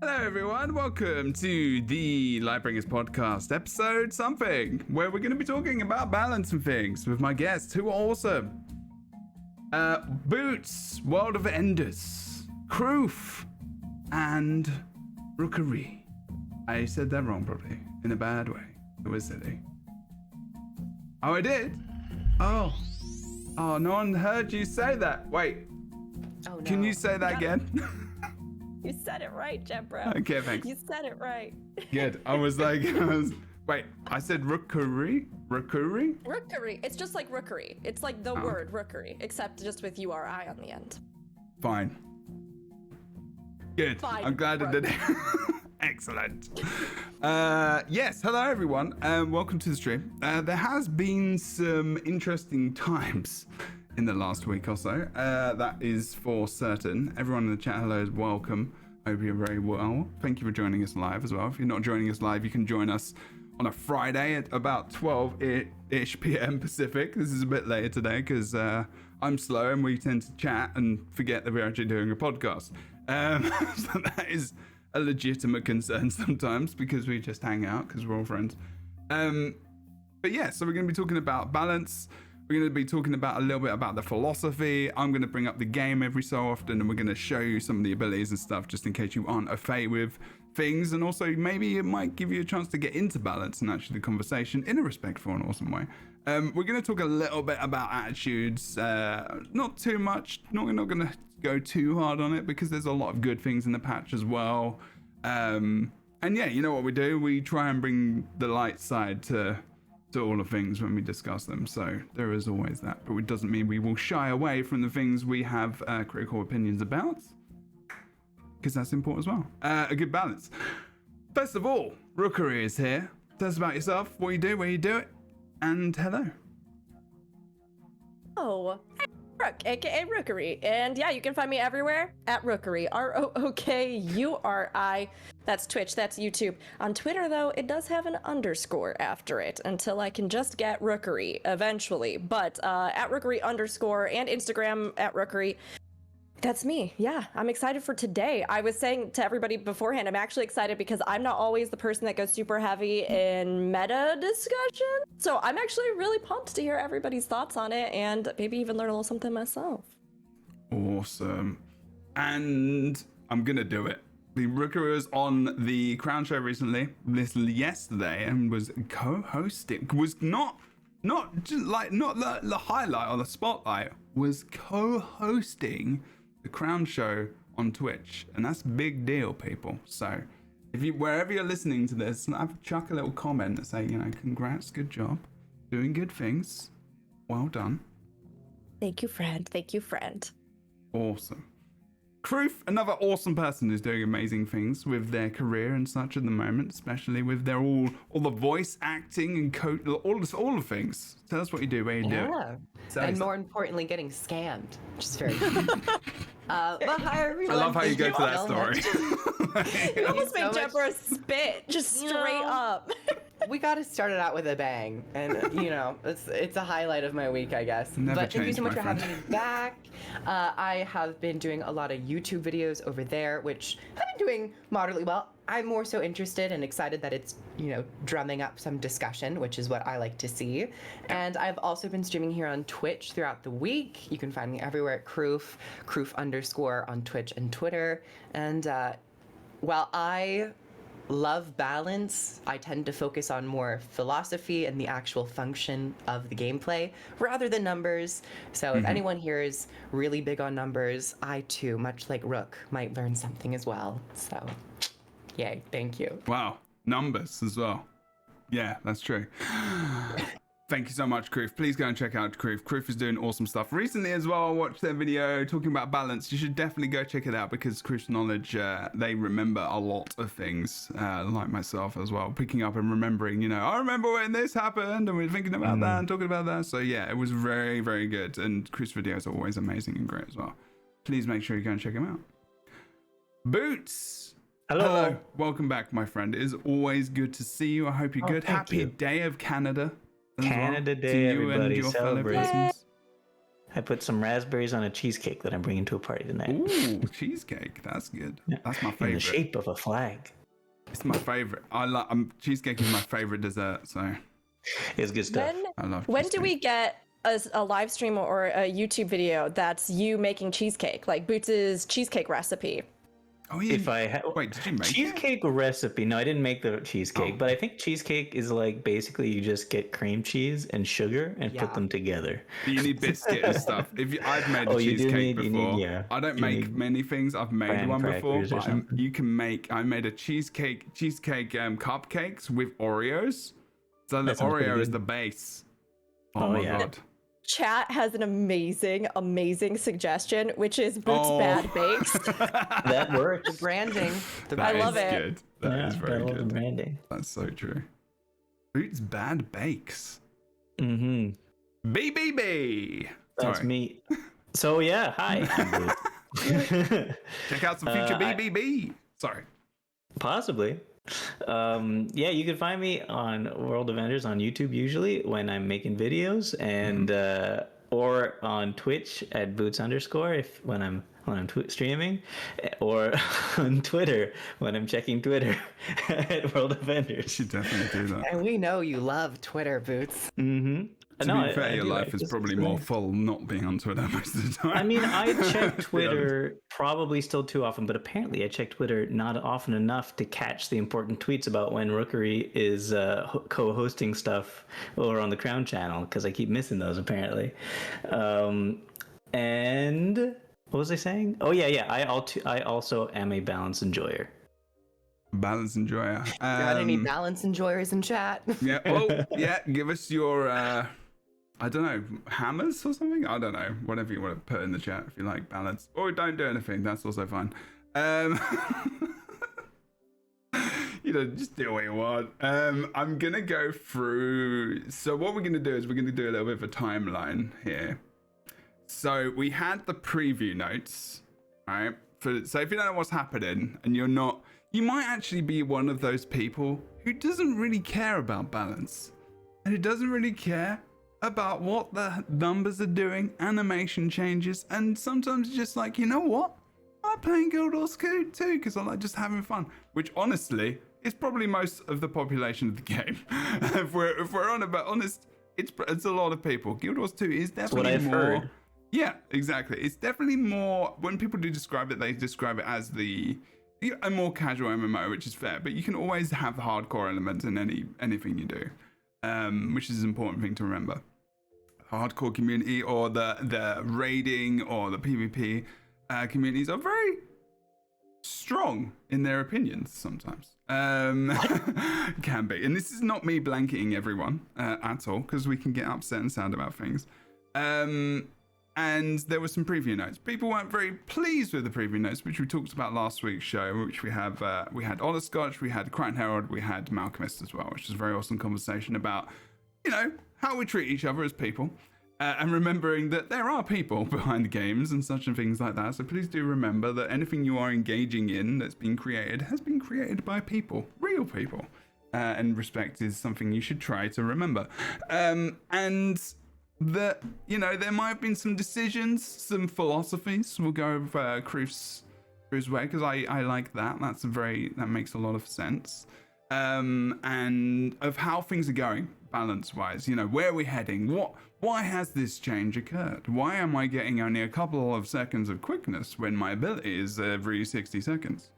Hello everyone, welcome to the LightBringers podcast episode something, where we're going to be talking about balance and things with my guests who are awesome. Boots, World of Enders, Kroof, and Rookery. I said that wrong probably, in a bad way. It was silly. Oh, I did? Oh, no one heard you say that. Wait, no. Can you say that again? You said it right, Jebro. Okay, thanks. You said it right. Good. Wait, I said rookery? Rookery? Rookery. It's just like rookery. It's like the word rookery, except just with URI on the end. Fine. Good. Fine, I'm glad I did it. Excellent. Yes, hello everyone. Welcome to the stream. There has been some interesting times in the last week or so. That is for certain. Everyone in the chat, hello, is welcome. Hope you're very well. Thank you for joining us live as well. If you're not joining us live, you can join us on a Friday at about 12-ish p.m. Pacific. This is a bit later today because I'm slow and we tend to chat and forget that we're actually doing a podcast. So that is a legitimate concern sometimes because we just hang out because we're all friends. But yeah, so we're going to be talking about balance. We're going to be talking about a little bit about the philosophy. I'm going to bring up the game every so often, and we're going to show you some of the abilities and stuff just in case you aren't au fait with things. And also maybe it might give you a chance to get into balance and actually the conversation in a respectful and awesome way. We're going to talk a little bit about attitudes, not too much. We're not going to go too hard on it because there's a lot of good things in the patch as well. And yeah, you know what we do? We try and bring the light side to all the things when we discuss them. So there is always that, but it doesn't mean we will shy away from the things we have critical opinions about, because that's important as well. A good balance. First of all, Rookery is here. Tell us about yourself, what you do, where you do it, and hello. Oh, Rook, aka Rookery. And yeah, you can find me everywhere at Rookery. ROOKURI. That's Twitch, that's YouTube. On Twitter, though, it does have an underscore after it until I can just get Rookery eventually. But at Rookery underscore and Instagram at Rookery. That's me. Yeah, I'm excited for today. I was saying to everybody beforehand, I'm actually excited because I'm not always the person that goes super heavy in meta discussion. So I'm actually really pumped to hear everybody's thoughts on it and maybe even learn a little something myself. Awesome. And I'm going to do it. The Rookery was on the Crown Show recently, yesterday, and was co-hosting. Was not the highlight or the spotlight, was co-hosting the Crown Show on Twitch, and that's a big deal, people. So if you, wherever you're listening to this, chuck a little comment and say, congrats, good job, doing good things, well done. Thank you, friend. Thank you, friend. Awesome. Kroof, another awesome person who's doing amazing things with their career and such at the moment, especially with their all the voice acting and all the things. Tell us what you do, where you do it. And more importantly, getting scammed, which is very but hi everyone. I love how you go to that story. You almost made Jebro spit, just straight up. We got to start it out with a bang, and it's a highlight of my week, I guess. But thank you so much for having me back. I have been doing a lot of YouTube videos over there, which have been doing moderately well. I'm more so interested and excited that it's drumming up some discussion, which is what I like to see. And I've also been streaming here on Twitch throughout the week. You can find me everywhere at Kroof _ on Twitch and Twitter. And while I love balance, I tend to focus on more philosophy and the actual function of the gameplay rather than numbers. So if anyone here is really big on numbers, I too, much like Rook, might learn something as well. So yay, thank you. Wow, numbers as well. Yeah, that's true. Thank you so much, Kroof. Please go and check out Kroof. Kroof is doing awesome stuff. Recently as well, I watched their video talking about balance. You should definitely go check it out because Kroof's knowledge, they remember a lot of things, like myself as well. Picking up and remembering, I remember when this happened and we were thinking about that and talking about that. So yeah, it was very, very good. And Kroof's videos are always amazing and great as well. Please make sure you go and check him out. Boots. Hello. Welcome back, my friend. It is always good to see you. I hope you're good. Happy Day of Canada. Canada Day, everybody. Celebrate. I put some raspberries on a cheesecake that I'm bringing to a party tonight. Ooh, cheesecake. That's good. Yeah. That's my favorite. In the shape of a flag. It's my favorite. I like cheesecake is my favorite dessert. So it's good stuff. I love. When cheesecake. do we get a live stream or a YouTube video that's you making cheesecake, like Boots' cheesecake recipe? Oh yeah. If I wait, did you make cheesecake recipe? No, I didn't make the cheesecake, but I think cheesecake is like basically you just get cream cheese and sugar and put them together. You need biscuit and stuff. I've made a cheesecake before. I don't make many things. I've made one before, but you can make. I made a cheesecake cupcakes with Oreos. So the Oreo is the base. Oh my god. Chat has an amazing suggestion, which is Boots Bad Bakes. That works. The branding. I love it. Good. That is very good. The branding. That's so true. Boots Bad Bakes. Mm-hmm. BBB. That's me. So yeah, hi. Check out some future BBB. Sorry. Possibly. Yeah, you can find me on World of Enders on YouTube usually when I'm making videos, and or on Twitch at Boots_ if when I'm streaming, or on Twitter when I'm checking Twitter at World of Enders. You should definitely do that. And we know you love Twitter, Boots. Mm-hmm. To be fair, your life is probably more full not being on Twitter most of the time. I mean, I check Twitter probably still too often, but apparently I check Twitter not often enough to catch the important tweets about when Rookery is co-hosting stuff over on the Crown channel, because I keep missing those apparently. And what was I saying? Oh yeah. I also am a balance enjoyer. Balance enjoyer. Got any balance enjoyers in chat? Yeah. Oh, yeah. Give us your, I don't know, hammers or something. I don't know. Whatever you want to put in the chat if you like balance, or don't do anything. That's also fine. Just do what you want. I'm gonna go through. So what we're gonna do is we're gonna do a little bit of a timeline here. So we had the preview notes, right? So if you don't know what's happening and you're not. You might actually be one of those people who doesn't really care about balance and who doesn't really care about what the numbers are doing, animation changes, and sometimes just like, you know what? I'm playing Guild Wars too because I like just having fun, which honestly is probably most of the population of the game. if we're honest, it's a lot of people. Guild Wars 2 is definitely more. Heard. Yeah, exactly. It's definitely more, when people do describe it, they describe it as a more casual MMO, which is fair, but you can always have hardcore elements in anything you do, which is an important thing to remember. Hardcore community or the raiding or the PvP communities are very strong in their opinions sometimes. Can be. And this is not me blanketing everyone at all, because we can get upset and sad about things. And there were some preview notes. People weren't very pleased with the preview notes, which we talked about last week's show, which we had Otterscotch, we had Crichton Herald, we had Malcolmist as well, which was a very awesome conversation about, how we treat each other as people, and remembering that there are people behind the games and such and things like that. So please do remember that anything you are engaging in that's been created has been created by people, real people, and respect is something you should try to remember. And that, there might have been some decisions, some philosophies. We'll go over Crew's way, because I like that. That makes a lot of sense. And of how things are going, balance-wise. Where are we heading? Why has this change occurred? Why am I getting only a couple of seconds of quickness when my ability is every 60 seconds?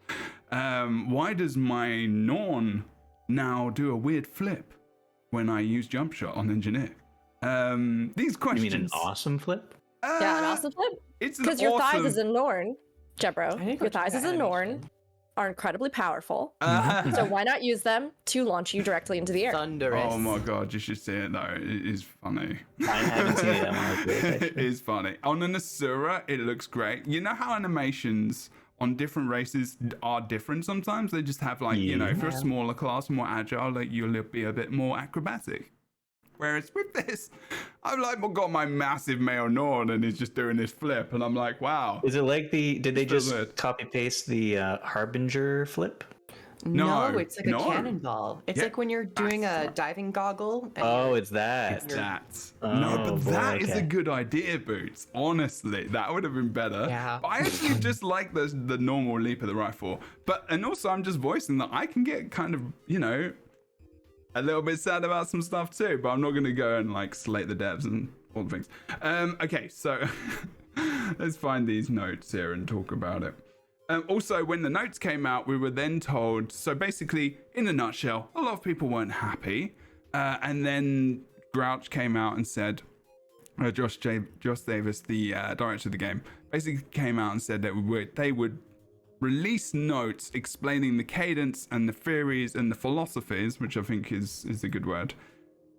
Why does my Norn now do a weird flip when I use jump shot on Engineer? These questions. You mean an awesome flip? Yeah, an awesome flip. It's because your thighs as a Norn, Jebro, your thighs as a Norn are incredibly powerful. So why not use them to launch you directly into the air? Thunderous. Oh my god, you should see it though. It is funny. I haven't seen it. It is funny. On an Asura, it looks great. You know how animations on different races are different sometimes? They just have if you're a smaller class, more agile, you'll be a bit more acrobatic. Whereas with this, I've got my massive male Norn and he's just doing this flip, and I'm like, wow. Is it like did they just copy paste the Harbinger flip? No, it's like a cannonball. It's like when you're doing a diving goggle. Oh, it's that. It's that. Oh, no, but boy, that is okay. a good idea, Boots. Honestly, that would have been better. Yeah. But I actually just like the normal leap of the rifle. And also I'm just voicing that I can get kind of, a little bit sad about some stuff too, but I'm not going to go and like slate the devs and all the things. Okay, so let's find these notes here and talk about it. Also, when the notes came out, we were then told, so basically, in a nutshell, a lot of people weren't happy. And then Grouch came out and said, Josh Davis, the director of the game, basically came out and said that they would release notes explaining the cadence and the theories and the philosophies, which I think is a good word.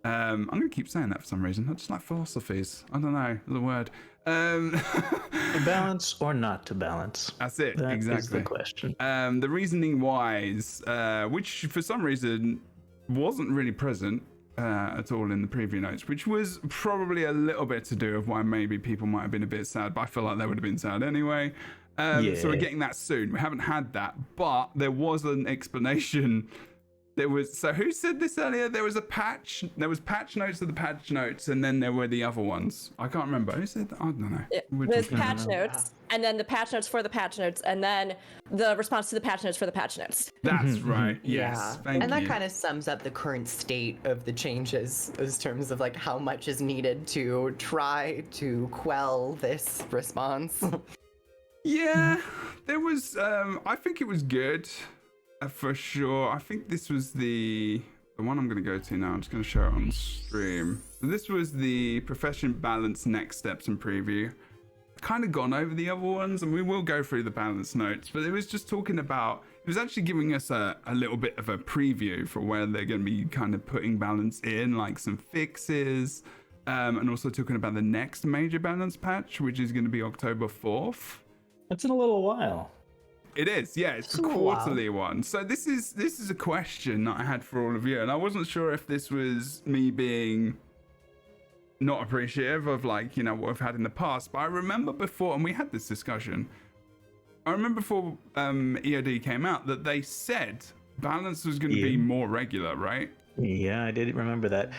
I'm going to keep saying that for some reason. I just like philosophies. I don't know, the word. To balance or not to balance? That's it, That exactly. is the question. The reasoning wise, which for some reason wasn't really present at all in the preview notes, which was probably a little bit to do with why maybe people might have been a bit sad, but I feel like they would have been sad anyway. So we're getting that soon. We haven't had that, but there was an explanation. So who said this earlier? There was patch notes of the patch notes, and then there were the other ones. I can't remember. Who said that? I don't know. There's patch notes, and then the patch notes for the patch notes, and then the response to the patch notes for the patch notes. That's right. Yes. Yeah. And that kind of sums up the current state of the changes in terms of like how much is needed to try to quell this response. Yeah, there was. I think it was good. For sure. I think this was the one I'm going to go to now. I'm just going to show it on stream. So this was the profession balance next steps and preview. Kind of gone over the other ones, and we will go through the balance notes, but it was just talking about, it was actually giving us a little bit of a preview for where they're going to be kind of putting balance in, like some fixes, and also talking about the next major balance patch, which is going to be October 4th. That's in a little while. It is, yeah. It's the quarterly one. So this is a question that I had for all of you, and I wasn't sure if this was me being not appreciative of like, what we've had in the past. But I remember before, and we had this discussion. I remember before EOD came out that they said balance was going to be more regular, right? Yeah, I did remember that.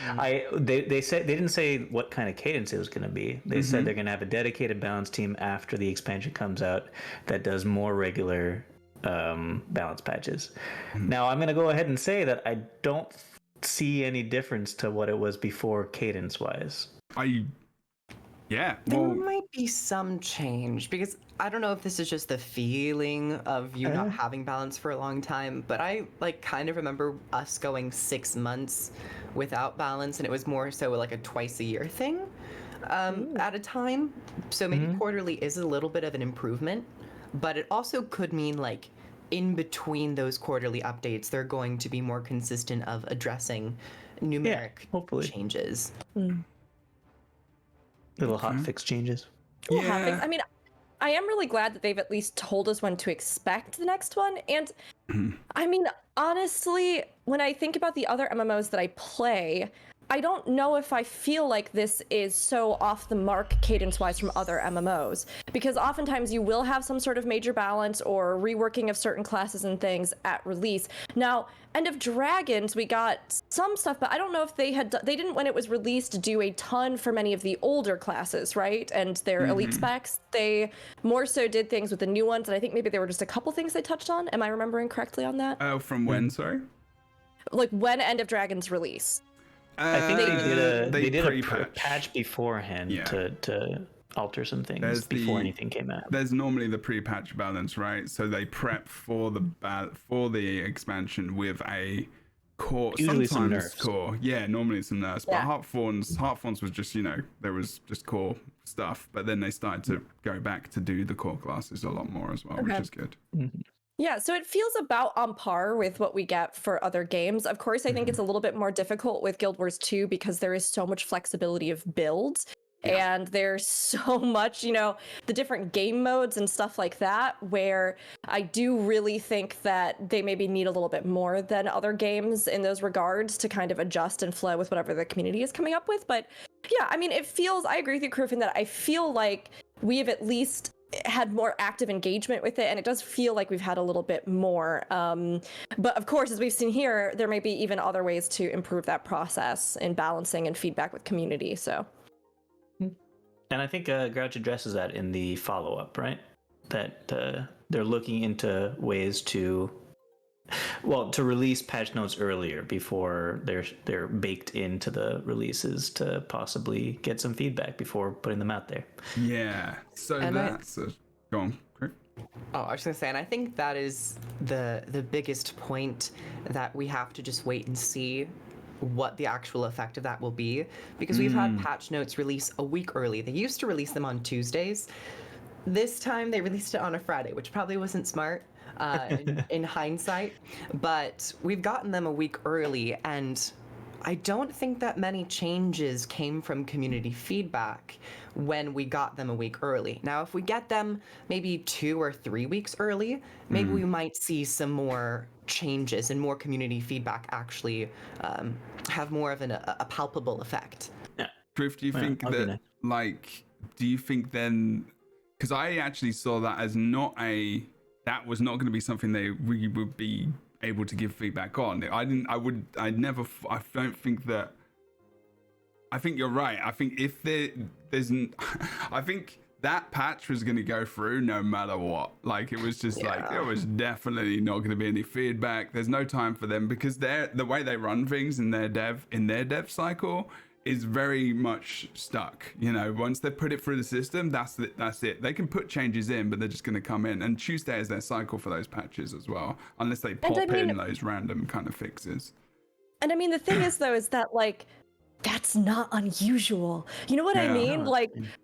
They said they didn't say what kind of cadence it was going to be. They said they're going to have a dedicated balance team after the expansion comes out that does more regular balance patches. Now, I'm going to go ahead and say that I don't see any difference to what it was before cadence-wise. There might be some change because I don't know if this is just the feeling of you not having balance for a long time, but I kind of remember us going 6 months without balance, and it was more so like a twice a year thing at a time. So maybe quarterly is a little bit of an improvement, but it also could mean like in between those quarterly updates, they're going to be more consistent of addressing numeric changes. Little hotfix changes. Yeah. I mean, I am really glad that they've at least told us when to expect the next one. And I mean, honestly, when I think about the other MMOs that I play, I don't know if I feel like this is so off the mark cadence-wise from other MMOs, because oftentimes you will have some sort of major balance or reworking of certain classes and things at release. Now, End of Dragons, we got some stuff, but I don't know if they didn't, when it was released, do a ton for many of the older classes, right? And their elite specs. They more so did things with the new ones, and I think maybe there were just a couple things they touched on. Am I remembering correctly on that? Oh, from when, sorry? Like when End of Dragons release. I think they did a pre-patch. patch beforehand to alter some things before anything came out. There's normally the pre-patch balance, right? So they prep for the expansion with a core, usually some sometimes nerfs. Core. Yeah, normally some nerfs. Yeah. But Heartthorns was just, there was just core stuff. But then they started to go back to do the core classes a lot more as well, which is good. Yeah, so it feels about on par with what we get for other games. Of course, I think it's a little bit more difficult with Guild Wars 2 because there is so much flexibility of builds. And there's so much, the different game modes and stuff like that, where I do really think that they maybe need a little bit more than other games in those regards to kind of adjust and flow with whatever the community is coming up with. But yeah, I mean, I agree with you, Kroof, in that I feel like we have at least had more active engagement with it, and it does feel like we've had a little bit more. But of course, as we've seen here, there may be even other ways to improve that process in balancing and feedback with community. So, and I think Grouch addresses that in the follow-up, right? That they're looking into ways to release patch notes earlier before they're baked into the releases to possibly get some feedback before putting them out there. Yeah. So go on, Chris. Oh, I was gonna say, and I think that is the biggest point, that we have to just wait and see what the actual effect of that will be, because we've had patch notes release a week early. They used to release them on Tuesdays. This time they released it on a Friday, which probably wasn't smart in hindsight, but we've gotten them a week early, and I don't think that many changes came from community feedback when we got them a week early. Now, if we get them maybe 2 or 3 weeks early, maybe we might see some more changes and more community feedback actually have more of a palpable effect. Yeah. Griff, do you think that, do you think then, because I actually saw that as that was not going to be something we would be able to give feedback on. I don't think that, I think you're right. I think if I think that patch was going to go through no matter what. Like, it was just there was definitely not going to be any feedback. There's no time for them, because the way they run things in their dev cycle is very much stuck. Once they put it through the system, that's it. They can put changes in, but they're just going to come in. And Tuesday is their cycle for those patches as well, unless they pop in those random kind of fixes. And I mean, the thing is, though, is that that's not unusual. You know what I mean?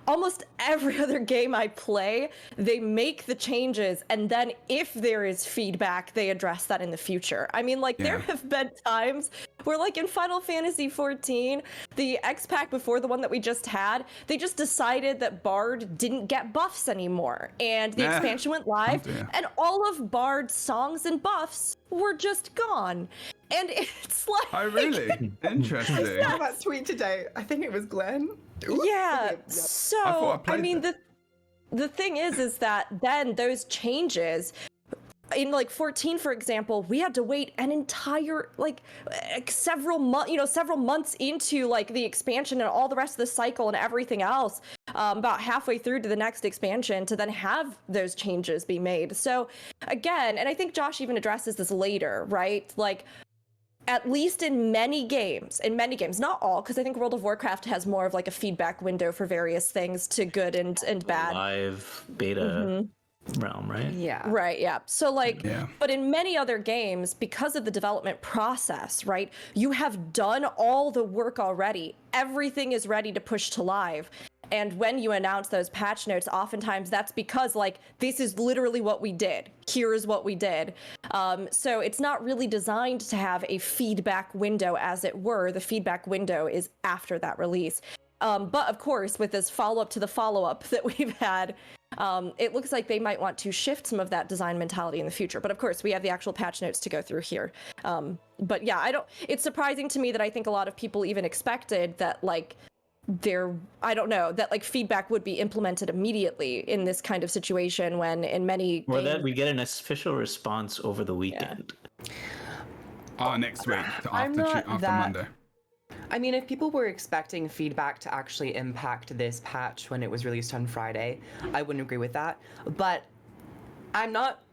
Almost every other game I play, they make the changes, and then if there is feedback, they address that in the future. I mean, there have been times where, in Final Fantasy XIV, the X pack before the one that we just had, they just decided that Bard didn't get buffs anymore, and the expansion went live, and all of Bard's songs and buffs were just gone. And it's oh, really? Interesting. I saw that tweet today. I think it was Glenn. Yeah. So, I mean, the thing is that then those changes in 14, for example, we had to wait an entire several months into the expansion and all the rest of the cycle and everything else, about halfway through to the next expansion, to then have those changes be made. So again, and I think Josh even addresses this later, right? At least in many games, not all, because I think World of Warcraft has more of a feedback window for various things, to good and bad. Live beta realm, right? Yeah. Right, yeah. So but in many other games, because of the development process, right, you have done all the work already. Everything is ready to push to live. And when you announce those patch notes, oftentimes that's because this is literally what we did. Here's what we did. So it's not really designed to have a feedback window, as it were. The feedback window is after that release. But of course, with this follow-up to the follow-up that we've had, it looks like they might want to shift some of that design mentality in the future. But of course, we have the actual patch notes to go through here. But yeah, it's surprising to me that I think a lot of people even expected that that feedback would be implemented immediately in this kind of situation, when in many or that we get an official response over the weekend. Next week, after Monday. I mean, if people were expecting feedback to actually impact this patch when it was released on Friday, I wouldn't agree with that. But I'm not.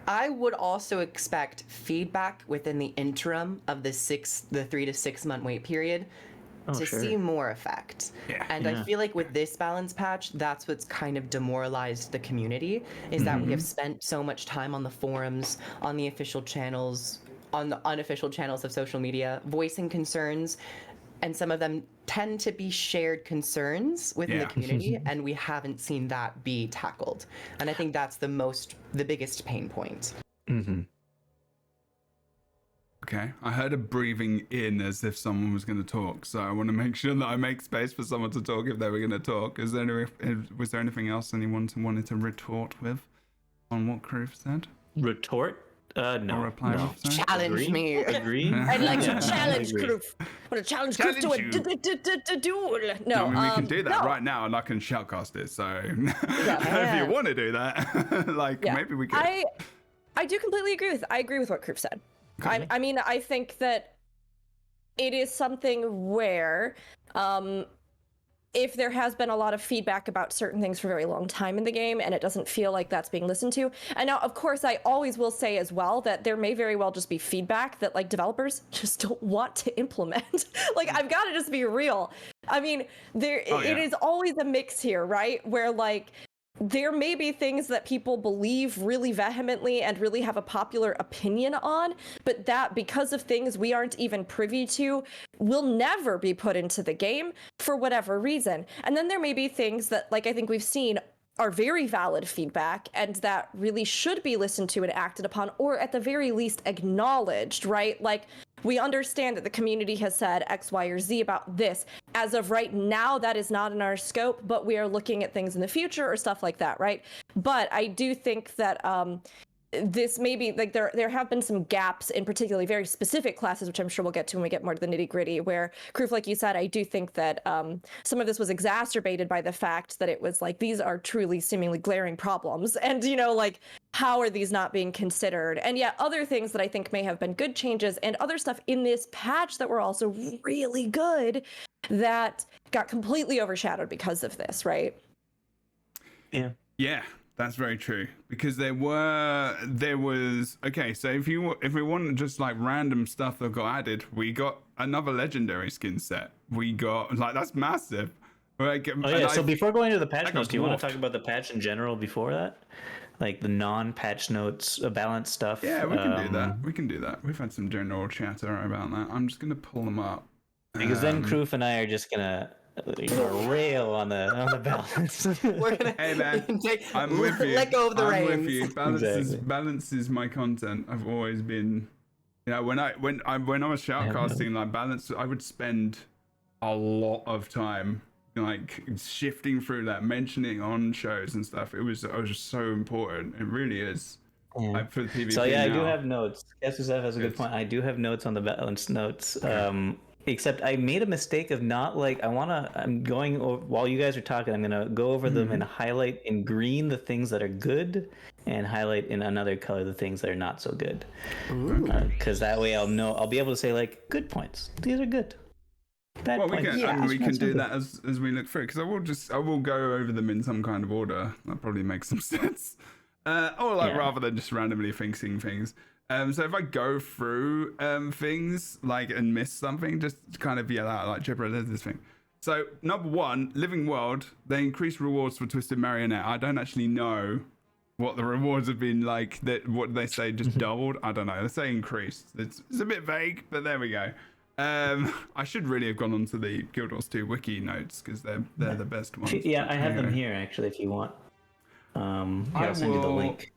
I would also expect feedback within the interim of the 3 to 6 month wait period to see more effect. And I feel like with this balance patch, that's what's kind of demoralized the community, is that we have spent so much time on the forums, on the official channels, on the unofficial channels of social media, voicing concerns, and some of them tend to be shared concerns within the community, and we haven't seen that be tackled. And I think that's the biggest pain point. Okay, I heard a breathing in as if someone was going to talk, so I want to make sure that I make space for someone to talk if they were going to talk. Was there anything else anyone wanted to retort with on what Cruz said? Retort? No. Or reply no. with, sorry? Challenge me. Agree? I'd like Yeah, to challenge agree. Kroof. I want to challenge Kroof to a duel. No, I mean, we can do that no. right now, and I can shoutcast it. So Yeah. if you want to do that, like Yeah. maybe we could. I do completely agree with. I agree with what Kroof said. I mean, I think that it is something where, if there has been a lot of feedback about certain things for a very long time in the game, and it doesn't feel like that's being listened to. And now, of course, I always will say as well that there may very well just be feedback that like developers just don't want to implement. Like, I've got to just be real. I mean, it is always a mix here, right? Where like, there may be things that people believe really vehemently and really have a popular opinion on, but that because of things we aren't even privy to will never be put into the game for whatever reason. And then there may be things that, like I think we've seen, are very valid feedback and that really should be listened to and acted upon, or at the very least acknowledged, right? Like, we understand that the community has said X, Y, or Z about this. As of right now, that is not in our scope, but we are looking at things in the future or stuff like that, right? But I do think that this may be, like, there have been some gaps in particularly very specific classes, which I'm sure we'll get to when we get more to the nitty gritty, where, Kroof, like you said, I do think that some of this was exacerbated by the fact that it was like, these are truly seemingly glaring problems. And, you know, like, how are these not being considered? And yet other things that I think may have been good changes and other stuff in this patch that were also really good that got completely overshadowed because of this, right? Yeah. Yeah, that's very true. Because there was okay. So if we want just like random stuff that got added, we got another legendary skin set. We got like that's massive. Like, So before going to the patch notes, do you want dwarfed. to talk about the patch in general before that? Like the non-patch notes, balance stuff. Yeah, we can do that. We can do that. We've had some general chatter about that. I'm just gonna pull them up. Because then Kroof and I are just gonna rail on the balance. We're gonna Hey man, take, I'm with you. let go of the I'm reins. with you. Balance is my content. I've always been, you know, when I was shoutcasting, like balance, I would spend a lot of time like shifting through that, mentioning on shows and stuff. It was just so important. It really is. Like, for the PvP So yeah, now. I do have notes. SSF has a good point. I do have notes on the balance notes. Except I made a mistake of not like I'm going over, while you guys are talking, I'm gonna go over them and highlight in green the things that are good and highlight in another color the things that are not so good. Because that way I'll be able to say like good points. These are good. Bad Well, we points. can, we can do good. that as we look through, because I will go over them in some kind of order. That probably makes some sense. Or like rather than just randomly fixing things. So if I go through things like and miss something, just kind of yell out like Jebro does this thing. So number 1, Living World, they increase rewards for Twisted Marionette. I don't actually know what the rewards have been like. That what they say just doubled. I don't know. They say increased. It's a bit vague, but there we go. I should really have gone onto the Guild Wars 2 wiki notes because they're the best ones. Yeah, But I have them anyway. here actually if you want. I'll send you the link.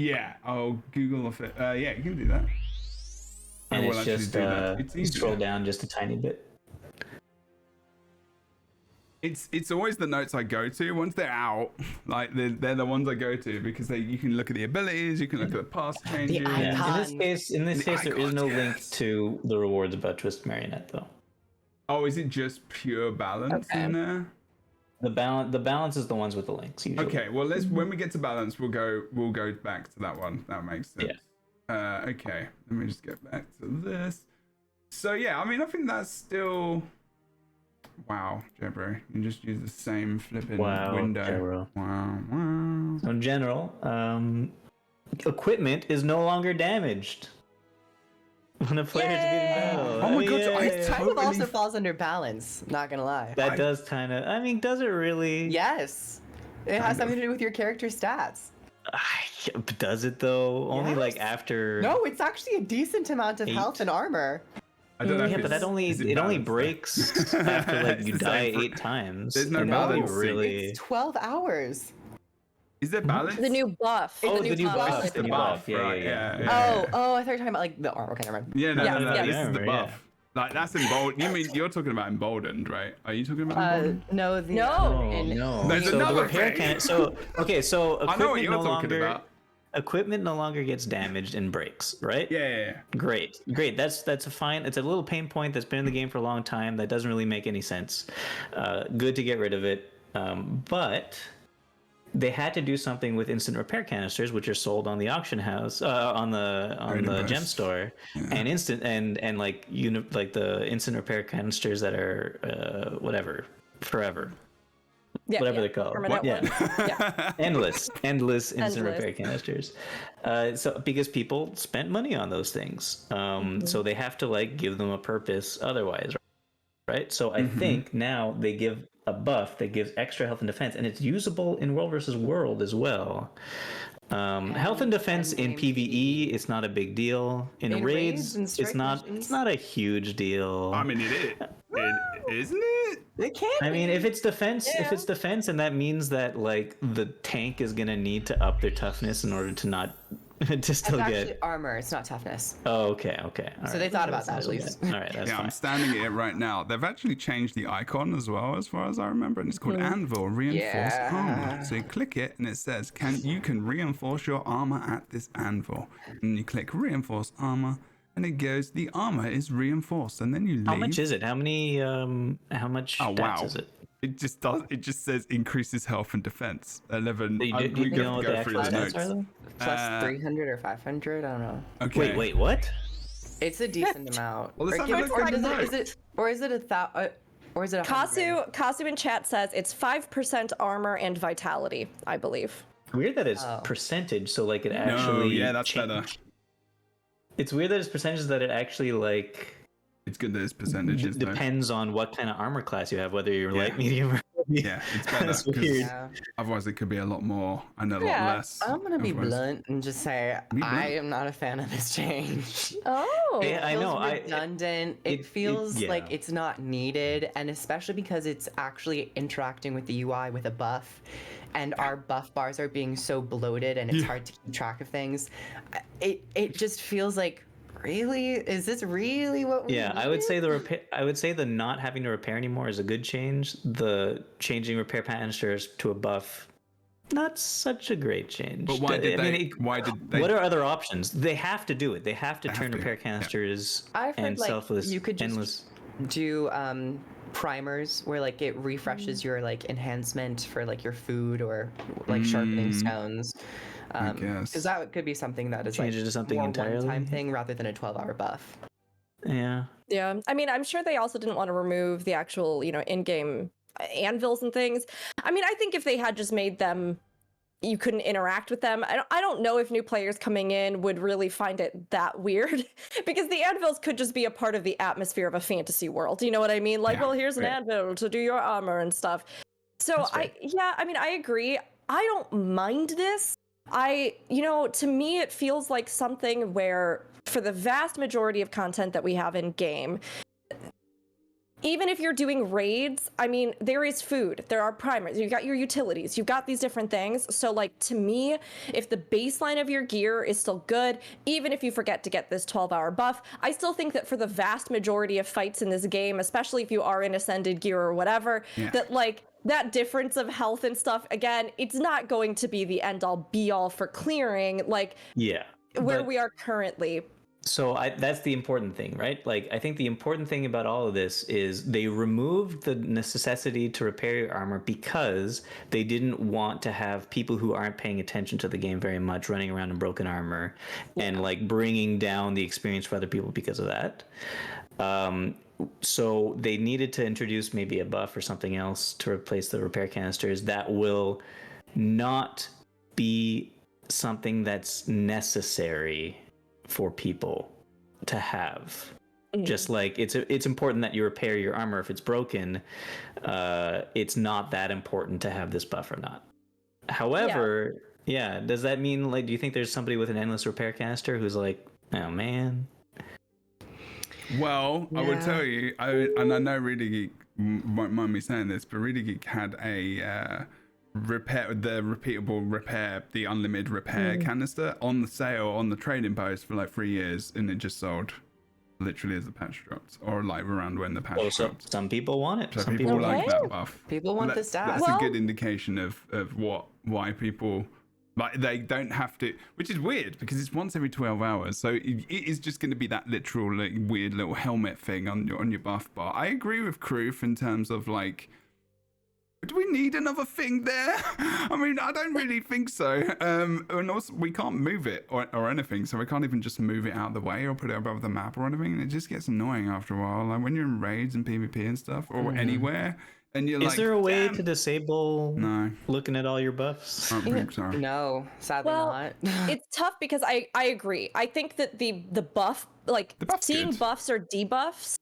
Yeah, I'll Google if it. Yeah, you can do that. And I will it's actually just do that. It's easier. scroll down just a tiny bit. It's always the notes I go to once they're out. Like they're the ones I go to because you can look at the abilities, you can look at the past changes. Yeah. In this case, there is no icons, link yes. to the rewards about Twist Marionette though. Oh, is it just pure balance in there? The balance is the ones with the links usually. Okay, well when we get to balance, we'll go back to that one. That makes sense. Yeah. Okay, let me just get back to this. So yeah, I mean, I think that's still. Wow, Jebro, you just use the same flipping window. Jebro. Wow. So in general, equipment is no longer damaged when a player is getting battle. Oh my God, so I This kind of also falls under balance, not gonna lie. That does kind of. I mean, does it really? Yes. It has something to do with your character stats. Does it though? Only Yes. like after. No, it's actually a decent amount of health and armor. I don't know if Yeah, but that only is it only balanced, though? breaks after like you It's the die same 8 times. There's no and balance. Really. It's 12 hours. Is there balance? The new buff. Oh, the new buff. It's the new buff, buff. Yeah, right? yeah. Oh, I thought you were talking about like the armor. Okay, never mind. Yeah, no, Yeah, no. yeah. This is the Yeah. buff. Like that's emboldened. You mean you're talking about emboldened, right? Are you talking about emboldened? No, the No. Oh, in- no. There's So another the repair thing. can. So okay, so I know what equipment you're no talking longer. about. equipment no longer gets damaged and breaks, right? Yeah. Great. That's a fine. It's a little pain point that's been in the game for a long time. That doesn't really make any sense. Good to get rid of it. But they had to do something with instant repair canisters, which are sold on the auction house, on the gem store, and like the instant repair canisters that are whatever, forever. Yeah, whatever they're called. Yeah. endless instant repair canisters. So because people spent money on those things, so they have to like give them a purpose otherwise, right? So I think now they give a buff that gives extra health and defense, and it's usable in World versus World as well. Health and defense in PvE, it's not a big deal. In raids, it's not a huge deal. I mean, it isn't it? It can't. I mean, if it's defense, and that means that like the tank is gonna need to up their toughness in order to not to still it's get actually armor. It's not toughness. Oh, okay. All so they thought about that at least. All right, that's fine. I'm standing at it right now. They've actually changed the icon as well, as far as I remember, and it's called Anvil Reinforced Armor. So you click it, and it says, you can reinforce your armor at this anvil. And you click Reinforce Armor, and it goes, the armor is reinforced, and then you leave. How much is it? How many? How much stats is it? It just does. It just says increases health and defense. 11. Do you know what the actual stats are though? Plus 300 or 500. 500. I don't know. Okay. Wait, what? It's a decent amount. Well, let's have a look or at the is it 1,000? Or is it 100? Kasu in chat says it's 5% armor and vitality, I believe. Weird that it's percentage, so like it actually. No, yeah, that's better. It's weird that it's percentages that it actually like. It's good that it's percentages. Depends on what kind of armor class you have, whether you're light, medium, or heavy. Yeah, it's better. That's weird. Otherwise, it could be a lot more and a lot less. I'm gonna be blunt and just say I am not a fan of this change. Oh, yeah, I know. It feels redundant. It feels like it's not needed, and especially because it's actually interacting with the UI with a buff, and our buff bars are being so bloated, and it's hard to keep track of things. It just feels like. Really? Is this really what we I would say the not having to repair anymore is a good change. The changing repair canisters to a buff, not such a great change. But why did they? What are other options? They have to do it. They have to turn repair canisters and selfless. You could just endless. do primers where like it refreshes your like enhancement for like your food or like sharpening stones. Because that could be something that is changes to something entirely one-time thing rather than a 12-hour buff. Yeah. I mean, I'm sure they also didn't want to remove the actual, in-game anvils and things. I mean, I think if they had just made them, you couldn't interact with them. I don't know if new players coming in would really find it that weird, because the anvils could just be a part of the atmosphere of a fantasy world. You know what I mean? Like, well, here's an anvil to do your armor and stuff. So I mean, I agree. I don't mind this. To me, it feels like something where for the vast majority of content that we have in game, even if you're doing raids, I mean, there is food, there are primers, you've got your utilities, you've got these different things. So like, to me, if the baseline of your gear is still good, even if you forget to get this 12-hour buff, I still think that for the vast majority of fights in this game, especially if you are in ascended gear or whatever, that like, that difference of health and stuff, again, it's not going to be the end all be all for clearing, like where we are currently. So that's the important thing, right? Like, I think the important thing about all of this is they removed the necessity to repair your armor because they didn't want to have people who aren't paying attention to the game very much running around in broken armor and like bringing down the experience for other people because of that. So they needed to introduce maybe a buff or something else to replace the repair canisters that will not be something that's necessary for people to have. Just like it's important that you repair your armor if it's broken. It's not that important to have this buff or not. However, does that mean, like, do you think there's somebody with an endless repair canister who's like, oh man? Well, I would tell you, and I know Really Geek won't mind me saying this, but Really Geek had a the unlimited repair canister on the sale on the trading post for like 3 years, and it just sold literally as the patch dropped, or like around when the patch dropped. Some people want it. So some people like that buff. People want the stats. That's a good indication of why people Like they don't have to, which is weird because it's once every 12 hours. So it is just going to be that literal like, weird little helmet thing on your buff bar. I agree with Kroof in terms of like, do we need another thing there? I mean, I don't really think so. And also we can't move it or anything. So we can't even just move it out of the way or put it above the map or anything. And it just gets annoying after a while. Like when you're in raids and PvP and stuff or anywhere. And you're Is there a way to disable looking at all your buffs? I don't think so. No, sadly not. It's tough because I agree. I think that the buff, like seeing good. buffs or debuffs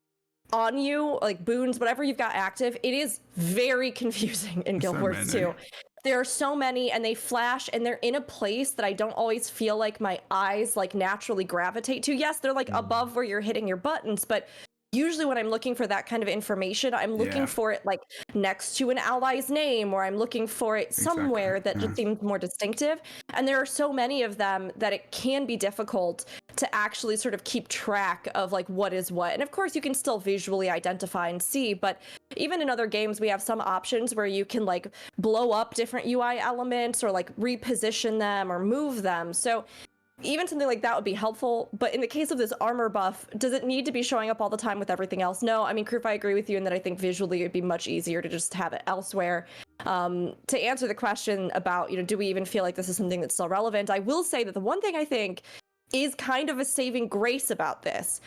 on you, like boons, whatever you've got active, it is very confusing in Guild Wars 2. There are so many and they flash and they're in a place that I don't always feel like my eyes like naturally gravitate to. Yes, they're like above where you're hitting your buttons, but usually when I'm looking for that kind of information, I'm looking for it like next to an ally's name, or I'm looking for it somewhere that just seems more distinctive. And there are so many of them that it can be difficult to actually sort of keep track of like what is what. And of course you can still visually identify and see, but even in other games we have some options where you can like blow up different UI elements or like reposition them or move them. So even something like that would be helpful, but in the case of this armor buff, does it need to be showing up all the time with everything else? No, I mean, Kroof, I agree with you in that I think visually it'd be much easier to just have it elsewhere. To answer the question about, do we even feel like this is something that's still relevant? I will say that the one thing I think is kind of a saving grace about this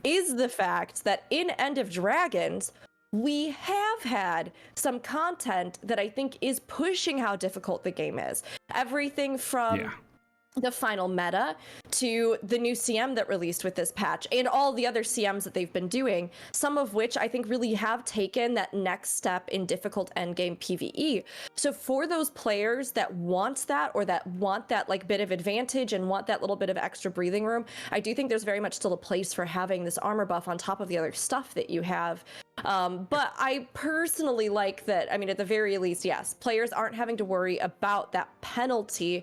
is the fact that in End of Dragons, we have had some content that I think is pushing how difficult the game is. Everything from the final meta to the new CM that released with this patch and all the other CMs that they've been doing, some of which I think really have taken that next step in difficult endgame PvE. So for those players that want that or that want that like bit of advantage and want that little bit of extra breathing room, I do think there's very much still a place for having this armor buff on top of the other stuff that you have. But I personally like that, I mean, at the very least, yes, players aren't having to worry about that penalty.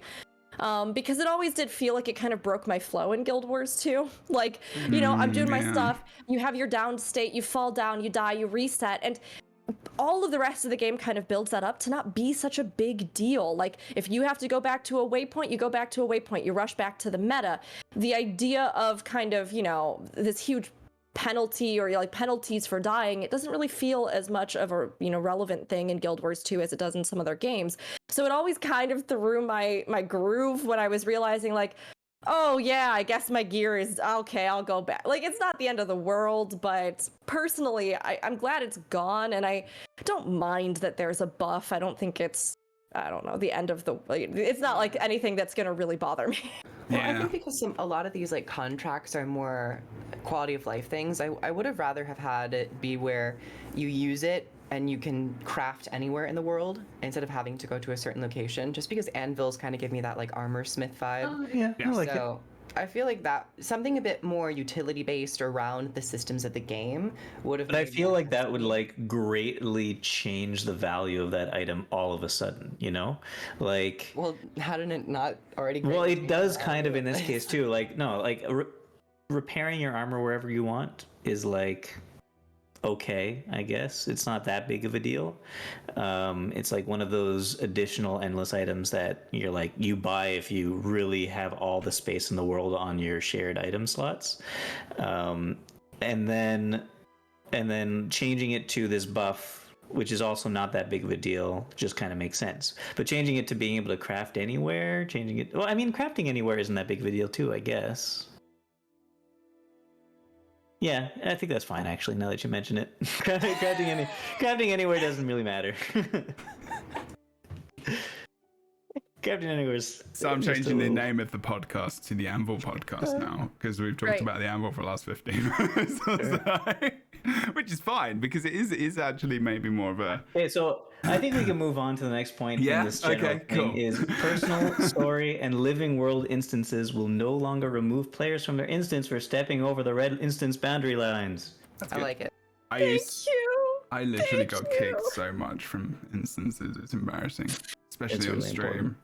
Because it always did feel like it kind of broke my flow in Guild Wars 2. Like, I'm doing my stuff, you have your down state, you fall down, you die, you reset, and all of the rest of the game kind of builds that up to not be such a big deal. Like, if you have to go back to a waypoint, you go back to a waypoint, you rush back to the meta. The idea of kind of, this huge penalty or like penalties for dying, it doesn't really feel as much of a relevant thing in Guild Wars 2 as it does in some other games. So it always kind of threw my groove when I was realizing like, oh yeah, I guess my gear is okay, I'll go back. Like, it's not the end of the world, but personally I'm glad it's gone, and I don't mind that there's a buff. I don't think it's the end of the, it's not like anything that's gonna really bother me. Well, I think because a lot of these like contracts are more quality of life things, I would have rather have had it be where you use it and you can craft anywhere in the world instead of having to go to a certain location, just because anvils kind of give me that like armor smith vibe. Oh, yeah. I like so I feel like that something a bit more utility based around the systems of the game would have. But I feel like that would like greatly change the value of that item all of a sudden, like. Well, how did it not already? Well, it does kind of in this case too. Like repairing your armor wherever you want is like okay, I guess. It's not that big of a deal. It's like one of those additional endless items that you buy if you really have all the space in the world on your shared item slots. And then changing it to this buff, which is also not that big of a deal, just kind of makes sense. But changing it to being able to craft anywhere, crafting anywhere isn't that big of a deal too, I guess. Yeah, I think that's fine, actually, now that you mention it. crafting anywhere doesn't really matter. Crafting anywhere is... So I'm changing the name of the podcast to the Anvil Podcast now, because we've talked about the Anvil for the last 15 minutes. Which is fine, because it is actually maybe more of a... Okay, so I think we can move on to the next point in this general thing. Is personal, story, and living world instances will no longer remove players from their instance for stepping over the red instance boundary lines. I like it. I literally got kicked so much from instances. It's embarrassing, especially on stream.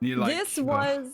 This was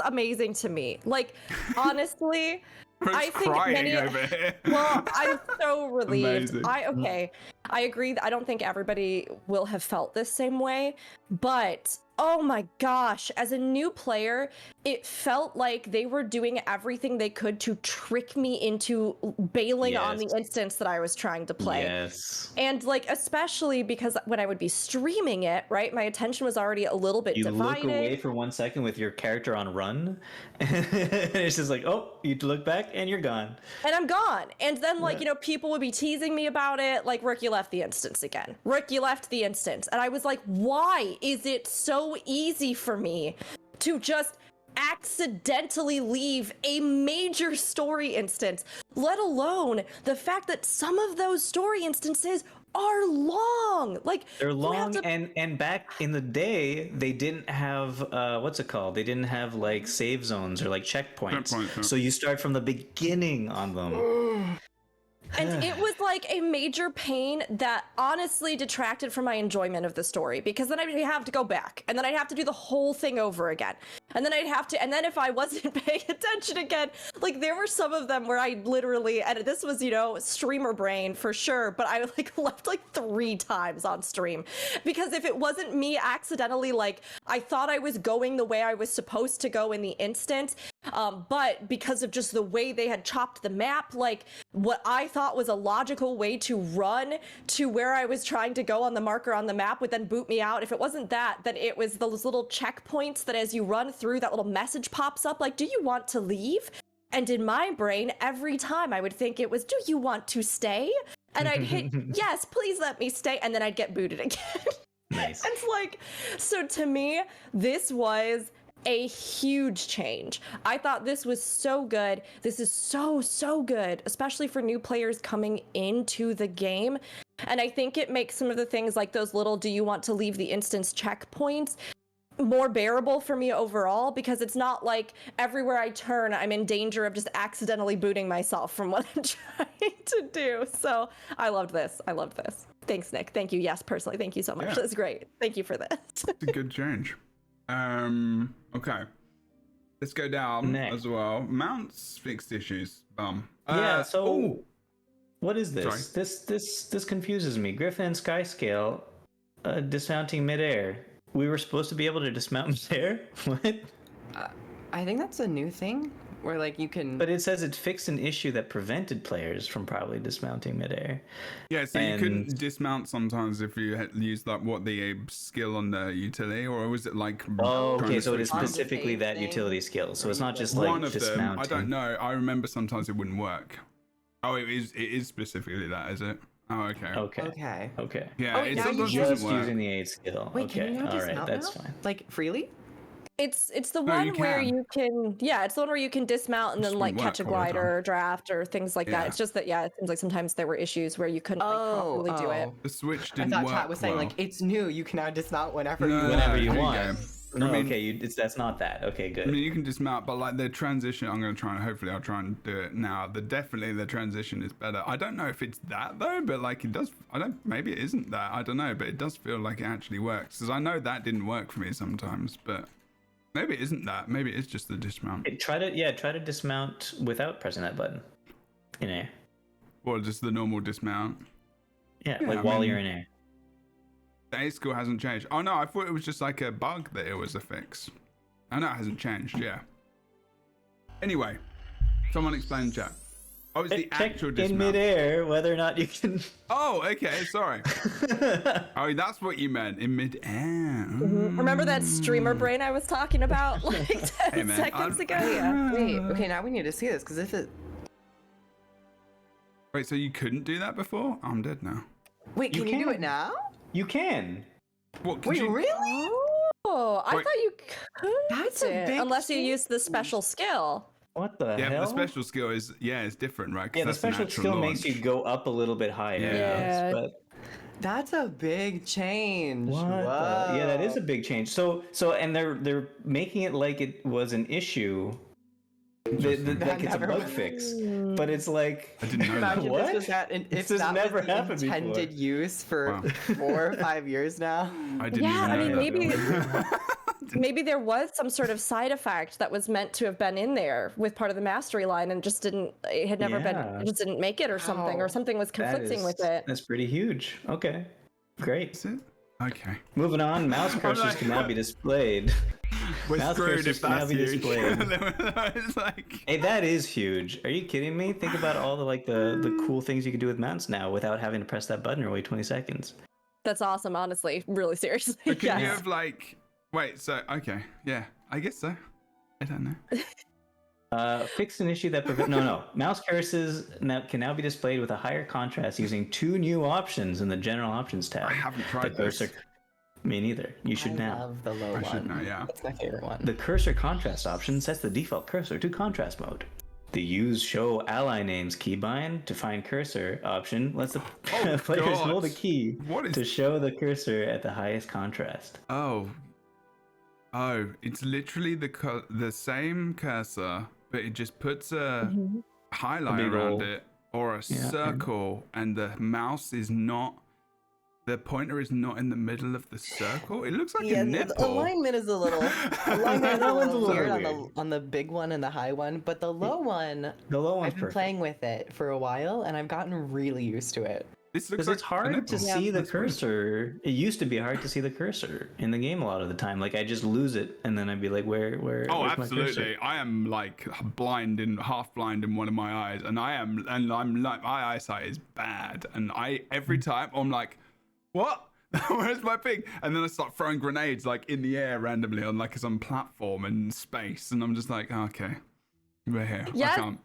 amazing to me. Like, honestly... I think over here. Well, I'm so relieved. Amazing. I agree. I don't think everybody will have felt this same way, but Oh my gosh, as a new player, it felt like they were doing everything they could to trick me into bailing on the instance that I was trying to play. Yes. And like, especially because when I would be streaming it, right, my attention was already a little bit divided. You look away for 1 second with your character on run, and it's just like, oh, you look back and you're gone. And I'm gone. And then like, people would be teasing me about it, like, Rook, you left the instance again. Rook, you left the instance. And I was like, why is it so easy for me to just accidentally leave a major story instance, let alone the fact that some of those story instances are long. Like, they're long, and back in the day they didn't have what's it called? They didn't have like save zones or like checkpoints. So you start from the beginning on them. And it was like a major pain that honestly detracted from my enjoyment of the story, because then I'd have to go back and then I'd have to do the whole thing over again. And then and then if I wasn't paying attention again, like there were some of them where I literally, and this was, streamer brain for sure, but I like left like 3 times on stream, because if it wasn't me accidentally, like I thought I was going the way I was supposed to go in the instance, but because of just the way they had chopped the map, like what I thought was a logical way to run to where I was trying to go on the marker on the map would then boot me out. If it wasn't that, then it was those little checkpoints that as you run through, that little message pops up like, do you want to leave? And in my brain, every time I would think it was, do you want to stay? And I'd hit, yes, please let me stay. And then I'd get booted again. Nice. And it's like, so to me, this was a huge change. I thought this was so good. This is so good, especially for new players coming into the game. And I think it makes some of the things like those little, do you want to leave the instance checkpoints, more bearable for me overall, because it's not like everywhere I turn, I'm in danger of just accidentally booting myself from what I'm trying to do. So I loved this. Thanks, Nick. Thank you. Yes, personally, thank you so much. Yeah. That's great. Thank you for this. It's a good change. Okay. Let's go down next as well. Mounts fixed issues. What is this? Sorry? This confuses me. Griffin Skyscale dismounting midair. We were supposed to be able to dismount midair? What? I think that's a new thing where like you can. But it says it fixed an issue that prevented players from probably dismounting midair. Yeah, so you couldn't dismount sometimes if you had used like the skill on the utility, or was it like? Oh, okay. So it is specifically that utility skill. So it's not just like one of dismounting. them. I don't know. I remember sometimes it wouldn't work. Oh, it is specifically that, is it? Oh, okay. Okay. Yeah, it's just using the aid skill. Wait, can you not all right, dismount that's now? fine. Like freely? It's the one where you can, it's the one where you can dismount and then like catch a glider or draft or things like that. It's just that, it seems like sometimes there were issues where you couldn't properly do it. The Switch didn't work. I thought chat was saying like it's new. You can now dismount whenever you want. No, that's not that. Okay, good. I mean, you can dismount, but like the transition, I'll try and do it now. Definitely the transition is better. I don't know if it's that though, but like it does. Maybe it isn't that. I don't know, but it does feel like it actually works. Because I know that didn't work for me sometimes, but maybe it isn't that. Maybe it's just the dismount. Try to dismount without pressing that button. In air. Or just the normal dismount. Yeah, while you're in air. The A skill hasn't changed. Oh no, I thought it was just like a bug that it was a fix. I know it hasn't changed, yeah. Anyway, someone explain chat. Oh, it's the actual dismount. In midair, whether or not you can... Oh, okay, sorry. Oh, that's what you meant, in midair. Remember that streamer brain I was talking about like 10 seconds ago? Yeah. Wait, okay, now we need to see this, because if it... Wait, so you couldn't do that before? Oh, I'm dead now. Wait, can you do it now? You can. What, wait, really? Oh, I thought you could. That's a big unless you use the special skill. What the hell? Yeah, the special skill is, it's different, right? Yeah, the special skill makes you go up a little bit higher. Yeah. But that's a big change. What? Yeah, that is a big change. So, and they're making it like it was an issue. Like it's a bug fix, but it's like I didn't know that. What? This has never happened before. Intended use for 4 or 5 years now. I didn't even know maybe there was some sort of side effect that was meant to have been in there with part of the mastery line and just didn't. It had never been. It just didn't make it, or something, or something was conflicting with it. That's pretty huge. Okay, great. Is it? Okay. Moving on, mouse cursors can now be displayed. We're Mouse screwed cursors if can now that's be huge. displayed. It's like... Hey, that is huge. Are you kidding me? Think about all the cool things you can do with mounts now without having to press that button or wait 20 seconds. That's awesome, honestly. Really seriously. But can you Yes. have like... Wait, so, okay. Yeah, I guess so. I don't know. Fixed an issue that prevent. No. Mouse cursors can now be displayed with a higher contrast using 2 new options in the general options tab. I haven't The tried this. cursor. Me neither. You should I now. love the low I one. should know, yeah. That's my favorite one. The cursor contrast option sets the default cursor to contrast mode. The use show ally names keybind to find cursor option lets the players God. hold a key What is... to show the cursor at the highest contrast. Oh, it's literally the same cursor, but it just puts a highlight big around ol' it or a circle, and the mouse is not. The pointer is not in the middle of the circle. It looks like a nipple. The alignment is a little weird weird. on the big one and the high one, but the low one, The low one's I've been perfect. playing with it for a while, and I've gotten really used to it. This looks Because like it's hard a to nipple. see the That's weird. cursor. It used to be hard to see the cursor in the game a lot of the time. Like I just lose it, and then I'd be like, "Where? Oh, where's my absolutely. cursor?" I am like half blind in one of my eyes, and I'm like, my eyesight is bad, and every time I'm like, what? Where's my ping? And then I start throwing grenades like in the air randomly on like some platform in space, and I'm just like, okay, we're here. Yeah. I can't.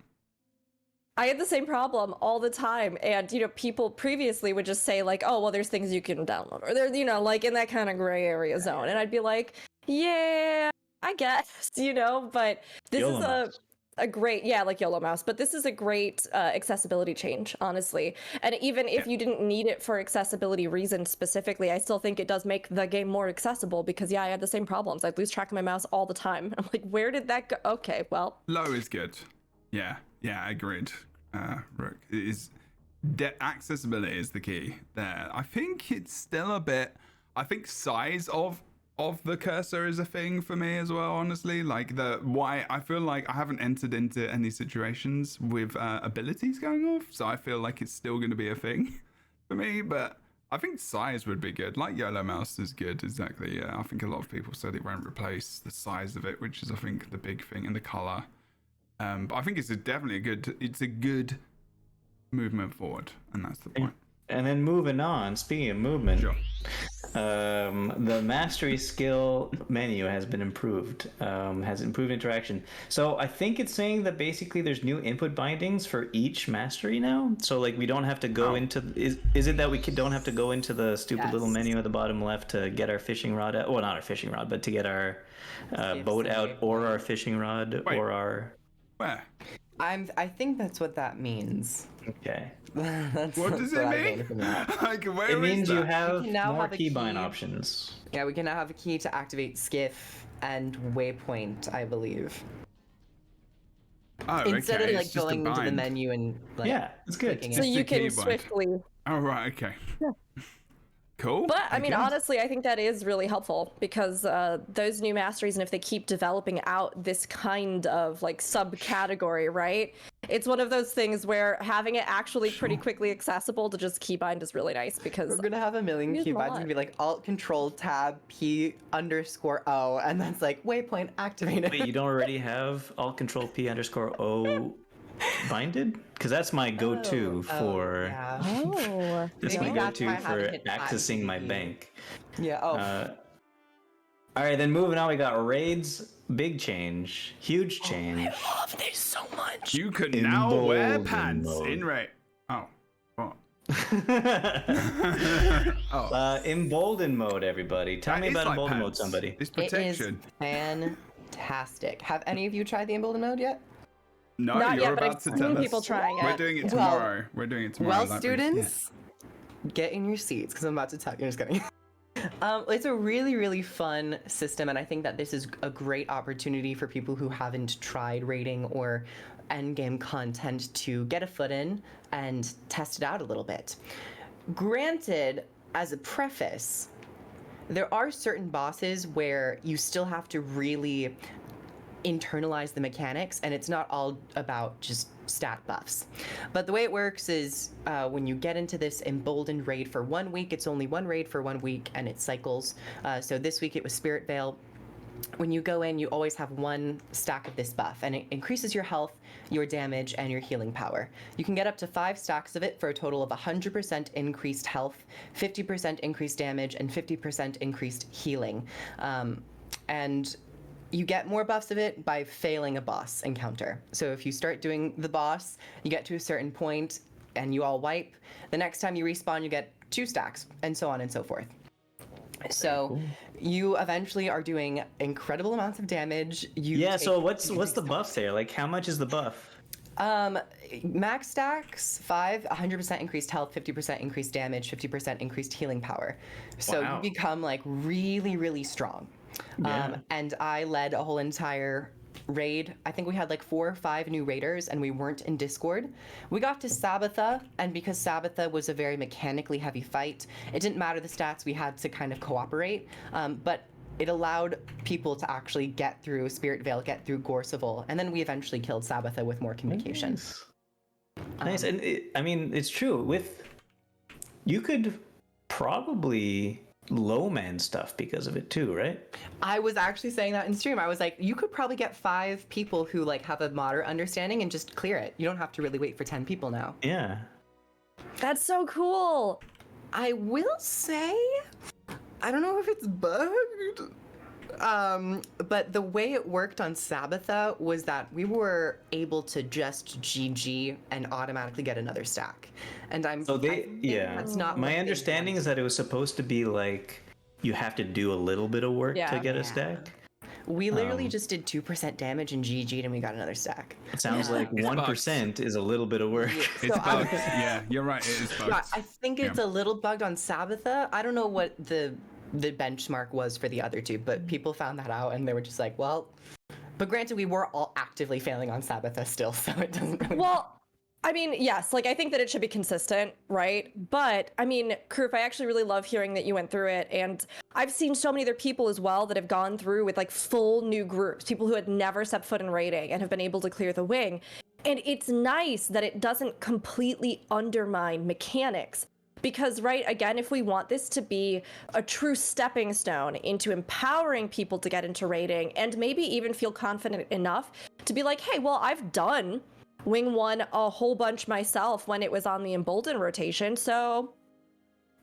I had the same problem all the time, and people previously would just say like, "Oh, well, there's things you can download," or there's like in that kind of gray area zone, and I'd be like, "Yeah, I guess," But this YOLO is mouse. a great, like YOLO mouse, but this is a great accessibility change, honestly. And even if you didn't need it for accessibility reasons specifically, I still think it does make the game more accessible because I had the same problems. I'd lose track of my mouse all the time. I'm like, where did that go? Okay, well. Low is good. Yeah, agreed. Rook, it is accessibility is the key there. I think it's still a bit. I think size of the cursor is a thing for me as well. Honestly, like why I feel like I haven't entered into any situations with abilities going off, so I feel like it's still going to be a thing for me. But I think size would be good. Like YOLO mouse is good, exactly. Yeah, I think a lot of people said it won't replace the size of it, which is I think the big thing, and the color. But I think it's definitely a good movement forward, and that's the point. And then moving on, speaking of movement, Sure. the mastery skill menu has been improved, has improved interaction. So I think it's saying that basically there's new input bindings for each mastery now. So like we don't have to go into, is it that we don't have to go into the stupid little menu at the bottom left to get our fishing rod out? Well, not our fishing rod, but to get our boat out, or our fishing rod, Wait. or our... Where? I think that's what that means. Okay. What does it I mean? gained from that. Like, where It is means you that? have We can now more have a keybind key. options. Yeah, we can now have a key to activate skiff and waypoint, I believe. Oh, Instead okay. of it's like just a going into the bind. menu and like Yeah, it's good. clicking So it. Just you a can keybind. swiftly. Oh, right, okay. Cool. But I mean, guess. honestly, I think that is really helpful because those new masteries, and if they keep developing out this kind of like subcategory, right? It's one of those things where having it actually pretty quickly accessible to just keybind is really nice because We're gonna have a million Use them a keybinds. It's lot. gonna be like Alt Control Tab P_O, and that's like waypoint activated. Wait, you don't already have Alt Control P_O binded? Because that's my go-to for Yeah. oh, that's Maybe my that's go-to why I haven't for hit that accessing my PvP. bank. Yeah. Oh. All right, then moving on, we got raids. Big change, huge change. love this so much. You can now wear Embolden pants mode. in raid. Oh. What? Embolden mode, everybody. Tell me That is about like Embolden mode, pants. somebody. It's It is protection. fantastic. Have any of you tried the Embolden mode yet? No, Not you're yet, but about I've to seen tell us. people trying We're it. doing it Well- tomorrow. We're doing it tomorrow. Well, like we- students, get in your seats because I'm about to tell you. I'm just kidding. It's a really, really fun system, and I think that this is a great opportunity for people who haven't tried raiding or endgame content to get a foot in and test it out a little bit. Granted, as a preface, there are certain bosses where you still have to really internalize the mechanics, and it's not all about just stat buffs. But the way it works is when you get into this Emboldened raid for 1 week, it's only one raid for 1 week, and it cycles. So this week it was Spirit Veil. When you go in, you always have 1 stack of this buff, and it increases your health, your damage, and your healing power. You can get up to 5 stacks of it for a total of 100% increased health, 50% increased damage, and 50% increased healing. And you get more buffs of it by failing a boss encounter. So if you start doing the boss, you get to a certain point, and you all wipe. The next time you respawn, you get 2 stacks, and so on and so forth. So you eventually are doing incredible amounts of damage. So what's the buff there? Like, how much is the buff? Max stacks 5, 100% increased health, 50% increased damage, 50% increased healing power. So you become like really, really strong. And I led a whole entire raid. I think we had like 4 or 5 new raiders, and we weren't in Discord. We got to Sabbatha, and because Sabbatha was a very mechanically heavy fight, it didn't matter the stats, we had to kind of cooperate. But it allowed people to actually get through Spirit Veil, get through Gorseval, and then we eventually killed Sabbatha with more communication. Nice. And it's true. You could probably low man stuff because of it too, right? I was actually saying that in stream. I was like, you could probably get 5 people who like have a moderate understanding and just clear it. You don't have to really wait for 10 people now. Yeah. That's so cool. I will say, I don't know if it's bugged, but the way it worked on Sabbatha was that we were able to just GG and automatically get another stack. And that's not my understanding is that it was supposed to be like you have to do a little bit of work to get a stack. We literally just did 2% damage and GG'd, and we got another stack. It sounds like 1% is a little bit of work. It's bugged. Yeah, you're right. It is bugged. Yeah, I think it's a little bugged on Sabbatha. I don't know what the benchmark was for the other 2, but people found that out, and they were just like, well. But granted, we were all actively failing on Sabbatha still, so it doesn't really matter. I mean, yes, like I think that it should be consistent, right? But I mean, Kroof, I actually really love hearing that you went through it. And I've seen so many other people as well that have gone through with like full new groups, people who had never set foot in raiding and have been able to clear the wing. And it's nice that it doesn't completely undermine mechanics. Because, right, again, if we want this to be a true stepping stone into empowering people to get into raiding and maybe even feel confident enough to be like, hey, well, I've done Wing 1 a whole bunch myself when it was on the Embolden rotation, so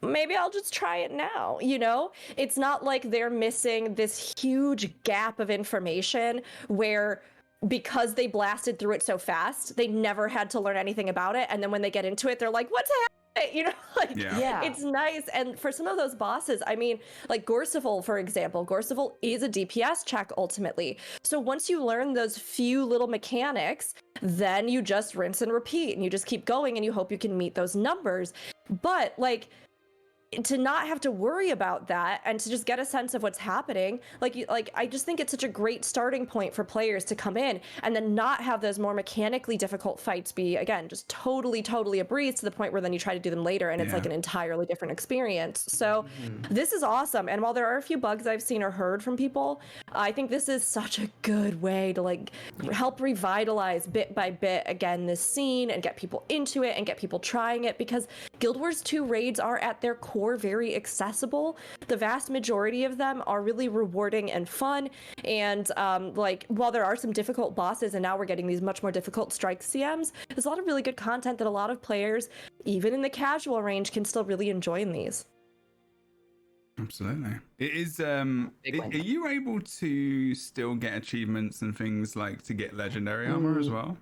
maybe I'll just try it now, you know? It's not like they're missing this huge gap of information where because they blasted through it so fast, they never had to learn anything about it, and then when they get into it, they're like, what's happening? You know, like, it's nice. And for some of those bosses, I mean, like Gorseval, for example, Gorseval is a DPS check ultimately. So once you learn those few little mechanics, then you just rinse and repeat and you just keep going and you hope you can meet those numbers. But like, to not have to worry about that and to just get a sense of what's happening, like I just think it's such a great starting point for players to come in and then not have those more mechanically difficult fights be, again, just totally a breeze to the point where then you try to do them later and it's like an entirely different experience. So this is awesome. And while there are a few bugs I've seen or heard from people, I think this is such a good way to like help revitalize bit by bit again this scene and get people into it and get people trying it, because Guild Wars 2 raids are at their core very accessible. The vast majority of them are really rewarding and fun, and like while there are some difficult bosses and now we're getting these much more difficult strike CMs, there's a lot of really good content that a lot of players, even in the casual range, can still really enjoy in these. Absolutely. It is are you able to still get achievements and things like to get legendary armor as well?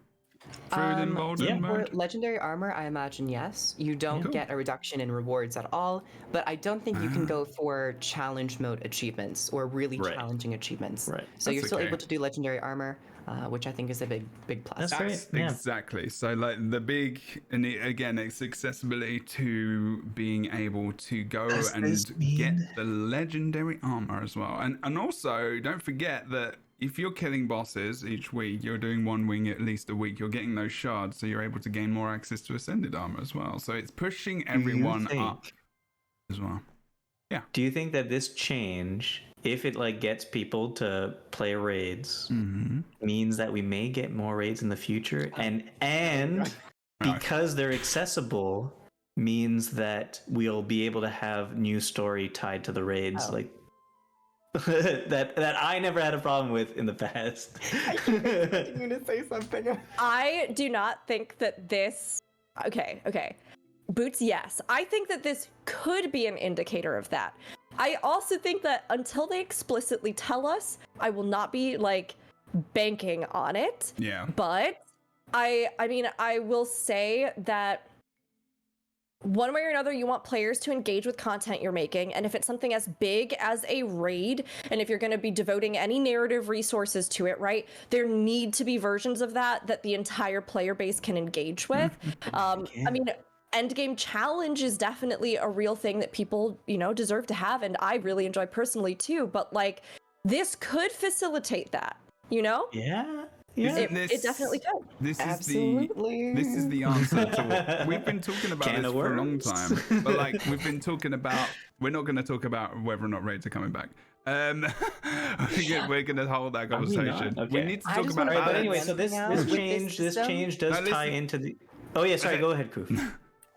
Through the Embolden mode? For legendary armor, I imagine yes. You don't get a reduction in rewards at all, but I don't think you can go for challenge mode achievements or really challenging achievements. Right. So you're still able to do legendary armor, which I think is a big plus. That's great. Exactly. So like the big, and again, it's accessibility to being able to go and get the legendary armor as well. And also, don't forget that if you're killing bosses each week, you're doing one wing at least a week, you're getting those shards, so you're able to gain more access to ascended armor as well. So it's pushing everyone up as well. Yeah. Do you think that this change, if it like gets people to play raids, means that we may get more raids in the future, and because they're accessible, means that we'll be able to have new story tied to the raids, like that I never had a problem with in the past. I keep expecting you to say something. I do not think that this. Okay. Boots, yes. I think that this could be an indicator of that. I also think that until they explicitly tell us, I will not be like banking on it. Yeah. But I mean, I will say that one way or another, you want players to engage with content you're making. And if it's something as big as a raid, and if you're going to be devoting any narrative resources to it, right, there need to be versions of that the entire player base can engage with. I mean, endgame challenge is definitely a real thing that people, deserve to have. And I really enjoy personally too. But like, this could facilitate that, Yeah. Yeah. It definitely could. This Absolutely. is the answer to what we've been talking about this for a long time. But like we've been talking about, we're not going to talk about whether or not raids are coming back. We're going to hold that conversation. Okay. We need to talk about balance. But balance. anyway, so this change does tie into the. Oh yeah, sorry. Go ahead, Koof.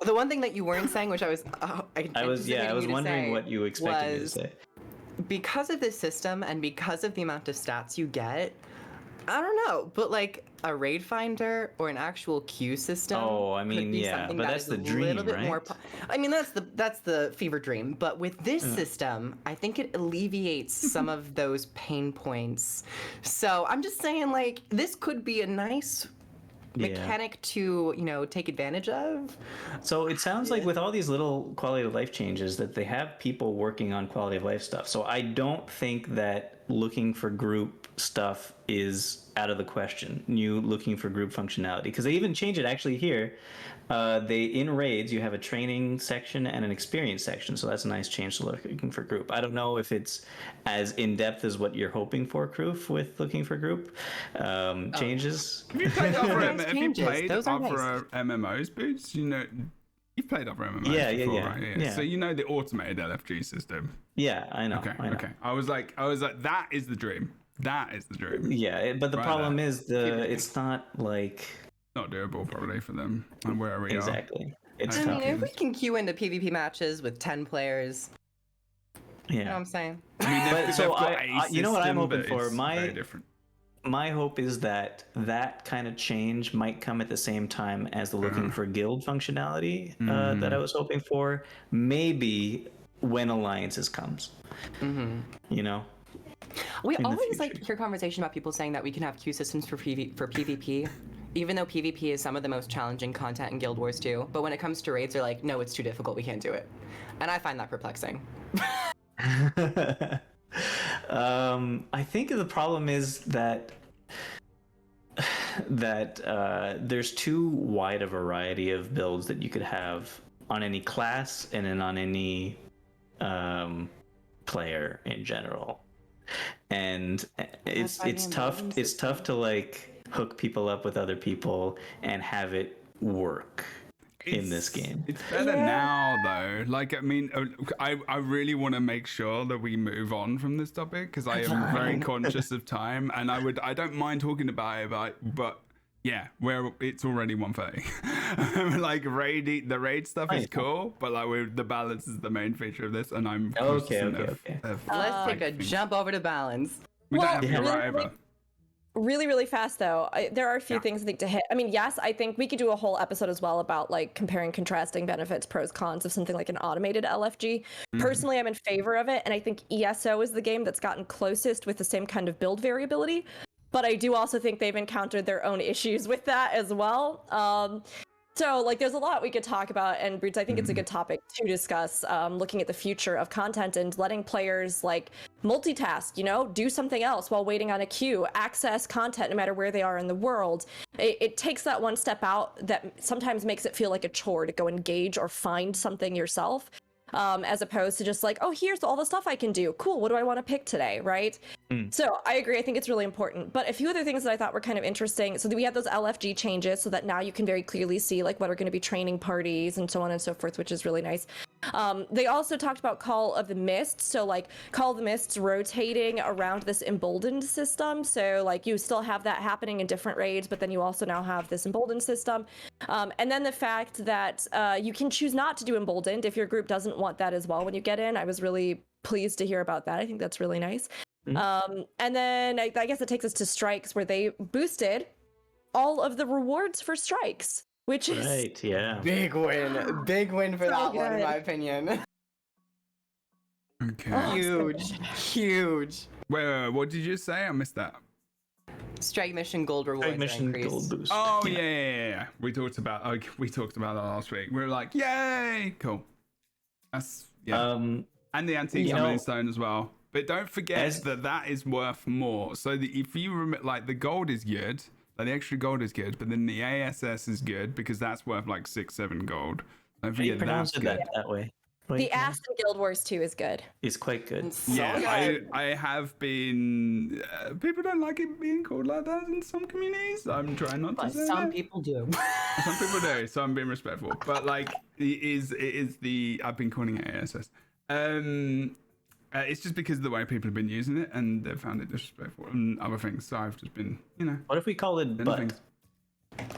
The one thing that you weren't saying, which I was wondering what you expected me to say. Because of this system and because of the amount of stats you get, I don't know, but like a raid finder or an actual queue system. Oh, I mean, yeah, but that's the dream, right? I mean, that's the fever dream. But with this system, I think it alleviates some of those pain points. So I'm just saying, like, this could be a nice mechanic to take advantage of. So it sounds like with all these little quality of life changes that they have people working on quality of life stuff. So I don't think that looking for group stuff is out of the question. New looking for group functionality, because they even change it actually here. They in raids you have a training section and an experience section, so that's a nice change to looking for group. I don't know if it's as in depth as what you're hoping for, Kroof, with looking for group changes. Have you played other Those are nice. MMOs, Boots? You've played other MMOs before, right? Yeah. So you know the automated LFG system. Yeah, I know. Okay. I was like, that is the dream. That is the dream. Yeah, but the problem is it's not like not doable probably for them and where we are. Exactly. It's I tough. mean, if we can queue into PvP matches with 10 players, you know what I'm saying? I mean, But so you know what I'm hoping for? Very different. My hope is that kind of change might come at the same time as the looking for guild functionality that I was hoping for. Maybe when Alliances comes. We always hear conversation about people saying that we can have queue systems for PvP, even though PvP is some of the most challenging content in Guild Wars 2. But when it comes to raids, they're like, no, it's too difficult, we can't do it. And I find that perplexing. I think the problem is that there's too wide a variety of builds that you could have on any class and then on any player in general. And it's tough to like hook people up with other people and have it work in this game. It's better now though. Like, I mean, I really want to make sure that we move on from this topic because I am very conscious of time, and I don't mind talking about it, but yeah, where it's already 1:30. Like the raid stuff is cool, but like the balance is the main feature of this, and I'm okay. Let's take a jump over to balance. We don't have to go right over. Really fast though, there are a few things I think to hit. I mean, yes, I think we could do a whole episode as well about like comparing, contrasting benefits, pros, cons of something like an automated LFG. Personally, I'm in favor of it, and I think ESO is the game that's gotten closest with the same kind of build variability. But I do also think they've encountered their own issues with that as well. So like there's a lot we could talk about, and Brutes, I think it's a good topic to discuss, looking at the future of content and letting players like multitask, do something else while waiting on a queue, access content no matter where they are in the world. It takes that one step out that sometimes makes it feel like a chore to go engage or find something yourself. As opposed to just like, oh, here's all the stuff I can do. Cool, what do I want to pick today, right? So I agree. I think it's really important. But a few other things that I thought were kind of interesting. So we had those LFG changes so that now you can very clearly see like what are going to be training parties and so on and so forth, which is really nice. They also talked about Call of the Mist. So like Call of the Mist's rotating around this emboldened system. So like you still have that happening in different raids, but then you also now have this emboldened system. And then the fact that you can choose not to do emboldened if your group doesn't want that as well when you get in. I was really pleased to hear about that. I think that's really nice. And then I guess it takes us to strikes where they boosted all of the rewards for strikes, which is big win for that one in my opinion. Okay. Huge. Wait, what did you say? I missed that. Strike mission gold rewards. Strike mission gold boost. Oh yeah. We talked about that last week. We were like, yay, cool. That's and the antique summoning stone as well. But don't forget that is worth more. So if you remember, like the gold is good, like the extra gold is good, but then the ASS is good because that's worth like 6-7 gold. Don't forget that's good. That way. The Ass in Guild Wars 2 is good. It's quite good. I have been. People don't like it being called like that in some communities. I'm trying not to say some people do. Some people do, so I'm being respectful. But like, it is the. I've been calling it ASS. It's just because of the way people have been using it and they've found it disrespectful and other things. So I've just been, What if we call it butt? Things.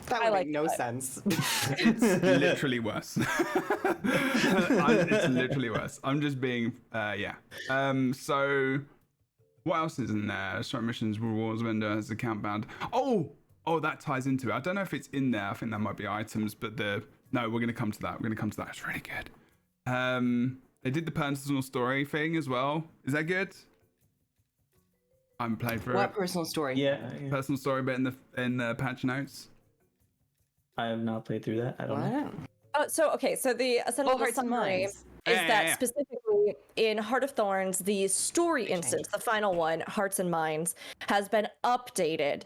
That would make no sense. It's literally worse. It's literally worse. I'm just being, so what else is in there? Strike missions, rewards vendor has account bound. Oh, that ties into it. I don't know if it's in there. I think that might be items, but no, we're going to come to that. It's really good. They did the personal story thing as well. Is that good? I haven't played through it. What personal story? Yeah. Personal story bit in the patch notes. I have not played through that. I don't know. So the essential Hearts and summary Minds. is that specifically in Heart of Thorns, the story instance, the final one, Hearts and Minds, has been updated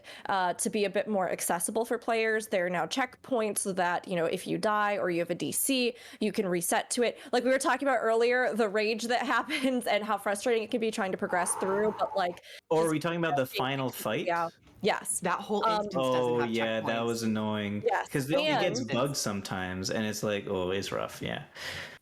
to be a bit more accessible for players. There are now checkpoints so that, if you die or you have a DC, you can reset to it. Like we were talking about earlier, the rage that happens and how frustrating it can be trying to progress through, but like... Or are we talking about the final fight? Yeah. Yes. That whole instance doesn't have checkpoints. That was annoying. Yes. Because it gets bugged sometimes, and it's like, it's rough, yeah.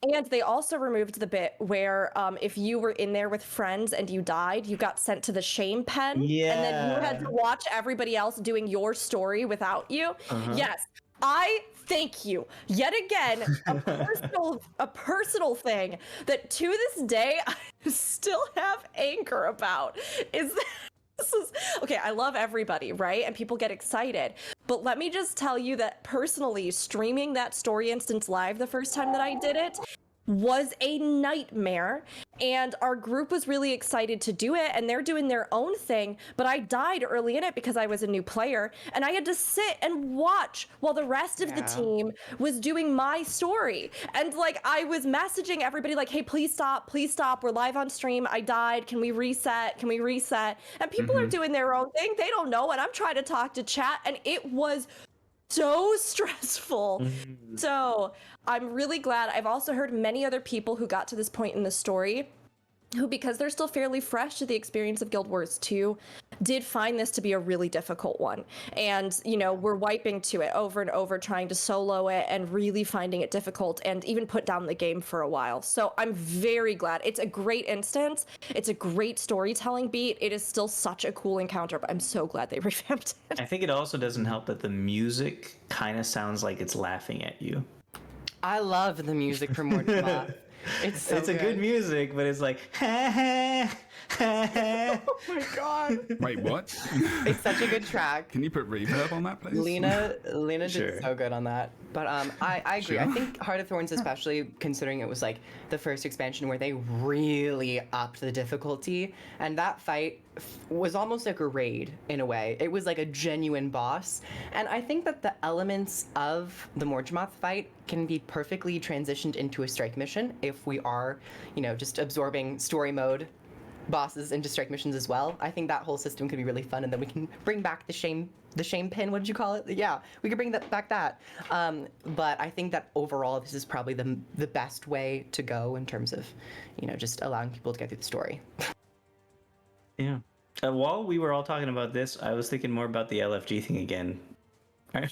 And they also removed the bit where if you were in there with friends and you died, you got sent to the shame pen. Yeah. And then you had to watch everybody else doing your story without you. Yes. I thank you yet again. A personal thing that to this day I still have anger about is that okay, I love everybody, right? And people get excited. But let me just tell you that personally, streaming that story instance live the first time that I did it was a nightmare. And our group was really excited to do it, and they're doing their own thing. But I died early in it because I was a new player, and I had to sit and watch while the rest of the team was doing my story. And like I was messaging everybody like, hey, please stop, we're live on stream, I died, can we reset? And people are doing their own thing, they don't know, and I'm trying to talk to chat, and it was so stressful. So I'm really glad. I've also heard many other people who got to this point in the story who, because they're still fairly fresh to the experience of Guild Wars 2, did find this to be a really difficult one. And, we're wiping to it over and over, trying to solo it and really finding it difficult and even put down the game for a while. So I'm very glad. It's a great instance. It's a great storytelling beat. It is still such a cool encounter, but I'm so glad they revamped it. I think it also doesn't help that the music kind of sounds like it's laughing at you. I love the music from Mortar. It's a good music, but it's like, ha ha. Oh my god. Wait, what? It's such a good track. Can you put reverb on that, please? Lena did so good on that. But I agree. Sure. I think Heart of Thorns, especially considering it was like the first expansion where they really upped the difficulty, and that fight was almost like a raid in a way. It was like a genuine boss, and I think that the elements of the Moth fight can be perfectly transitioned into a strike mission if we are, just absorbing story mode bosses into strike missions as well. I think that whole system could be really fun, and then we can bring back the shame pin. What did you call it? Yeah, we could bring back that. But I think that overall, this is probably the best way to go in terms of, just allowing people to get through the story. Yeah. While we were all talking about this, I was thinking more about the LFG thing again. Are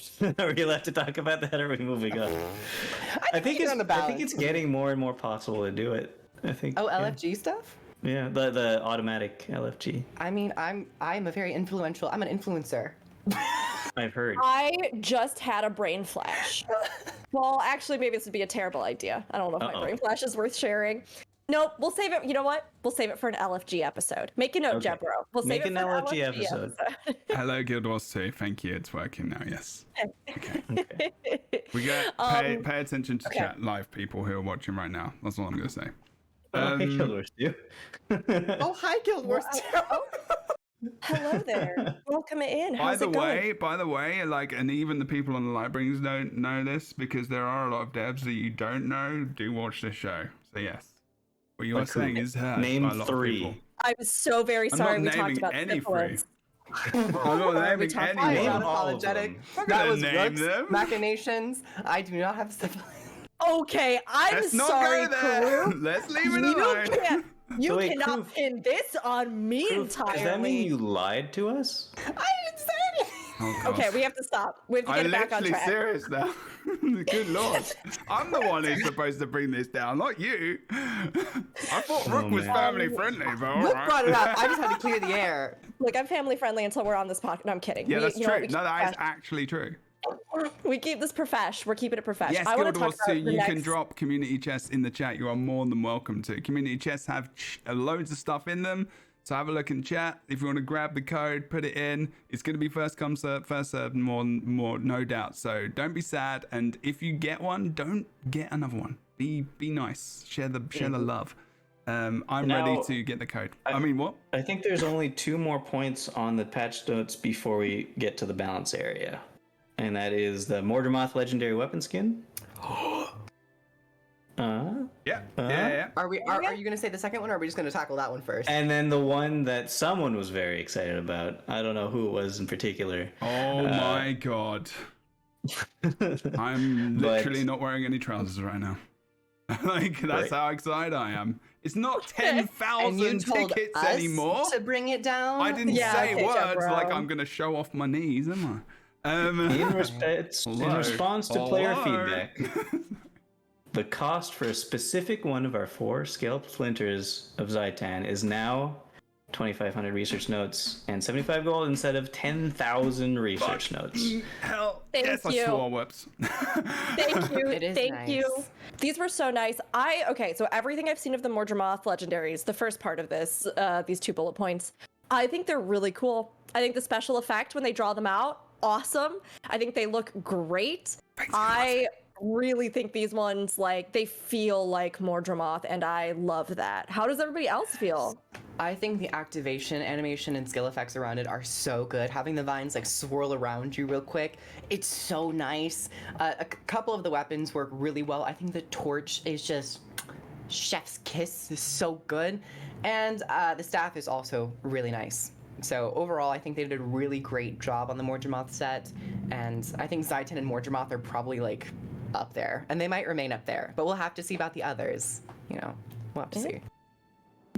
we allowed to talk about that, or are we moving on? I think it's getting more and more possible to do it. I think. Oh, LFG stuff? Yeah, the automatic LFG. I mean, I'm a very influential. I'm an influencer. I've heard. I just had a brain flash. Well, actually, maybe this would be a terrible idea. I don't know if my brain flash is worth sharing. Nope, we'll save it. You know what? We'll save it for an LFG episode. Make a note, Jebro. We'll save it for an LFG episode. Hello, Guild Wars 2. Thank you. It's working now. Yes. Okay. We got pay attention to chat live people who are watching right now. That's all I'm gonna say. Hey, Guild Wars 2. Oh, hi, Guild Wars 2. Hello there. Welcome in. How's By the way, like, and even the people on the LightBringers don't know this because there are a lot of devs that you don't know do watch this show. So yes. What you are saying is heard name by a lot 3. of people. I'm so very sorry we talked about any syphilis. I'm not naming any. I'm unapologetic. That was Rook's machinations. I do not have syphilis. Okay, I'm sorry, crew. Let's leave it alone. You cannot pin this on me entirely. Does that mean you lied to us? I didn't say anything. Oh, okay, we have to stop. We have to get it back on track. I'm literally serious now. Good lord. I'm the one who's supposed to bring this down, not you. I thought Rook was family friendly, but all Rook right. brought it up. I just had to clear the air. Look, I'm family friendly until we're on this podcast. No, I'm kidding. Yeah, that's true. No, that is actually true. We keep this profesh. We're keeping it profesh. Yes, Guild Wars 2, you can drop community chests in the chat. You are more than welcome to. Community chests have loads of stuff in them. So have a look in chat. If you want to grab the code, put it in. It's going to be first come, first served, more, no doubt. So don't be sad. And if you get one, don't get another one. Be nice. Share the love. I'm ready to get the code. I mean, what? I think there's only 2 more points on the patch notes before we get to the balance area. And that is the Mortar Moth legendary weapon skin. Yeah. Are you gonna say the second one, or are we just gonna tackle that one first? And then the one that someone was very excited about. I don't know who it was in particular. Oh my god. I'm literally not wearing any trousers right now. Like, that's how excited I am. It's not 10,000 tickets anymore. To bring it down. I didn't say words like I'm gonna show off my knees, am I? In response to player feedback, the cost for a specific one of our 4 scaled splinters of Zaitan is now 2,500 research notes and 75 gold instead of 10,000 research notes. Hell, Thank yes, you. I swore, whoops. Thank you. Thank you. These were so nice. Okay, so everything I've seen of the Mortar Moth legendaries, the first part of this, these 2 bullet points, I think they're really cool. I think the special effect when they draw them out, awesome. I think they look great. I really think these ones, like, they feel like Mortar Moth, and I love that. How does everybody else feel? I think the activation, animation, and skill effects around it are so good. Having the vines like swirl around you real quick, it's so nice. A couple of the weapons work really well. I think the torch is just chef's kiss. Is so good, and the staff is also really nice. So overall, I think they did a really great job on the Mortar Moth set, and I think Zaitan and Mortar Moth are probably like up there, and they might remain up there, but we'll have to see about the others. You know, we'll have to see.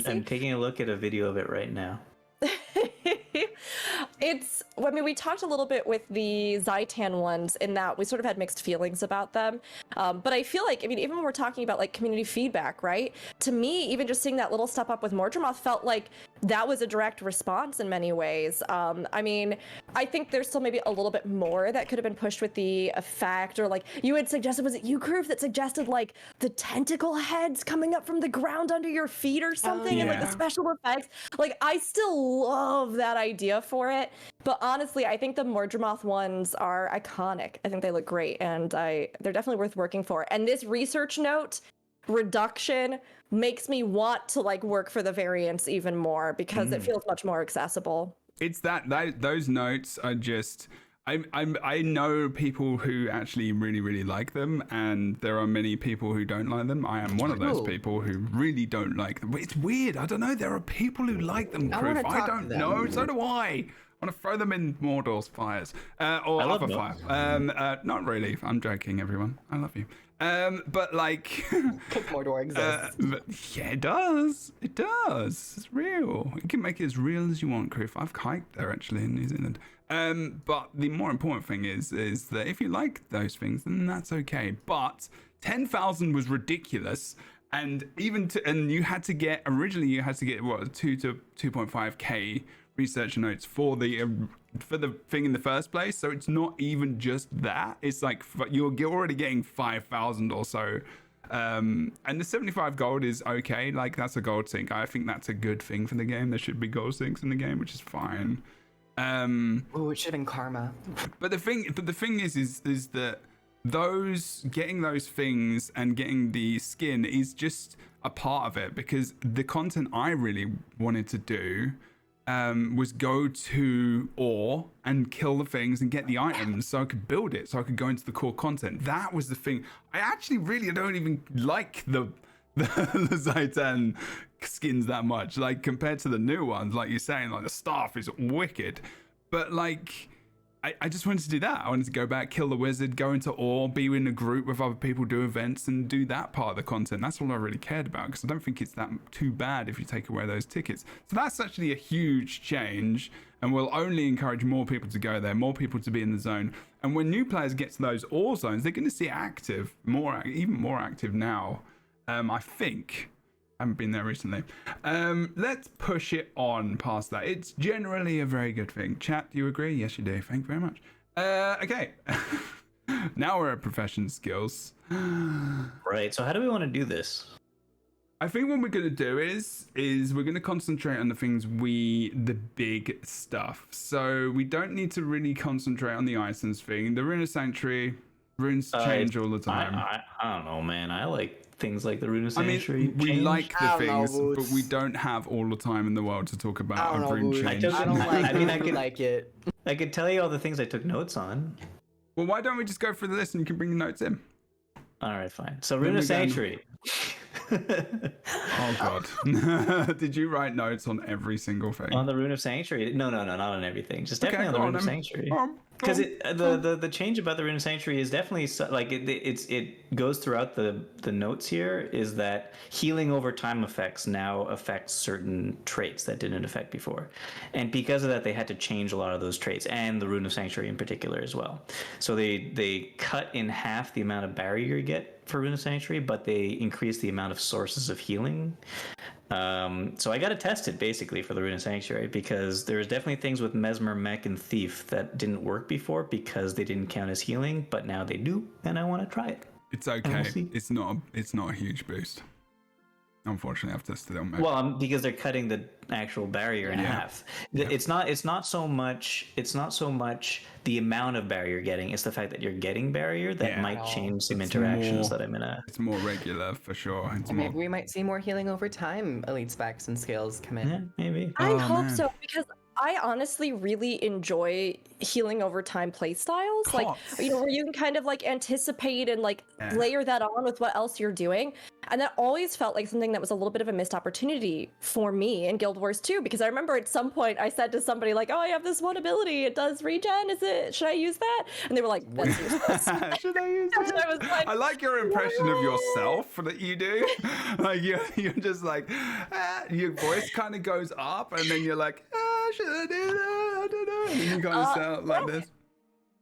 I'm taking a look at a video of it right now. I mean, we talked a little bit with the Zaitan ones in that we sort of had mixed feelings about them. But I feel like, I mean, even when we're talking about like community feedback, right? To me, even just seeing that little step up with Mortar Moth felt like that was a direct response in many ways. I mean, I think there's still maybe a little bit more that could have been pushed with the effect, or like you had suggested, was it you, Groove, that suggested like the tentacle heads coming up from the ground under your feet or something, and like the special effects. Like, I still love that idea for it, but honestly, I think the Mortar Moth ones are iconic. I think they look great, and they're definitely worth working for. And this research note reduction makes me want to like work for the variants even more because it feels much more accessible. It's that those notes are just. I know people who actually really like them, and there are many people who don't like them. I am one of those people who really don't like them. It's weird. I don't know. There are people who like them, Proof. I don't know. So do I. I want to throw them in Mordor's fires or other fire. Not really. I'm joking, everyone. I love you. But like, Cook Mordor exists. yeah, it does. It does. It's real. You can make it as real as you want, Griff. I've hiked there actually in New Zealand. But the more important thing is that if you like those things, then that's okay. But 10,000 was ridiculous. And and you had to get what 2 to 2.5k research notes for the thing in the first place. So it's not even just that. It's like you're already getting 5,000 or so. And the 75 gold is okay. Like that's a gold sync. I think that's a good thing for the game. There should be gold syncs in the game, which is fine. Oh, it should have been karma. But the thing is that getting those things and getting the skin is just a part of it, because the content I really wanted to do was go to ore and kill the things and get the items so I could build it, so I could go into the core content. That was the thing. I actually really don't even like the Zaitan skins that much, like compared to the new ones. Like you're saying, like the staff is wicked, but like I just wanted to do that. I wanted to go back, kill the wizard, go into ore, be in a group with other people, do events, and do that part of the content. That's all I really cared about, because I don't think it's that too bad if you take away those tickets. So that's actually a huge change, and we'll only encourage more people to go there, more people to be in the zone. And when new players get to those ore zones, they're going to see it active, even more active now, I think. I haven't been there recently. Let's push it on past that. It's generally a very good thing. Chat, do you agree? Yes, you do. Thank you very much. Okay. Now we're at profession skills. Right. So how do we want to do this? I think what we're going to do is we're going to concentrate on the big stuff. So we don't need to really concentrate on the items thing. The Rune of Sanctuary, runes change all the time. I don't know, man. I like things like the Rune of Sanctuary. We like the things, but we don't have all the time in the world to talk about a rune change. I don't like it. I like it. I could tell you all the things I took notes on. Well, why don't we just go through the list and you can bring your notes in? All right, fine. So Rune of Sanctuary. Oh god. Did you write notes on every single thing? On the Rune of Sanctuary? No, not on everything. Just definitely on the Rune of Sanctuary. Because the change about the Rune of Sanctuary is definitely like it goes throughout the notes here, is that healing over time effects now affect certain traits that didn't affect before, and because of that they had to change a lot of those traits, and the Rune of Sanctuary in particular as well. So they cut in half the amount of barrier you get for Rune of Sanctuary, but they increase the amount of sources of healing. So I got to test it basically for the Rune of Sanctuary, because there's definitely things with Mesmer, Mech, and Thief that didn't work before because they didn't count as healing, but now they do, and I want to try it. It's okay. It's not a huge boost. Unfortunately, I've tested it on Mech. Well, because they're cutting the actual barrier in half. Yeah. It's not so much the amount of barrier you're getting. It's the fact that you're getting barrier that might change some interactions that I'm gonna. It's more regular for sure. Maybe we might see more healing over time. Elite specs and skills come in. Yeah, maybe. I hope so, because I honestly really enjoy healing over time playstyles, like, you know, where you can kind of like anticipate and like layer that on with what else you're doing. And that always felt like something that was a little bit of a missed opportunity for me in Guild Wars 2, because I remember at some point I said to somebody like, oh, I have this one ability, it does regen, should I use that? And they were like, that's useless. Should I use that? I was like, I like your impression of yourself that you do. Like you're just like, your voice kind of goes up and then you're like, should I do that? I don't know. And you kind of sound like this.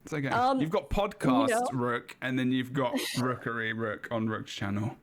It's okay. You've got podcast Rook, and then you've got Rookery Rook on Rook's channel.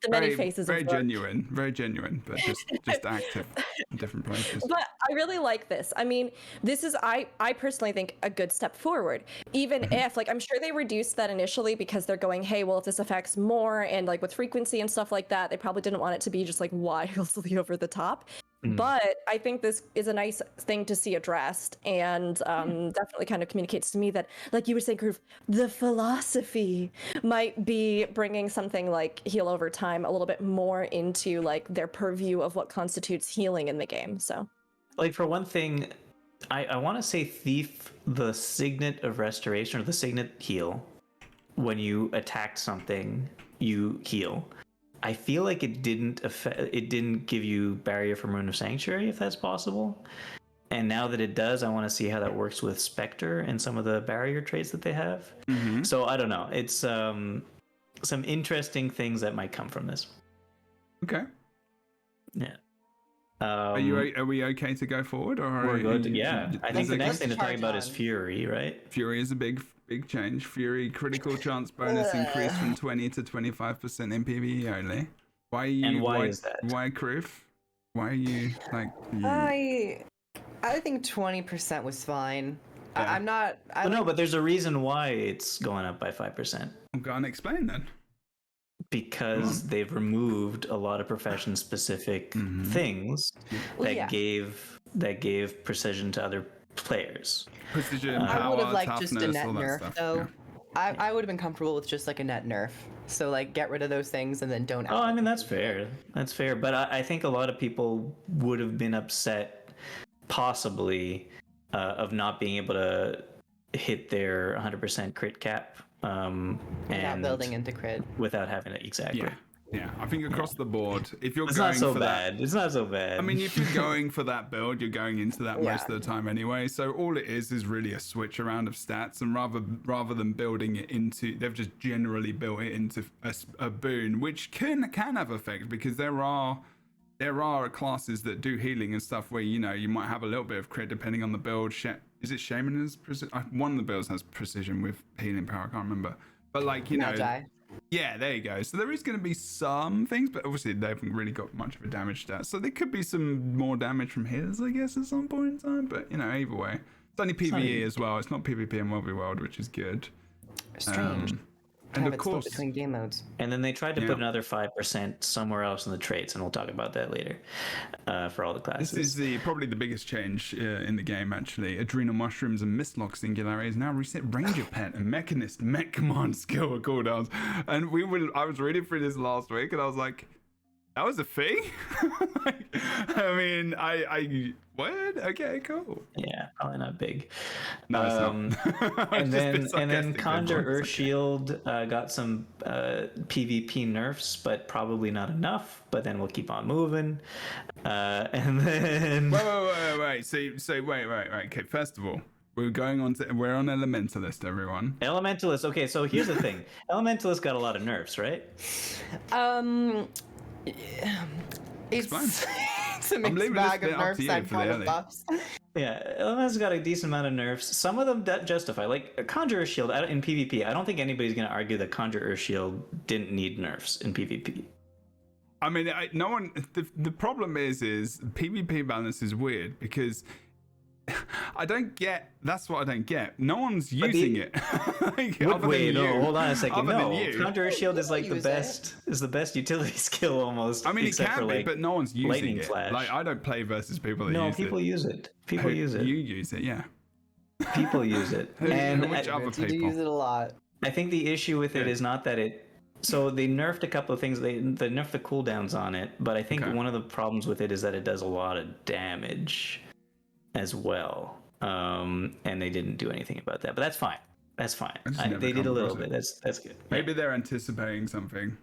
The many faces very genuine, but just active in different places. But I really like this. I mean, this is I personally think a good step forward. Even if, like, I'm sure they reduced that initially because they're going, hey, well, if this affects more and like with frequency and stuff like that, they probably didn't want it to be just like wildly over the top. But I think this is a nice thing to see addressed, and definitely kind of communicates to me that, like you were saying, Groove, the philosophy might be bringing something like heal over time a little bit more into like their purview of what constitutes healing in the game. So, like, for one thing, I want to say Thief, the Signet of Restoration, or the Signet Heal, when you attacked something, you heal. I feel like it didn't give you barrier from Rune of Sanctuary, if that's possible. And now that it does, I want to see how that works with Spectre and some of the barrier traits that they have. So I don't know. It's some interesting things that might come from this. Okay. Yeah. Are we okay to go forward, or we're good? Yeah. I think the next thing to talk about is Fury, right? Fury is a big change. Fury critical chance bonus increased from 20 to 25% in PvE only. Why is that? Why, Kriv? Why are you like? I think 20% was fine. Yeah. I'm not. No, but there's a reason why it's going up by 5%. I'm going to explain then. Because they've removed a lot of profession-specific things that gave precision to other players. Precision, I power, would have liked toughness, just a net nerf stuff. though. Yeah. I would have been comfortable with just like a net nerf. So like get rid of those things and then don't. Oh, I mean that's fair. That's fair. But I think a lot of people would have been upset, possibly, of not being able to hit their 100% crit cap. Without building into crit. Without having it, exactly. Yeah. I think across the board, if you're it's going not so for bad. that, it's not so bad. I mean, if you're going for that build, you're going into that most of the time anyway. So all it is really a switch around of stats, and rather than building it into, they've just generally built it into a boon, which can have effect because there are classes that do healing and stuff where you might have a little bit of crit depending on the build. Is it Shaman has precision? One of the builds has precision with healing power. I can't remember. But yeah, there you go. So there is going to be some things, but obviously they haven't really got much of a damage stat. So there could be some more damage from his, I guess, at some point in time. But either way, it's only PvE as well. It's not PvP in World, which is good. Strange. And of course, between game modes. And then they tried to put another 5% somewhere else in the traits, and we'll talk about that later for all the classes. This is probably the biggest change in the game, actually. Adrenal Mushrooms and Mistlock Singularities now reset Ranger Pet and Mechanist Mech Command skill cooldowns. And I was reading through this last week, and I was like, that was a thing? I mean, what? Okay, cool. Yeah, probably not big. No, it's not. and then Conjure Earth Shield got some PvP nerfs, but probably not enough. But then we'll keep on moving. And then wait. So wait. Okay, first of all, we're on Elementalist, everyone. Elementalist. Okay, so here's the thing. Elementalist got a lot of nerfs, right? It's a mixed bag of nerfs and kind of buffs. Yeah, Elementalist got a decent amount of nerfs. Some of them that justify, like Conjure Earth Shield in PvP. I don't think anybody's going to argue that Conjure Earth Shield didn't need nerfs in PvP. I mean, no one. The problem is PvP balance is weird because I don't get. That's what I don't get. No one's using it. Hold on a second. No, Conjure Earth Shield is like the best utility skill almost. I mean, it can be, but no one's using it. Flash. Like I don't play versus people that use it. No, people use it. People use it. You use it, yeah. People use it. And which other people? You use it a lot. I think the issue with it is not that it. So they nerfed a couple of things. They nerfed the cooldowns on it, but I think one of the problems with it is that it does a lot of damage as well. And they didn't do anything about that, but that's fine. They did a little bit. That's good. Maybe they're anticipating something.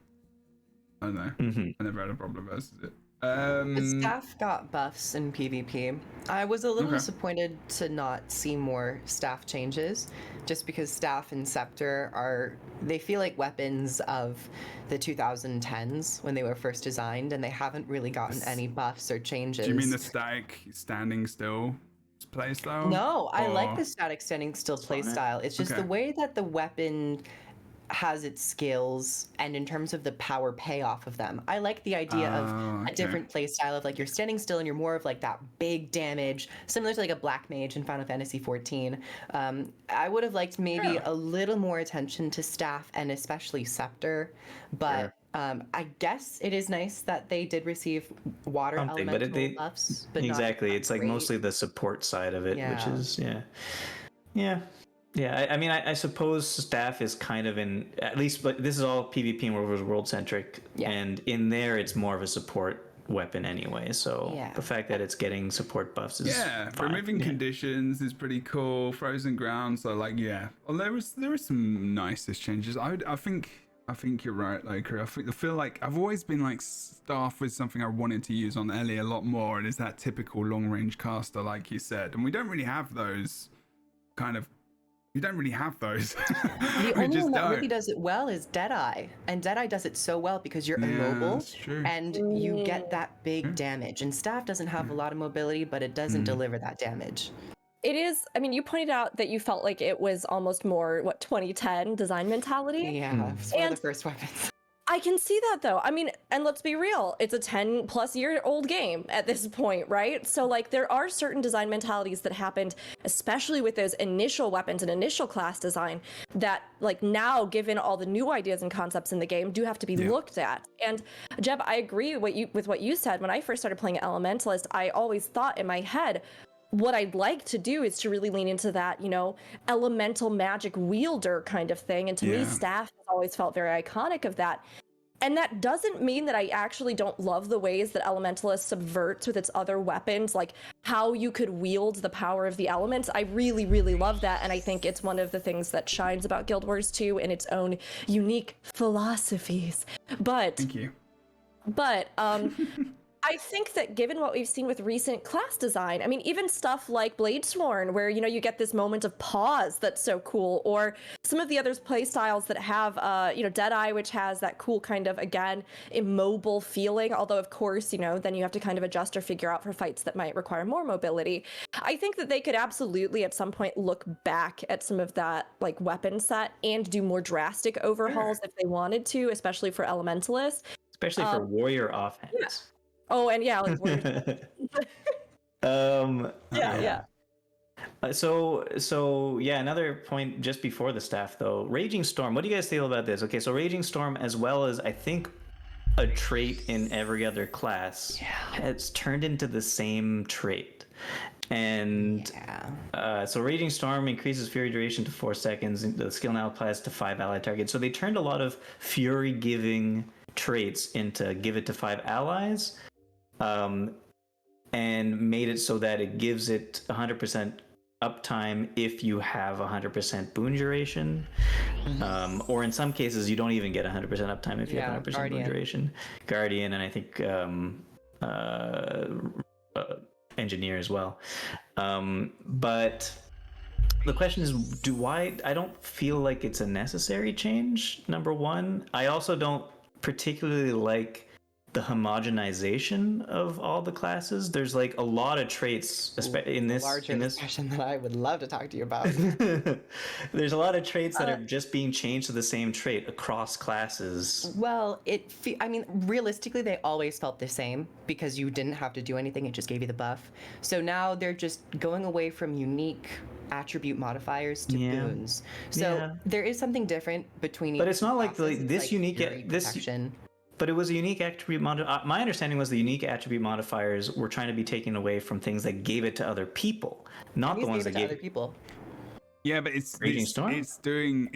I don't know. I never had a problem versus it. The staff got buffs in PvP. I was a little disappointed to not see more staff changes, just because staff and scepter they feel like weapons of the 2010s when they were first designed, and they haven't really gotten any buffs or changes. Do you mean the static standing still playstyle? No, I like the static standing still playstyle. It's just the way that the weapon has its skills and in terms of the power payoff of them. I like the idea of a different playstyle of like you're standing still and you're more of like that big damage, similar to like a black mage in Final Fantasy XIV. I would have liked maybe a little more attention to staff and especially scepter, but I guess it is nice that they did receive water elemental buffs. But exactly, it's like mostly the support side of it, which is Yeah, I mean, I suppose staff is kind of at least, but this is all PvP and world centric, and in there it's more of a support weapon anyway. So the fact that it's getting support buffs is fine. Removing conditions is pretty cool. Frozen ground, so like well, there was some nicest changes. I think you're right, like I feel like I've always been like staff was something I wanted to use on Ellie a lot more, and it's that typical long range caster, like you said, and we don't really have those kind of You don't really have those. The only one that really does it well is Deadeye. And Deadeye does it so well because you're immobile and you get that big damage. And Staff doesn't have a lot of mobility, but it doesn't deliver that damage. It is, I mean, you pointed out that you felt like it was almost more, 2010 design mentality? Yeah, it's one of the first weapons. I can see that though. I mean, and let's be real, it's a 10 plus year old game at this point, right? So like there are certain design mentalities that happened, especially with those initial weapons and initial class design, that like now, given all the new ideas and concepts in the game, do have to be looked at. And Jeb, I agree with what you said. When I first started playing Elementalist, I always thought in my head, what I'd like to do is to really lean into that, elemental magic wielder kind of thing. And to me, Staff has always felt very iconic of that. And that doesn't mean that I actually don't love the ways that Elementalist subverts with its other weapons, like how you could wield the power of the elements. I really, really love that. And I think it's one of the things that shines about Guild Wars 2 in its own unique philosophies. But, thank you. But, I think that given what we've seen with recent class design, I mean, even stuff like Bladesworn, where, you get this moment of pause that's so cool, or some of the other play styles that have, Deadeye, which has that cool kind of, again, immobile feeling, although, of course, then you have to kind of adjust or figure out for fights that might require more mobility. I think that they could absolutely, at some point, look back at some of that, like, weapon set and do more drastic overhauls if they wanted to, especially for Elementalists. Especially for warrior offhand. Yeah. Oh, and yeah, like So another point just before the Staff though. Raging Storm. What do you guys feel about this? Okay, so Raging Storm, as well as I think a trait in every other class, has turned into the same trait. And so Raging Storm increases Fury duration to 4 seconds. The skill now applies to 5 allied targets. So they turned a lot of Fury giving traits into give it to 5 allies. And made it so that it gives it 100% uptime if you have 100% boon duration. Or in some cases, you don't even get 100% uptime if you have 100% boon duration. Guardian, and I think Engineer as well. But the question is, I don't feel like it's a necessary change, number one. I also don't particularly like the homogenization of all the classes. There's like a lot of traits in this discussion that I would love to talk to you about. There's a lot of traits that are just being changed to the same trait across classes. Well, realistically, they always felt the same because you didn't have to do anything. It just gave you the buff. So now they're just going away from unique attribute modifiers to boons. So there is something different between each. But it's not like this unique protection. But it was a unique attribute my understanding was the unique attribute modifiers were trying to be taken away from things that gave it to other people, not the ones that gave it to other people. Yeah, but it's Storm? It's doing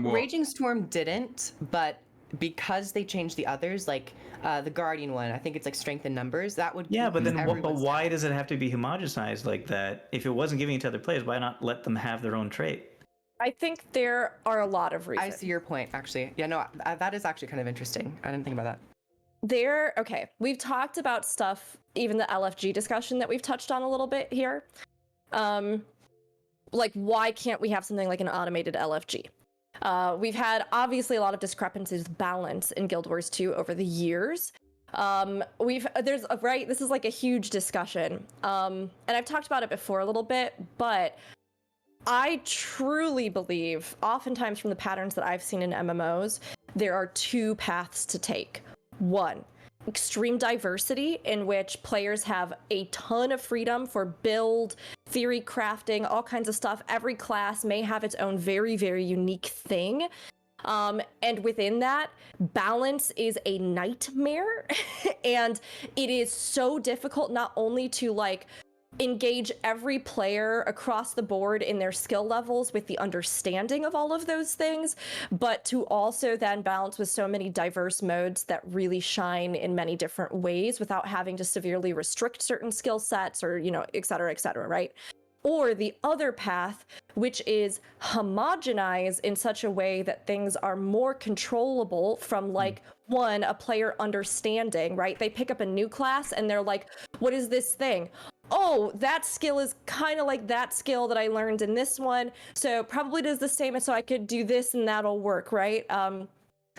what? Raging Storm didn't, but because they changed the others, like the Guardian one, I think it's like strength in numbers. That would but then why does it have to be homogenized like that? If it wasn't giving it to other players, why not let them have their own trait? I think there are a lot of reasons. I see your point, actually. Yeah, no, that is actually kind of interesting. I didn't think about that. We've talked about stuff, even the LFG discussion that we've touched on a little bit here. Like, why can't we have something like an automated LFG? We've had, obviously, a lot of discrepancies with balance in Guild Wars 2 over the years. This is like a huge discussion. And I've talked about it before a little bit, but I truly believe, oftentimes from the patterns that I've seen in MMOs, there are 2 paths to take. 1, extreme diversity, in which players have a ton of freedom for build, theory crafting, all kinds of stuff. Every class may have its own very, very unique thing. And within that, balance is a nightmare. And it is so difficult not only to engage every player across the board in their skill levels with the understanding of all of those things, but to also then balance with so many diverse modes that really shine in many different ways without having to severely restrict certain skill sets or, et cetera, right? Or the other path, which is homogenize in such a way that things are more controllable from a player understanding, right? They pick up a new class and they're like, what is this thing? oh, that skill is kind of like that skill that I learned in this one, so probably does the same, so I could do this and that'll work, right?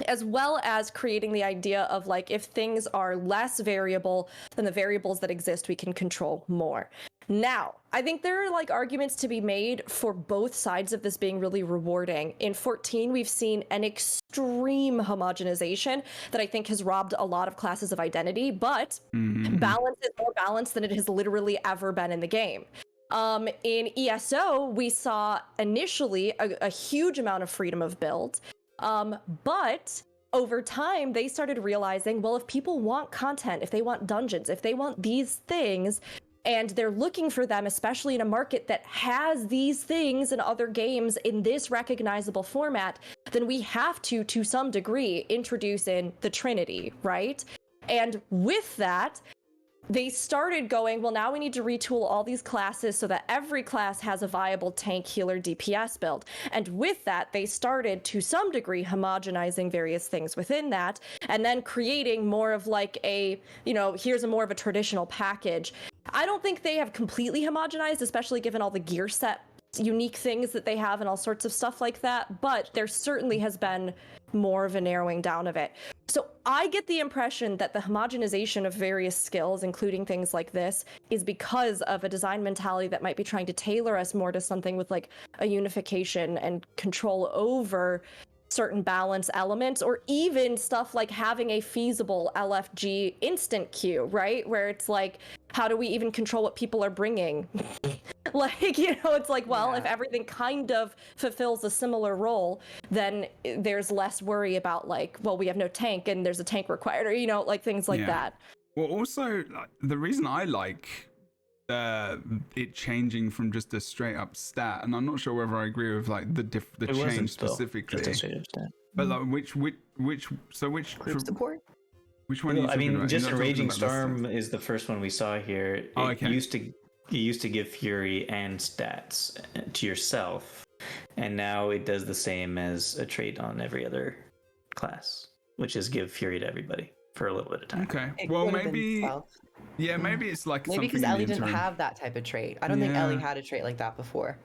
As well as creating the idea of like, if things are less variable than the variables that exist, we can control more. Now, I think there are like arguments to be made for both sides of this being really rewarding. In 14, we've seen an extreme homogenization that I think has robbed a lot of classes of identity, but balance is more balanced than it has literally ever been in the game. In ESO, we saw initially a huge amount of freedom of build. But over time, they started realizing, well, if people want content, if they want dungeons, if they want these things, and they're looking for them, especially in a market that has these things in other games in this recognizable format, then we have to some degree, introduce in the Trinity, right? And with that, they started going, well, now we need to retool all these classes so that every class has a viable tank, healer, DPS build. And with that, they started to some degree homogenizing various things within that, and then creating more of like a, you know, here's a more of a traditional package. I don't think they have completely homogenized, especially given all the gear set unique things that they have and all sorts of stuff like that, but there certainly has been more of a narrowing down of it. So I get the impression that the homogenization of various skills, including things like this, is because of a design mentality that might be trying to tailor us more to something with like a unification and control over certain balance elements, or even stuff like having a feasible LFG instant queue, right? Where it's like, how do we even control what people are bringing? Like, you know, it's like, well, if everything kind of fulfills a similar role, then there's less worry about like, well, we have no tank and there's a tank required, or, you know, like things like that. Well, also, the reason I like it changing from just a straight up stat, and I'm not sure whether I agree with like the change specifically, but like which group support? Which one? I mean, just a Raging Storm is the first one we saw here. It used to give Fury and stats to yourself, and now it does the same as a trait on every other class, which is give Fury to everybody for a little bit of time. Okay, well maybe. Yeah, maybe it's like maybe because Ellie didn't have that type of trait. I don't think Ellie had a trait like that before.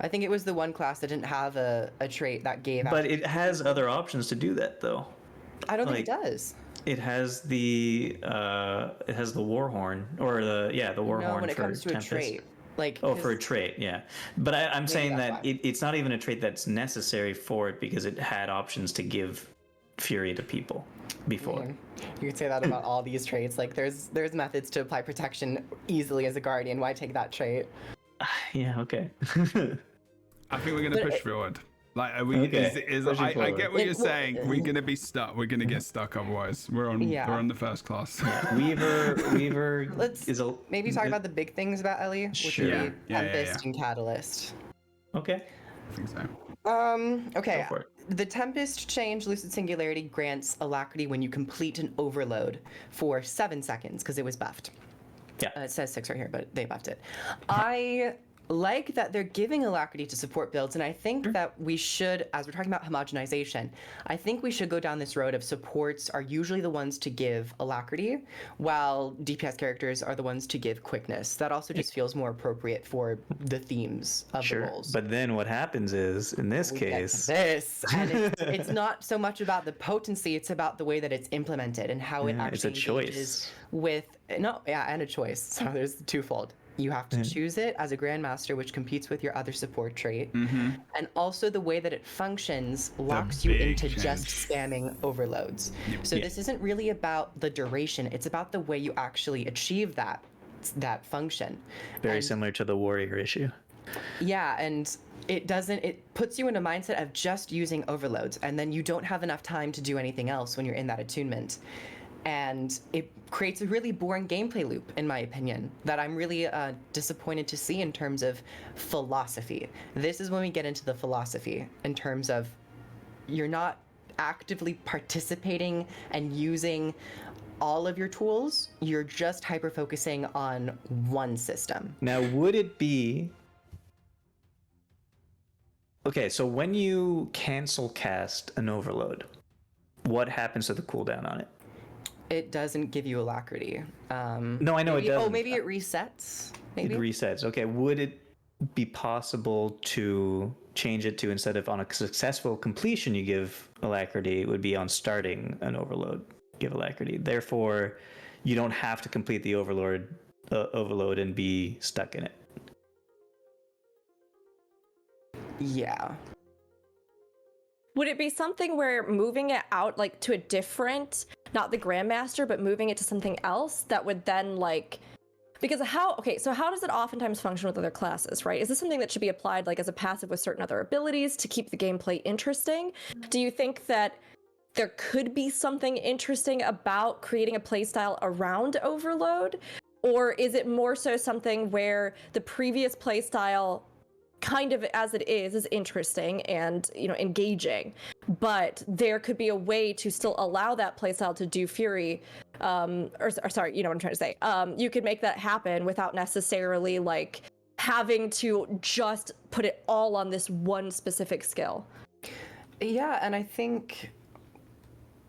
I think it was the one class that didn't have a trait that gave. But it has other options to do that, though. I don't think it does. It has the Warhorn, or the Warhorn when it for comes to Tempest. a trait. Like, for a trait, yeah. But I'm saying that it's not even a trait that's necessary for it, because it had options to give Fury to people before. You could say that about all these traits. Like, there's methods to apply protection easily as a guardian. Why take that trait? Yeah, okay. I think we're gonna push forward. Like, are we? Okay. I get what you're saying. We're gonna be stuck. We're gonna get stuck otherwise. We're on the first class. Weaver. Let's maybe talk about the big things about Ellie, which would be Tempest and Catalyst. Okay. I think so. Okay. The Tempest change, Lucid Singularity, grants Alacrity when you complete an overload for 7 seconds, because it was buffed. Yeah. It says 6 right here, but they buffed it. I like that they're giving Alacrity to support builds, and I think that we should, as we're talking about homogenization, I think we should go down this road of supports are usually the ones to give Alacrity, while DPS characters are the ones to give quickness. That also just feels more appropriate for the themes of the roles. But then what happens is, in this case... and it's not so much about the potency, it's about the way that it's implemented and how it actually engages with... and a choice. So there's twofold. You have to choose it as a Grandmaster, which competes with your other support trait. And also the way that it functions locks you into just spamming overloads. So this isn't really about the duration, it's about the way you actually achieve that function. Very similar to the warrior issue. Yeah, and it puts you in a mindset of just using overloads, and then you don't have enough time to do anything else when you're in that attunement. And it creates a really boring gameplay loop, in my opinion, that I'm really disappointed to see in terms of philosophy. This is when we get into the philosophy, in terms of you're not actively participating and using all of your tools, you're just hyper-focusing on one system. Now, would it be... Okay, so when you cancel cast an overload, what happens to the cooldown on it? it doesn't give you alacrity. No, I know it doesn't. Oh, maybe it resets. Maybe It resets. Okay, would it be possible to change it to, instead of on a successful completion you give alacrity, it would be on starting an overload give alacriity. Therefore, you don't have to complete the overload and be stuck in it. Yeah. Would it be something where moving it out like to a different, not the Grandmaster, but moving it to something else that would then like, because how does it oftentimes function with other classes, right? Is this something that should be applied like as a passive with certain other abilities to keep the gameplay interesting? Do you think that there could be something interesting about creating a playstyle around overload? Or is it more so something where the previous playstyle kind of as it is interesting and, you know, engaging, but there could be a way to still allow that playstyle to do Fury, or sorry, you know what I'm trying to say. You could make that happen without necessarily like having to just put it all on this one specific skill. Yeah, and I think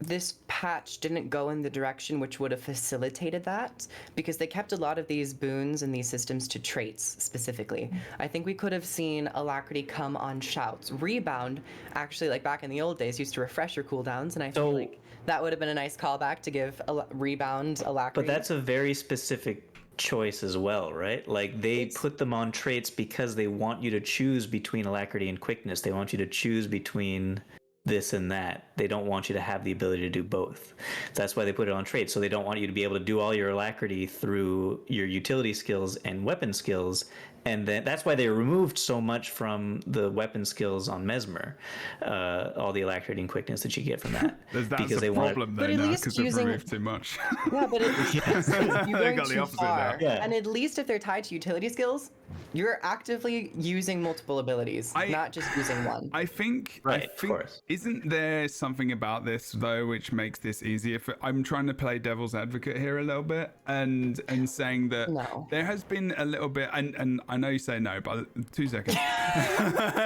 this patch didn't go in the direction which would have facilitated that, because they kept a lot of these boons and these systems to traits specifically. I think we could have seen alacrity come on shouts. Rebound, actually, like back in the old days, used to refresh your cooldowns, and I feel like that would have been a nice callback to give rebound alacrity. But that's a very specific choice as well, right? Like they put them on traits because they want you to choose between alacrity and quickness. They want you to choose between this and that. They don't want you to have the ability to do both. That's why they put it on traits. So they don't want you to be able to do all your alacrity through your utility skills and weapon skills. And then that's why they removed so much from the weapon skills on Mesmer, all the alacrity and quickness that you get from that. That's because a problem though, now, because they've using... removed too much. Yeah, but it's you're going got the too opposite far. now. Yeah. And at least if they're tied to utility skills, you're actively using multiple abilities, not just using one. I think, of course. Isn't there something about this though which makes this easier? I'm trying to play devil's advocate here a little bit, and saying that there has been a little bit, and I know you say no, but 2 seconds.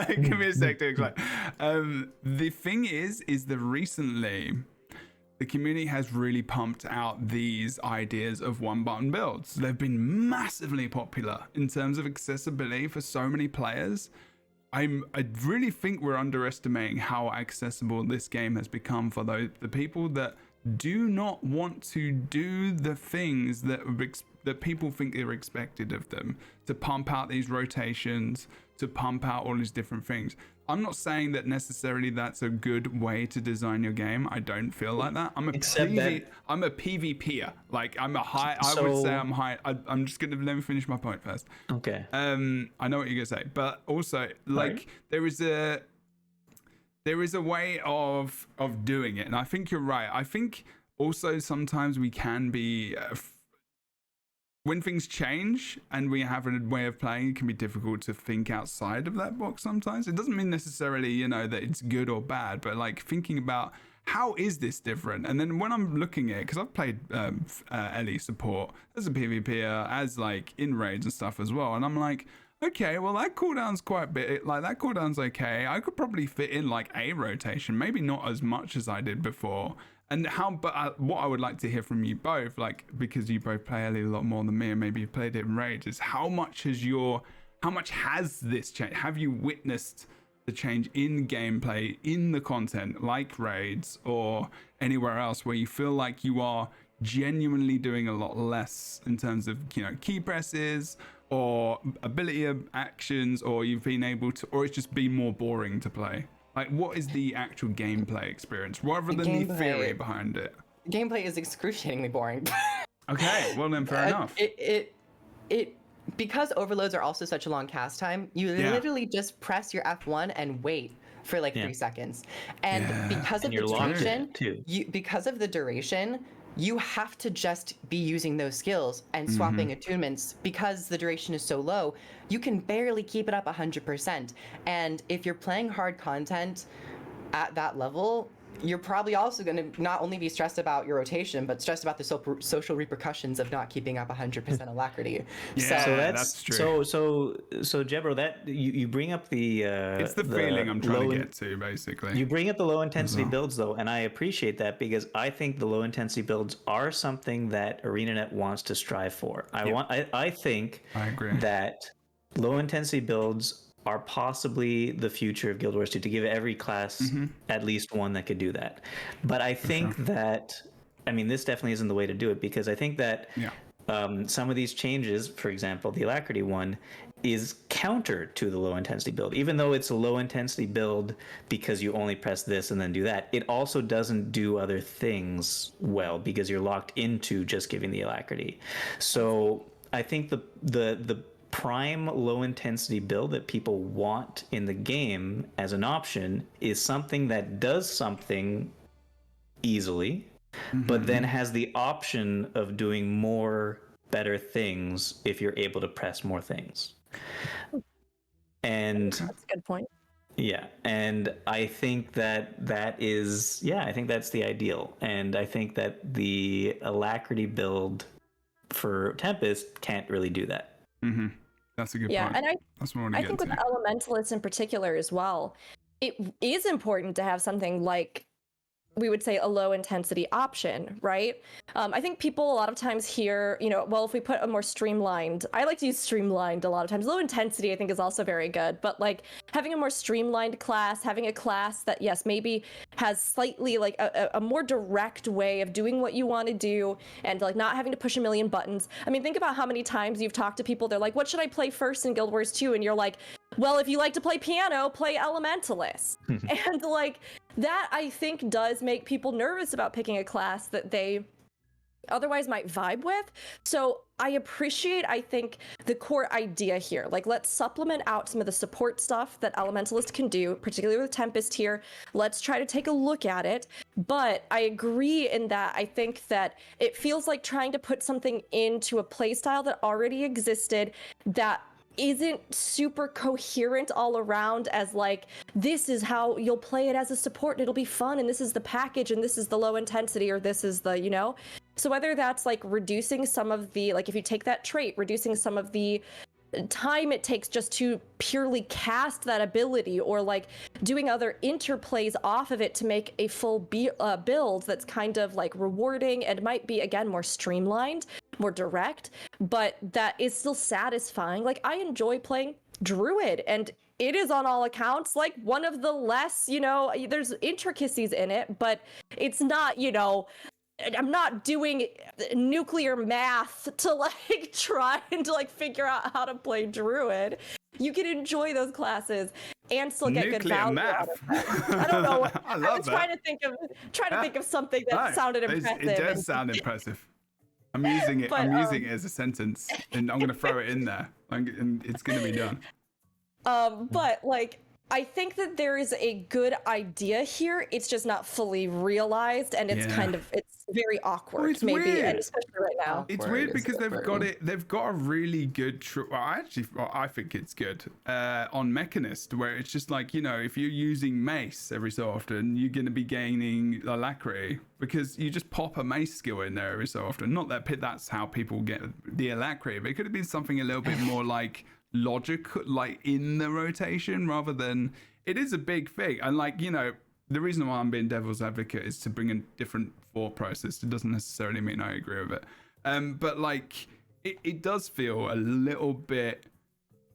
Give me a sec to explain. The thing is that recently the community has really pumped out these ideas of one-button builds. They've been massively popular in terms of accessibility for so many players. I really think we're underestimating how accessible this game has become for the people that do not want to do the things that people think are expected of them, to pump out these rotations, to pump out all these different things. I'm not saying that necessarily that's a good way to design your game. I don't feel like that. I'm a PvPer. Like I'm a high. I would say I'm high. I'm just gonna let me finish my point first. Okay. I know what you're gonna say, but also like there is a way of doing it, and I think you're right. I think also sometimes we can be. When things change and we have a way of playing, it can be difficult to think outside of that box sometimes. It doesn't mean necessarily, you know, that it's good or bad, but like thinking about how is this different? And then when I'm looking at it, because I've played LE support as a PvPer, as like in raids and stuff as well, and I'm like, okay, well that cooldown's quite big, like that cooldown's okay. I could probably fit in like a rotation, maybe not as much as I did before. And what I would like to hear from you both, like, because you both play LE a lot more than me, and maybe you've played it in raids, is how much has this changed? Have you witnessed the change in gameplay, in the content, like raids or anywhere else, where you feel like you are genuinely doing a lot less in terms of, you know, key presses or ability actions, or you've been able to, or it's just been more boring to play? Like, what is the actual gameplay experience, rather than the theory behind it? Gameplay is excruciatingly boring. Okay, well then, fair enough. Because overloads are also such a long cast time, you literally just press your F1 and wait for like 3 seconds. And because of the duration, you have to just be using those skills and swapping attunements. Because the duration is so low, you can barely keep it up 100%. And if you're playing hard content at that level, you're probably also going to not only be stressed about your rotation, but stressed about the social repercussions of not keeping up 100% alacrity. Yeah, so that's true. So Jebro, that you bring up the it's the feeling I'm trying to get to, basically. You bring up the low intensity builds though, and I appreciate that because I think the low intensity builds are something that ArenaNet wants to strive for. I think that low intensity builds are possibly the future of Guild Wars 2, to give every class at least one that could do that. But I think that, I mean, this definitely isn't the way to do it, because I think that some of these changes, for example, the alacrity one, is counter to the low intensity build. Even though it's a low intensity build because you only press this and then do that, it also doesn't do other things well because you're locked into just giving the alacrity. So I think the prime low intensity build that people want in the game as an option is something that does something easily, but then has the option of doing more better things if you're able to press more things. And that's a good point. Yeah, and I think that is, I think that's the ideal. And I think that the alacrity build for Tempest can't really do that. That's a good point. And I think with Elementalists in particular as well, it is important to have something like, we would say, a low intensity option, right? I think people a lot of times hear, well, if we put a more streamlined, I like to use streamlined a lot of times. Low intensity I think is also very good, but like having a more streamlined class, having a class that, yes, maybe has slightly like a more direct way of doing what you want to do, and like not having to push a million buttons. I mean, think about how many times you've talked to people, they're like, what should I play first in Guild Wars 2? And you're like, well, if you like to play piano, play Elementalists. And like that, I think, does make people nervous about picking a class that they otherwise might vibe with. So I appreciate, I think, the core idea here. Like, let's supplement out some of the support stuff that Elementalist can do, particularly with Tempest here. Let's try to take a look at it. But I agree in that I think that it feels like trying to put something into a playstyle that already existed that isn't super coherent all around, as like, this is how you'll play it as a support and it'll be fun, and this is the package, and this is the low intensity, or this is the, so whether that's like reducing some of the, like if you take that trait, reducing some of the time it takes just to purely cast that ability, or like doing other interplays off of it to make a full build that's kind of like rewarding and might be, again, more streamlined, more direct, but that is still satisfying. Like, I enjoy playing Druid, and it is on all accounts like one of the less, there's intricacies in it, but it's not, I'm not doing nuclear math to like try and to like figure out how to play Druid. You can enjoy those classes and still get good value out of them. I don't know. I was trying to think of something that sounded impressive. It does sound impressive. I'm using it. I'm using it as a sentence, and I'm going to throw it in there, and it's going to be done. But like, I think that there is a good idea here. It's just not fully realized, and it's it's very awkward, well, it's maybe, weird. and especially right now. It's weird because they've got a really good. I think it's good on Mechanist, where it's just like, if you're using Mace every so often, you're going to be gaining alacrity because you just pop a Mace skill in there every so often. Not that that's how people get the alacrity, but it could have been something a little bit more like logical, like in the rotation, rather than, it is a big thing. And like, the reason why I'm being devil's advocate is to bring a different thought process. It doesn't necessarily mean I agree with it, but like it does feel a little bit,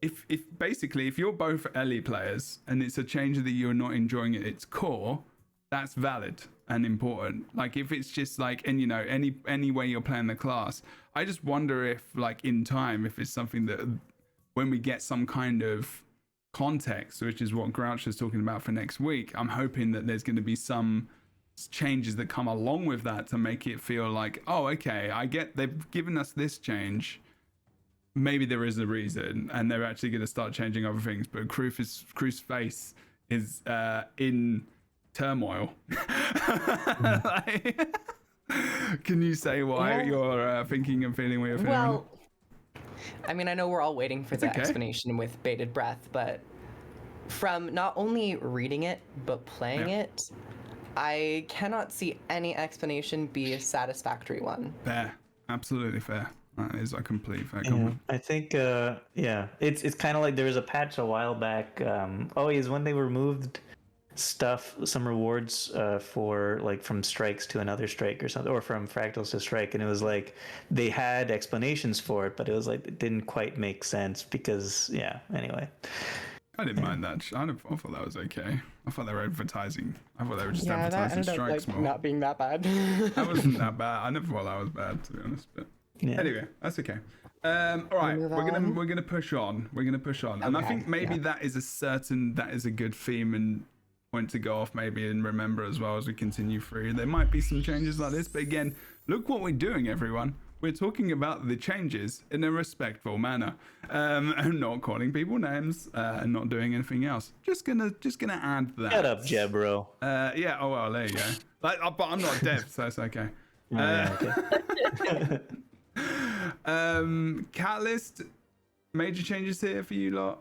if you're both LE players and it's a change that you're not enjoying at its core, that's valid and important. Like, if it's just like, and any way you're playing the class, I just wonder if like in time, if it's something that when we get some kind of context, which is what Grouch is talking about for next week, I'm hoping that there's going to be some changes that come along with that to make it feel like, oh, okay, I get they've given us this change. Maybe there is a reason, and they're actually going to start changing other things. But Crew's face is in turmoil. Can you say why you're thinking and feeling what you're feeling? Well, I mean, I know we're all waiting for the explanation with bated breath, but from not only reading it but playing it, I cannot see any explanation be a satisfactory one. Fair. Absolutely fair. That is a complete fair comment. I think, it's kind of like there was a patch a while back. Is when they removed some rewards for like from strikes to another strike or something, or from fractals to strike, and it was like they had explanations for it, but it was like it didn't quite make sense because anyway. I didn't mind that. I thought that was okay. I thought they were advertising. I thought they were just that advertising ended strikes up, like, more. not being that bad. That wasn't that bad. I never thought that was bad, to be honest. But anyway, that's okay. All right, we're gonna push on. And I think maybe that is a good theme and point to go off maybe and remember as well as we continue through. There might be some changes like this, but again, look what we're doing, everyone. We're talking about the changes in a respectful manner, and not calling people names and not doing anything else. Just gonna add that. Shut up, Jebro. Yeah. Oh well, there you go. But I'm not deaf, so it's okay. Okay. Catalyst, major changes here for you lot.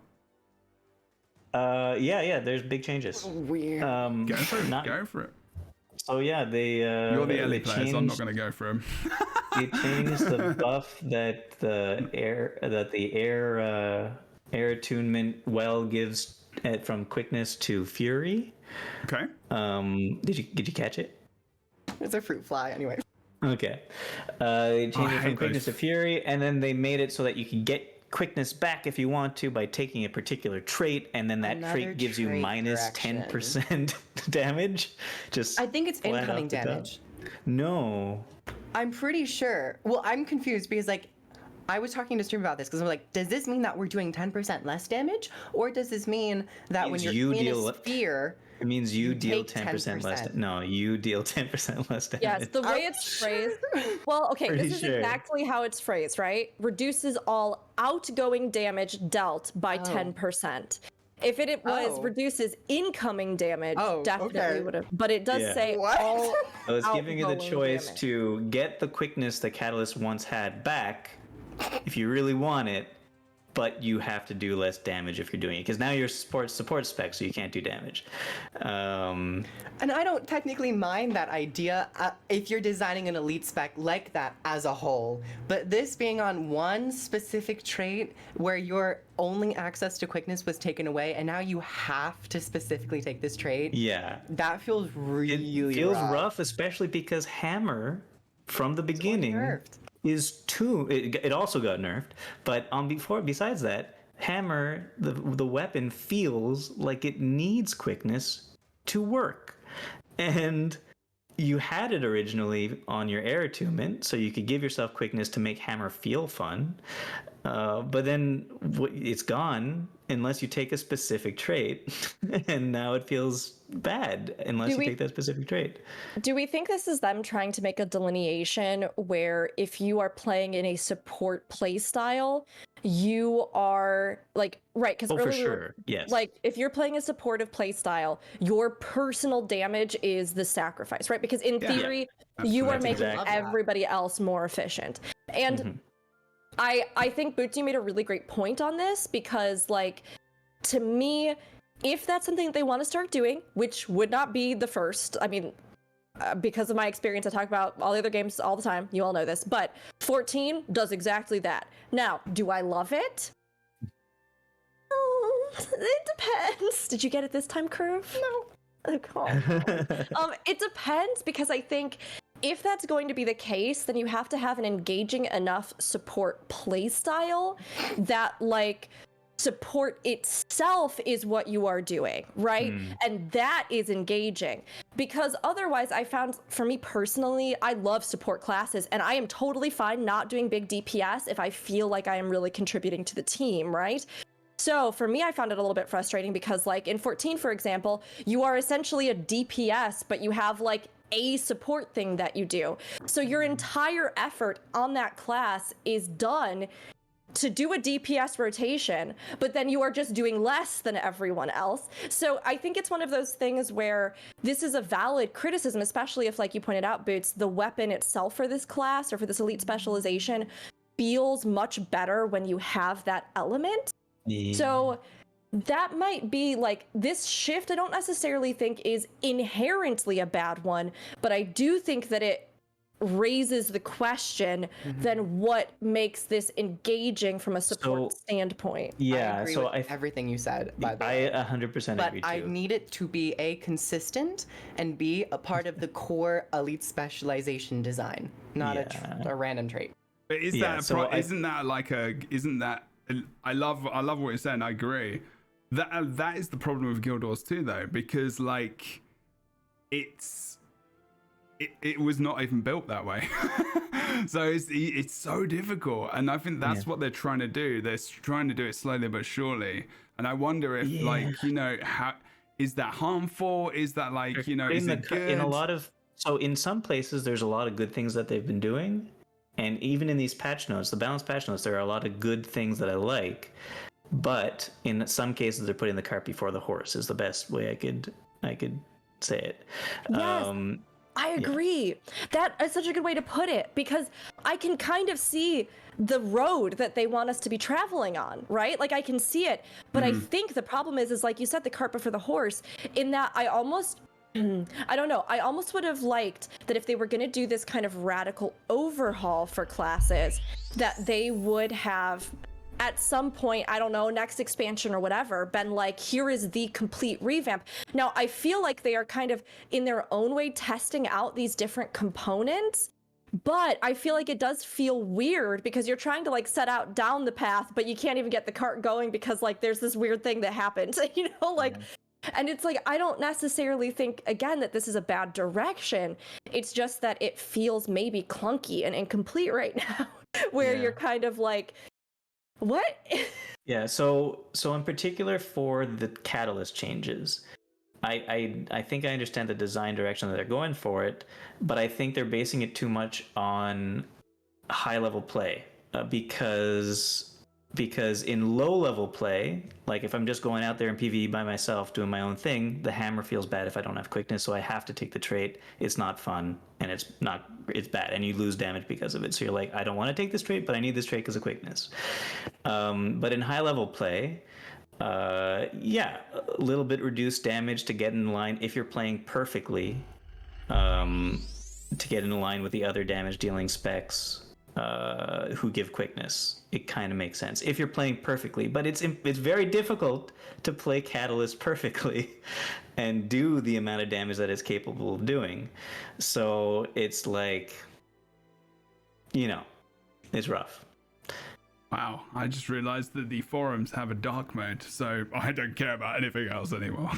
There's big changes. Weird. Go for it. So they You're the LA players, so I'm not gonna go for them. They changed the buff that the air attunement well gives it from quickness to fury. Okay. Did you catch it? It's a fruit fly anyway. Okay. They changed it from quickness to fury, and then they made it so that you can get quickness back if you want to by taking a particular trait, and then that trait gives you minus 10% damage. I think it's incoming damage. No. I'm pretty sure. Well, I'm confused because I was talking to stream about this because I'm like, does this mean that we're doing 10% less damage, or does this mean that when you're in a sphere? It means you deal 10% less. No, you deal 10% less damage. Yes, the way it's phrased. Well, okay, this is exactly how it's phrased, right? Reduces all outgoing damage dealt by 10%. If it was reduces incoming damage, definitely would have. But it does say all. I was giving you the choice to get the quickness that Catalyst once had back, if you really want it, but you have to do less damage if you're doing it, because now you're support spec, so you can't do damage. And I don't technically mind that idea if you're designing an elite spec like that as a whole, but this being on one specific trait where your only access to quickness was taken away, and now you have to specifically take this trait. Yeah. That feels really rough, especially because Hammer, from the beginning, it also got nerfed, but besides that, Hammer, the weapon, feels like it needs quickness to work. And you had it originally on your air attunement, so you could give yourself quickness to make Hammer feel fun. But then it's gone unless you take a specific trait, and now it feels bad unless you take that specific trait. Do we think this is them trying to make a delineation where if you are playing in a support playstyle, you are because for sure, yes. If you're playing a supportive playstyle, your personal damage is the sacrifice, right? Because in theory, you are making everybody else more efficient. And I think Bootsy made a really great point on this, because to me, if that's something that they want to start doing, which would not be the first, I mean, because of my experience, I talk about all the other games all the time, you all know this, but 14 does exactly that. Now, do I love it? It depends. Did you get it this time, Curve? No. It depends, because I think if that's going to be the case, then you have to have an engaging enough support playstyle that support itself is what you are doing, right? And that is engaging, because otherwise I found, for me personally, I love support classes, and I am totally fine not doing big DPS if I feel like I am really contributing to the team, right? So for me, I found it a little bit frustrating because in 14, for example, you are essentially a DPS, but you have a support thing that you do. So your entire effort on that class is done to do a DPS rotation, but then you are just doing less than everyone else. So I think it's one of those things where this is a valid criticism, especially if, you pointed out, Boots, the weapon itself for this class or for this elite specialization feels much better when you have that element. Yeah. So that might be like this shift. I don't necessarily think is inherently a bad one, but I do think that it raises the question then what makes this engaging from a support standpoint. I agree with everything you said, by the way. I 100% but agree too. I need it to be consistent and be a part of the core elite specialization design, not a random trait. But isn't that I love what you're saying. I agree. That is the problem with Guild Wars 2 though, because like it was not even built that way. So it's so difficult, and I think that's what they're trying to do. They're trying to do it slowly but surely, and I wonder if how is that harmful? Is that like is it good? In some places there's a lot of good things that they've been doing, and even in these patch notes, the balanced patch notes, there are a lot of good things that I like, but in some cases they're putting the cart before the horse is the best way I could say it. Yes. I agree. That is such a good way to put it, because I can kind of see the road that they want us to be traveling on, right? Like I can see it, but I think the problem is like you said, the cart before the horse, in that I almost would have liked that if they were going to do this kind of radical overhaul for classes, that they would have at some point, I don't know, next expansion or whatever, been like, here is the complete revamp. Now, I feel like they are kind of in their own way testing out these different components, but I feel like it does feel weird because you're trying to like set out down the path, but you can't even get the cart going because like there's this weird thing that happened, and it's like, I don't necessarily think, again, that this is a bad direction. It's just that it feels maybe clunky and incomplete right now, where you're kind of like, what? So in particular for the catalyst changes, I think I understand the design direction that they're going for it, but I think they're basing it too much on high level play, because in low level play, like if I'm just going out there in PvE by myself doing my own thing, the hammer feels bad if I don't have quickness, so I have to take the trait. It's not fun, and it's bad, and you lose damage because of it. So you're like, I don't want to take this trait, but I need this trait because of quickness. But in high level play, a little bit reduced damage to get in line if you're playing perfectly, to get in line with the other damage dealing specs who give quickness. It kind of makes sense if you're playing perfectly, but it's very difficult to play Catalyst perfectly and do the amount of damage that it's capable of doing. So it's like, it's rough. Wow, I just realized that the forums have a dark mode, so I don't care about anything else anymore.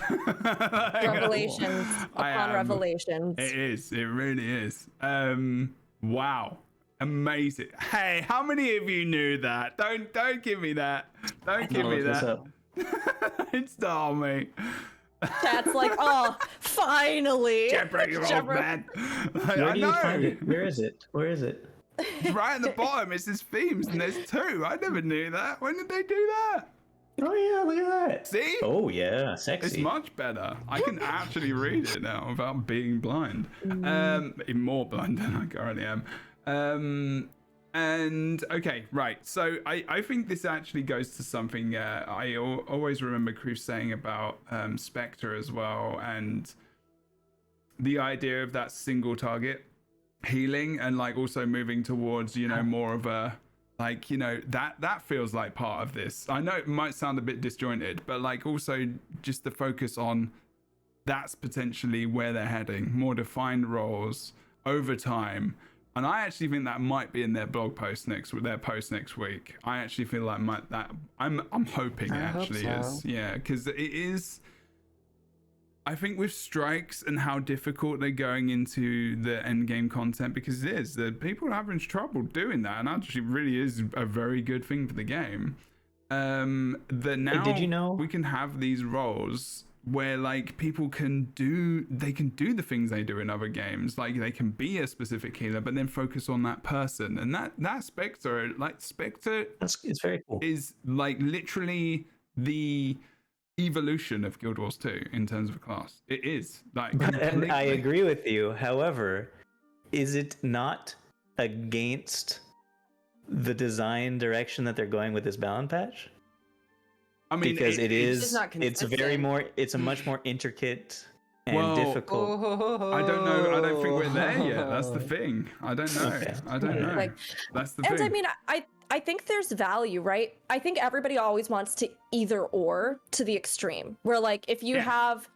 Revelations upon revelations. It is, it really is. Wow. Amazing. Hey, how many of you knew that? Don't give me that. Don't give me that. Don't start me. Chat's like, oh, finally. Jebro, you're old man. Where do you find it? Where is it? It's right at the bottom. It says themes, and there's 2. I never knew that. When did they do that? Oh yeah, look at that. See? Oh yeah, sexy. It's much better. I can actually read it now without being blind. Even more blind than I currently am. And okay, right. So I think this actually goes to something I always remember Cruz saying about Spectre as well, and the idea of that single target healing, and like also moving towards more of a that feels like part of this. I know it might sound a bit disjointed, but like also just the focus on that's potentially where they're heading, more defined roles over time. And I actually think that might be in their blog post next week. I actually feel like I'm hoping it actually is. Yeah, because it is. I think with strikes and how difficult they're going into the end game content, because it is, the people are having trouble doing that, and actually really is a very good thing for the game. That now did you know we can have these roles where like people can do the things they do in other games, like they can be a specific healer but then focus on that person, and that Spectre it's very cool, is like literally the evolution of Guild Wars 2 in terms of class. It is like and I agree with you. However, is it not against the design direction that they're going with this balance patch? I mean, because it's not it's consistent. it's a much more intricate and difficult. I don't know. I don't think we're there yet. That's the thing. I don't know. Okay. I don't know. Like, That's the and thing. I mean, I think there's value, right? I think everybody always wants to either or to the extreme, where like if you have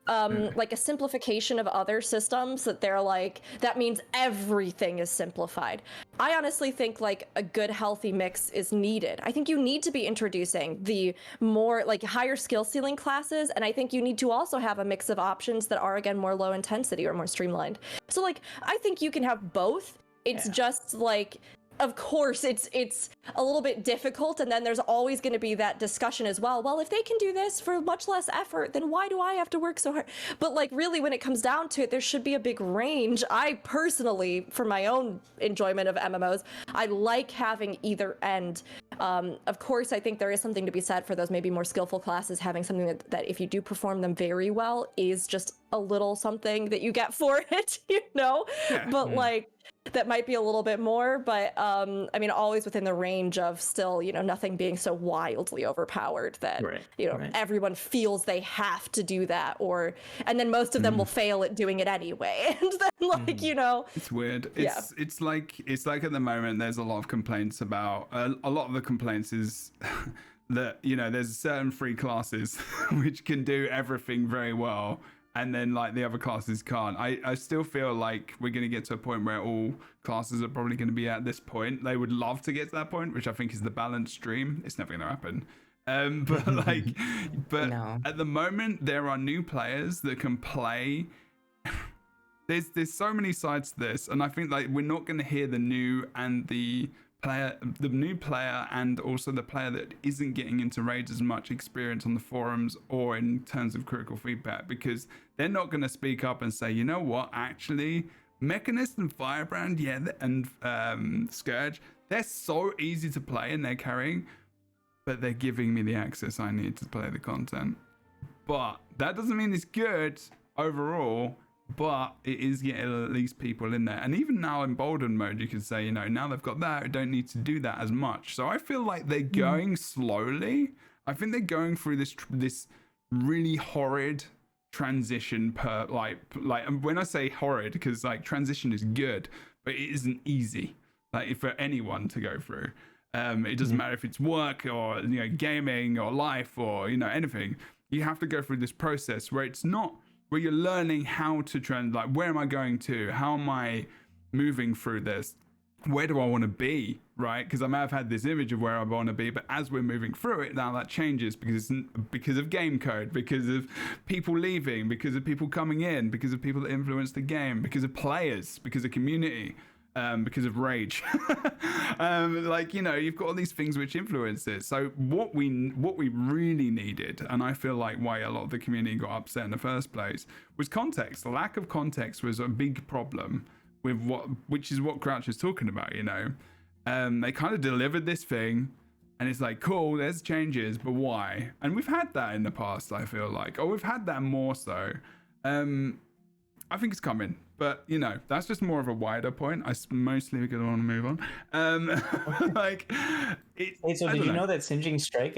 like a simplification of other systems that they're like, that means everything is simplified. I honestly think like a good healthy mix is needed. I think you need to be introducing the more like higher skill ceiling classes, and I think you need to also have a mix of options that are again more low intensity or more streamlined. So like I think you can have both. It's just like, of course it's a little bit difficult, and then there's always going to be that discussion as well. Well, if they can do this for much less effort, then why do I have to work so hard? But like really when it comes down to it, there should be a big range. I personally, for my own enjoyment of MMOs, I like having either end. Of course, I think there is something to be said for those maybe more skillful classes having something that if you do perform them very well is just a little something that you get for it, you know? But like that might be a little bit more, but I mean, always within the range of still, you know, nothing being so wildly overpowered that, you know, everyone feels they have to do that, and then most of them will fail at doing it anyway. And then like, you know, it's weird. It's like at the moment, there's a lot of complaints about, a lot of the complaints is that, you know, there's certain free classes which can do everything very well, and then like the other classes can't. I still feel like we're going to get to a point where all classes are probably going to be at this point. They would love to get to that point, which I think is the balanced stream. It's never going to happen. But No. At the moment, there are new players that can play. There's so many sides to this, and I think like we're not going to hear the new player and also the player that isn't getting into raids as much experience on the forums or in terms of critical feedback, because they're not going to speak up and say, you know what, actually Mechanist and Firebrand, and Scourge, they're so easy to play and they're carrying, but they're giving me the access I need to play the content. But that doesn't mean it's good overall, but it is getting at least people in there. And even now in Embolden Mode, you can say, you know, now they've got that, I don't need to do that as much. So I feel like they're going slowly. I think they're going through this really horrid transition like when I say horrid, because like transition is good, but it isn't easy, like for anyone to go through. It doesn't matter if it's work or, you know, gaming or life or, you know, anything. You have to go through this process where it's not, where you're learning how to like, where am I going to? How am I moving through this? Where do I want to be, right? Because I may have had this image of where I want to be, but as we're moving through it, now that changes because of game code, because of people leaving, because of people coming in, because of people that influence the game, because of players, because of community, because of rage. Like, you know, you've got all these things which influence it. So what we really needed, and I feel like why a lot of the community got upset in the first place, was context. The lack of context was a big problem with which is what Crouch is talking about, you know. They kind of delivered this thing, and it's like, cool, there's changes, but why? And we've had that in the past, I feel like. Or we've had that more so. I think it's coming, but, you know, that's just more of a wider point. I mostly want to move on. Like, Hey, so did you know that Sinjing Strike,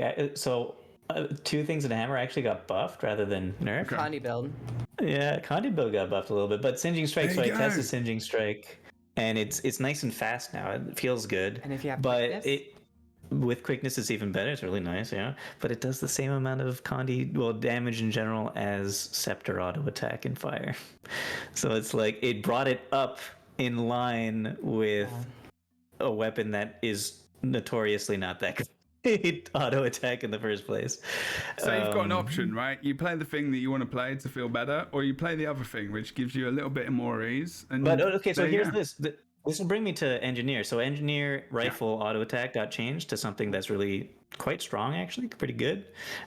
two things in Hammer actually got buffed rather than nerfed? Okay. Condi build. Yeah, Condi build got buffed a little bit, but Sinjing Strike, so I There you tested go. Sinjing Strike, and it's nice and fast now. It feels good. And if you have but quickness? with quickness, it's even better. It's really nice, yeah. But it does the same amount of damage in general as Scepter auto attack and fire. So it's like it brought it up in line with a weapon that is notoriously not that good. Auto attack in the first place. So you've got an option, right? You play the thing that you want to play to feel better, or you play the other thing, which gives you a little bit more ease. And but okay, so there you here's go. this. This will bring me to Engineer. So Engineer rifle auto attack got changed to something that's really quite strong, actually, pretty good.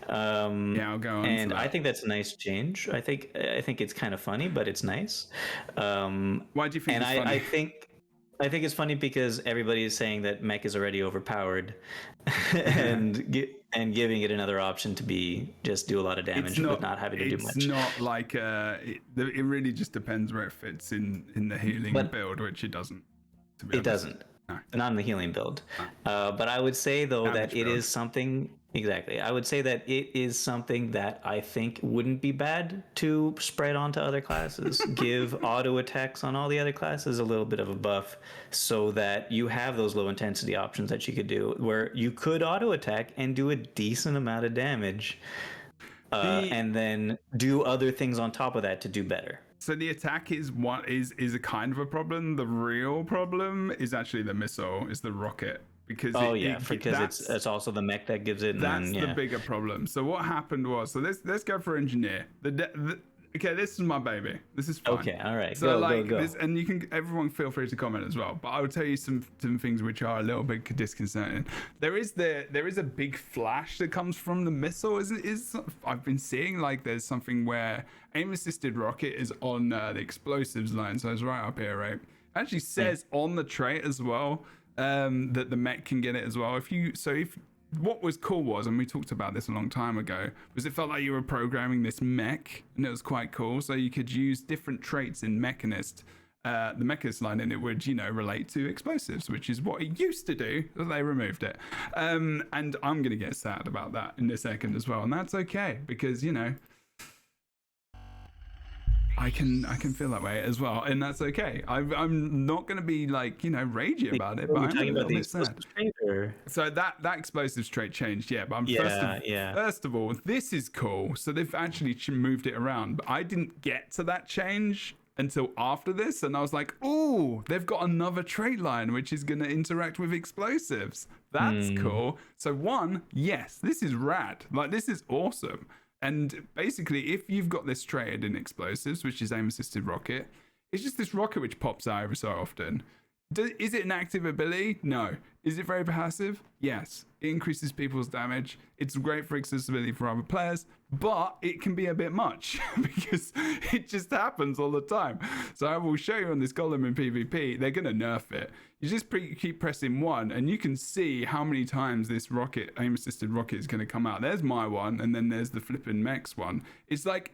Yeah, I'll go on. And to that. I think that's a nice change. I think it's kind of funny, but it's nice. Why do you think And it's funny? I think it's funny because everybody is saying that mech is already overpowered, and giving it another option to do a lot of damage with not having to do much. It's not like it really just depends where it fits in the healing build, which it doesn't. To be honest. It doesn't. Not in the healing build. But I would say though Damage that it build. is something. Exactly. I would say that it is something that I think wouldn't be bad to spread onto other classes. Give auto attacks on all the other classes a little bit of a buff so that you have those low intensity options that you could do where you could auto attack and do a decent amount of damage. And then do other things on top of that to do better. So the attack is a kind of a problem. The real problem is actually the missile, is the rocket. Because it's also the mech that gives it. That's the bigger problem. So what happened was, so let's go for engineer. Okay, this is my baby. This is fine. Okay, all right. So go. This, and everyone feel free to comment as well. But I will tell you some things which are a little bit disconcerting. There is a big flash that comes from the missile. I've been seeing like there's something where aim assisted rocket is on the explosives line. So it's right up here, right? It actually says on the trait as well. That the mech can get it as well. What was cool was, and we talked about this a long time ago, was it felt like you were programming this mech, and it was quite cool. So you could use different traits in Mechanist, the Mechanist line, and it would, relate to explosives, which is what it used to do. But they removed it, and I'm gonna get sad about that in a second as well, and that's okay because I can feel that way as well, and that's okay. I'm not going to be like ragey about it, but I'm talking about the explosives trait. So that explosives trait changed, but first of all, this is cool. So they've actually moved it around, but I didn't get to that change until after this, and I was like, oh, they've got another trait line which is going to interact with explosives. That's cool. So yes, this is rad. Like, this is awesome. And basically, if you've got this trait in explosives, which is aim-assisted rocket, it's just this rocket which pops out every so often. Is it an active ability? No. Is it very passive? Yes. It increases people's damage. It's great for accessibility for other players, but it can be a bit much because it just happens all the time. So I will show you on this column in PvP, they're going to nerf it. You just keep pressing 1 and you can see how many times this rocket, aim-assisted rocket, is going to come out. There's my one, and then there's the flipping mech's one. It's like...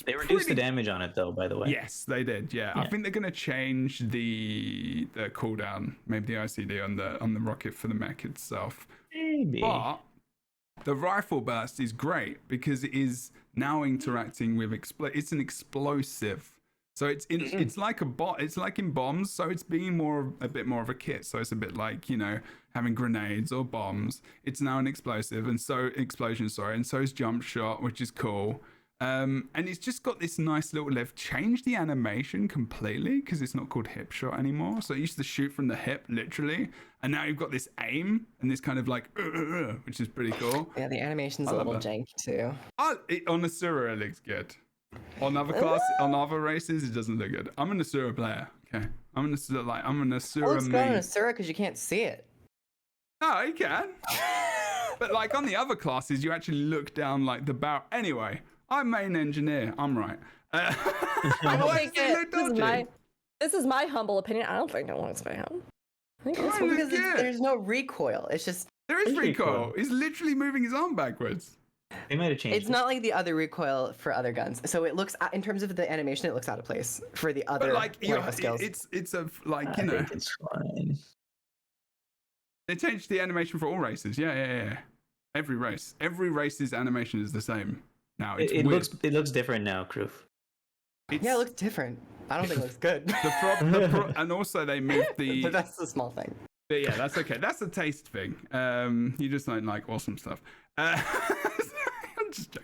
they reduced the damage on it though, by the way. Yes, they did. Yeah. I think they're going to change the cooldown, maybe the ICD on the rocket for the mech itself. Maybe. But the rifle burst is great because it is now interacting with it's an explosive. So it's like a bot. It's like in bombs. So it's being a bit more of a kit. So it's a bit like having grenades or bombs. It's now an explosive, and so explosion. Sorry, and so is jump shot, which is cool. And it's just got this nice little they've changed the animation completely because it's not called hip shot anymore. So it used to shoot from the hip, literally. And now you've got this aim and this kind of like, which is pretty cool. Yeah, the animation's a little janky too. On Asura, it looks good. On other races, it doesn't look good. I'm an Asura player. Okay. I'm an Asura It looks good on Asura because you can't see it. Oh, you can. But like on the other classes, you actually look down like the barrel. Anyway. I'm main engineer. I'm right. I don't think this is my humble opinion. I don't think it looks bad. I think it's because there's no recoil. It's just there is recoil. He's literally moving his arm backwards. They might have changed. It's not like the other recoil for other guns. So it looks, in terms of the animation, it looks out of place for the other skills. It's a I think it's fine. They changed the animation for all races. Yeah. Every race's animation is the same. Now it looks different now, Kroof. It looks different. I don't think it looks good. And also they moved the. But that's the small thing. But yeah, that's okay. That's a taste thing. You just don't like awesome stuff. I'm just joking.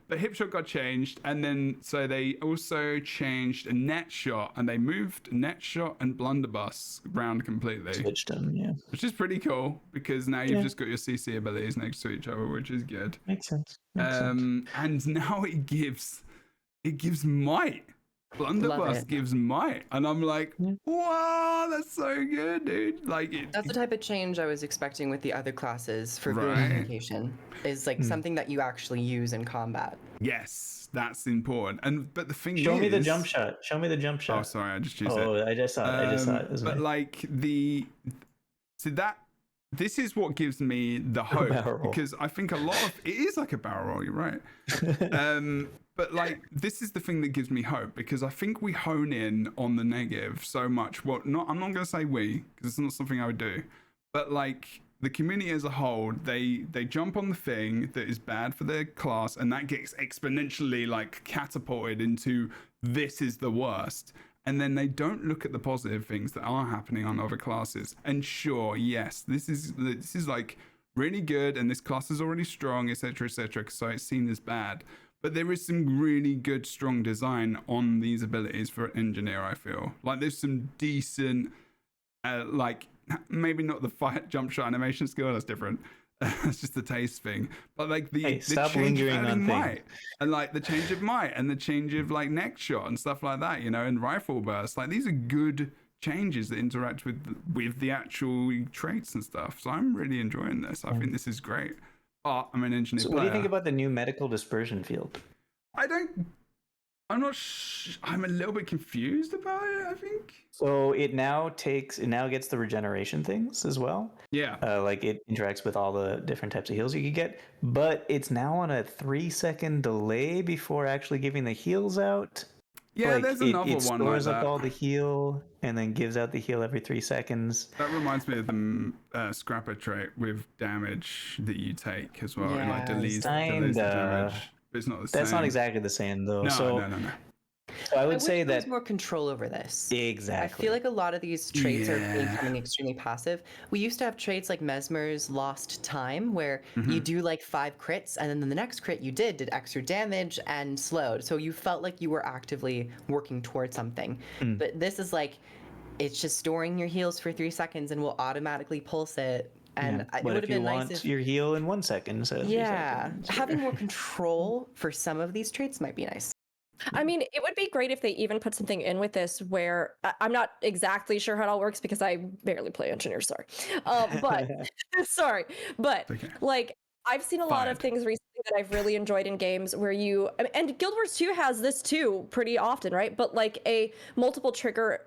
The hip shot got changed, and then so they also changed a net shot, and they moved net shot and blunderbuss around completely. Switched them, yeah. Which is pretty cool because now you've just got your CC abilities next to each other, which is good. Makes sense. And now it gives might. Blunderbuss gives might, and I'm like, wow, that's so good, dude. Like that's the type of change I was expecting with the other classes for communication. Is like something that you actually use in combat. Yes, that's important. But the thing Show me the jump shot. Oh, sorry, I just used it. Oh, I just saw it. But like so that this is what gives me the hope, because I think a lot of it is like a barrel roll. You're right. But like, this is the thing that gives me hope, because I think we hone in on the negative so much. Well, I'm not going to say we, because it's not something I would do, but like the community as a whole, they jump on the thing that is bad for their class, and that gets exponentially like catapulted into this is the worst. And then they don't look at the positive things that are happening on other classes. And sure, yes, this is like really good, and this class is already strong, etc., so it's seen as bad. But there is some really good, strong design on these abilities for an engineer, I feel. Like, there's some decent, like, maybe not the fight jump shot animation skill, that's different. It's just the taste thing. But, like, the change of adding might, and, like, the change of might, and the change of, like, neck shot and stuff like that, you know, and rifle burst. Like, these are good changes that interact with the actual traits and stuff. So I'm really enjoying this. I think this is great. But I'm an engineer player. What do you think about the new medical dispersion field? I'm a little bit confused about it, I think. So it now gets the regeneration things as well. Yeah. Like, it interacts with all the different types of heals you could get, but it's now on a 3-second delay before actually giving the heals out. Yeah, like, there's another one like that. It stores up all the heal and then gives out the heal every 3 seconds. That reminds me of the scrapper trait with damage that you take as well. Yeah, it like deletes the damage. But it's not the same. That's not exactly the same though. No. So I would say that there's more control over this. Exactly. I feel like a lot of these traits are becoming extremely passive. We used to have traits like Mesmer's Lost Time, where you do like 5 crits, and then the next crit you did extra damage and slowed. So you felt like you were actively working towards something. But this is like, it's just storing your heals for 3 seconds and will automatically pulse it. And it would have been nice if your heal in 1 second. So having more control for some of these traits might be nice. I mean, it would be great if they even put something in with this where I'm not exactly sure how it all works because I barely play Engineer, sorry. But like, I've seen a lot of things recently that I've really enjoyed in games where and Guild Wars 2 has this too pretty often, right? But like a multiple trigger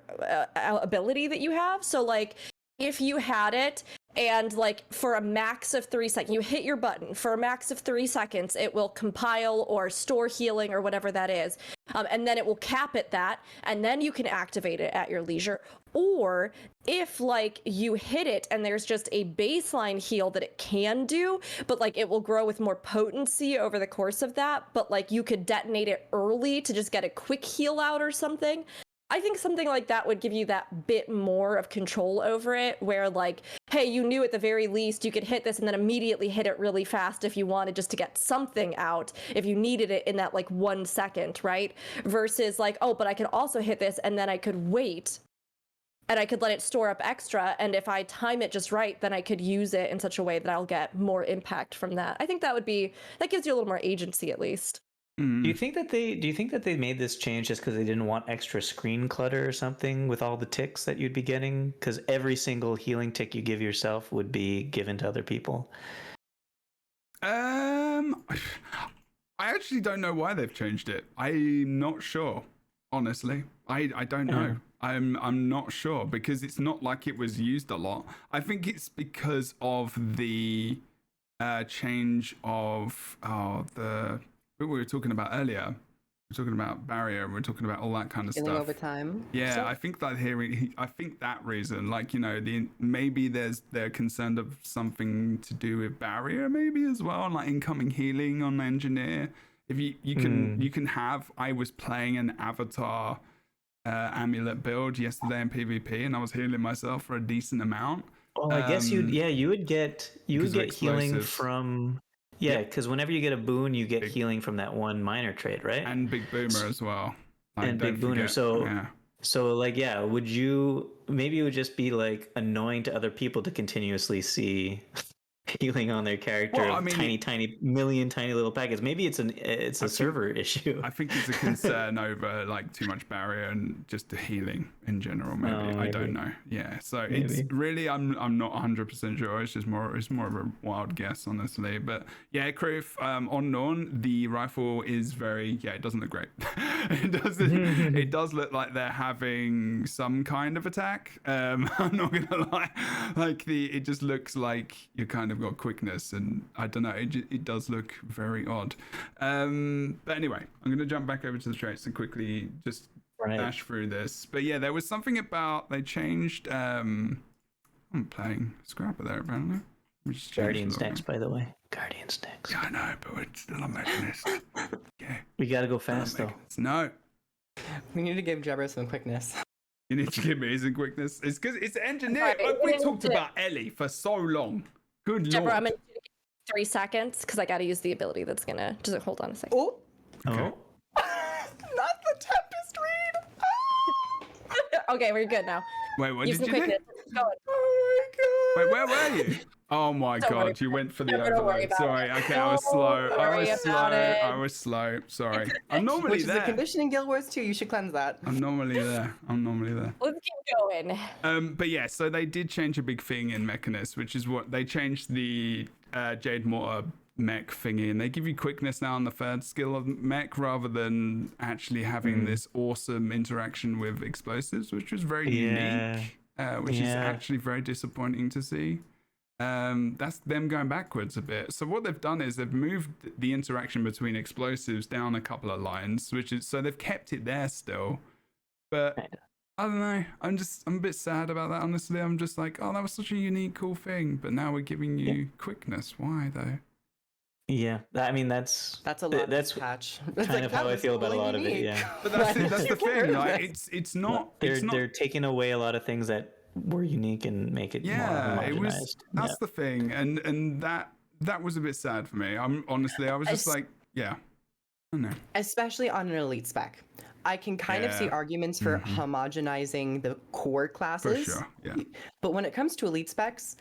ability that you have. So like, if you had it, and like for a max of 3 seconds, you hit your button for a max of 3 seconds, it will compile or store healing or whatever that is. And then it will cap at that, and then you can activate it at your leisure. Or if like you hit it and there's just a baseline heal that it can do, but like it will grow with more potency over the course of that, but like you could detonate it early to just get a quick heal out or something. I think something like that would give you that bit more of control over it, where like, hey, you knew at the very least you could hit this and then immediately hit it really fast if you wanted just to get something out, if you needed it in that like 1 second, right? Versus like, oh, but I could also hit this and then I could wait and I could let it store up extra, and if I time it just right, then I could use it in such a way that I'll get more impact from that. I think that gives you a little more agency at least. Do you think that they made this change just because they didn't want extra screen clutter or something with all the ticks that you'd be getting? Because every single healing tick you give yourself would be given to other people. I actually don't know why they've changed it. I'm not sure, honestly. I don't know. I'm not sure, because it's not like it was used a lot. I think it's because of the change of what we were talking about earlier. We're talking about barrier, and we're talking about all that kind of stuff. Over time. Yeah, so I think that reason, like, you know, maybe they're concerned of something to do with barrier, maybe as well, like incoming healing on engineer. If you can have. I was playing an avatar amulet build yesterday in PvP, and I was healing myself for a decent amount. Oh, I guess you would get healing from. Yeah, because whenever you get a boon, you get healing from that one minor trait, right? And Big Boomer as well. And Big Boomer. So like, yeah, maybe it would just be like annoying to other people to continuously see healing on their character Well, I of mean, tiny little packets. Maybe it's a server issue. I think it's a concern over like too much barrier and just the healing in general. Maybe I don't know. Yeah, so it's really I'm not 100% sure. It's more of a wild guess, honestly. But yeah, Kroof, on Norn, the rifle is it doesn't look great. It does look like they're having some kind of attack. I'm not gonna lie, like it just looks like you kind of got quickness, and I don't know, it does look very odd. But anyway, I'm gonna jump back over to the traits and quickly just dash through this. But yeah, there was something about they changed. I'm playing Scrapper there apparently. Guardian's next, by the way. Guardian's next. Yeah, I know, but we're still on Mechanist. Okay. We gotta go fast though. No. We need to give Jebro some quickness. You need to give me some quickness. It's because it's engineered. We talked about Ellie for so long. Good Jebro, lord. I'm gonna do 3 seconds because I gotta use the ability that's gonna. Just hold on a second. Oh. Okay. Not the Tempest read. Okay, we're good now. Wait, what Use did some you do? quickness. Go on. Oh my god. Wait, where were you? Oh my Don't worry. god, you went for the Don't worry overload. about Sorry, it. okay, I was slow. Don't worry about it. I was slow. Sorry. I'm normally Which is a there. condition in Guild Wars too. You should cleanse that. I'm normally there. Let's keep going. But yeah, so they did change a big thing in Mechanist, which is what they changed the Jade Mortar mech thingy, and they give you quickness now on the third skill of mech rather than actually having this awesome interaction with explosives, which was very unique, which is actually very disappointing to see. That's them going backwards a bit. So what they've done is they've moved the interaction between explosives down a couple of lines, which is so they've kept it there still, but I don't know. I'm a bit sad about that, honestly. I'm just like, oh, that was such a unique, cool thing, but now we're giving you quickness. Why though? Yeah, I mean that's a lot. That's patch. kind of how I feel about a lot of it. Yeah, but that's the thing. Like, it's not. They're taking away a lot of things that were unique and make it more homogenized. That's the thing, and that was a bit sad for me. I was just like, yeah, I don't know. Especially on an elite spec. I can kind of see arguments for homogenizing the core classes. For sure, yeah. But when it comes to elite specs,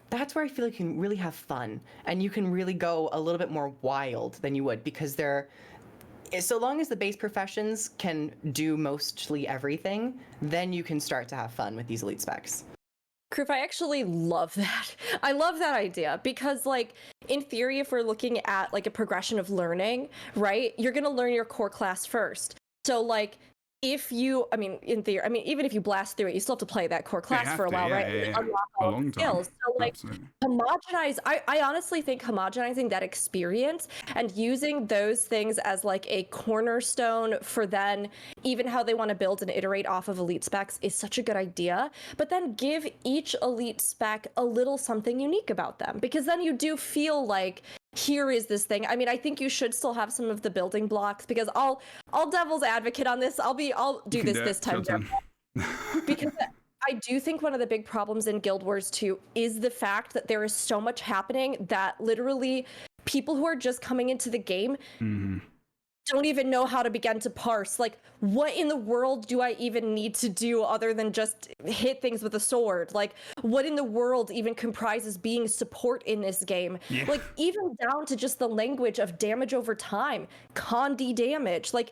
that's where I feel like you can really have fun and you can really go a little bit more wild than you would, because so long as the base professions can do mostly everything, then you can start to have fun with these elite specs. Kroof, I actually love that. I love that idea because, like, in theory, if we're looking at like a progression of learning, right, you're going to learn your core class first. So, like, if you, in theory, even if you blast through it, you still have to play that core class for a while, right? Yeah. Unlock all the skills. So, like, homogenize, I honestly think homogenizing that experience and using those things as like a cornerstone for then even how they want to build and iterate off of elite specs is such a good idea. But then give each elite spec a little something unique about them, because then you do feel like, here is this thing. I think you should still have some of the building blocks, because I'll devil's advocate on this. I'll do this time. Because I do think one of the big problems in Guild Wars 2 is the fact that there is so much happening that literally people who are just coming into the game don't even know how to begin to parse. Like, what in the world do I even need to do other than just hit things with a sword? Like, what in the world even comprises being support in this game? Yeah. Like, even down to just the language of damage over time, Condi damage, like,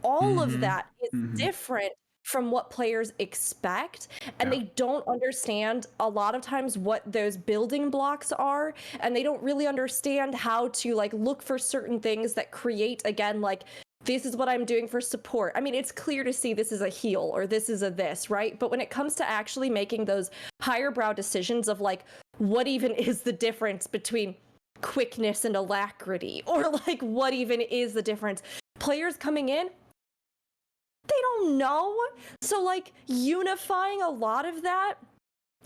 all of that is different from what players expect, and they don't understand a lot of times what those building blocks are, and they don't really understand how to like look for certain things that create, again, like, this is what I'm doing for support. It's clear to see this is a heal or this is a this, right? But when it comes to actually making those higher brow decisions of like, what even is the difference between quickness and alacrity, or like what even is the difference, players coming in, they don't know. So like unifying a lot of that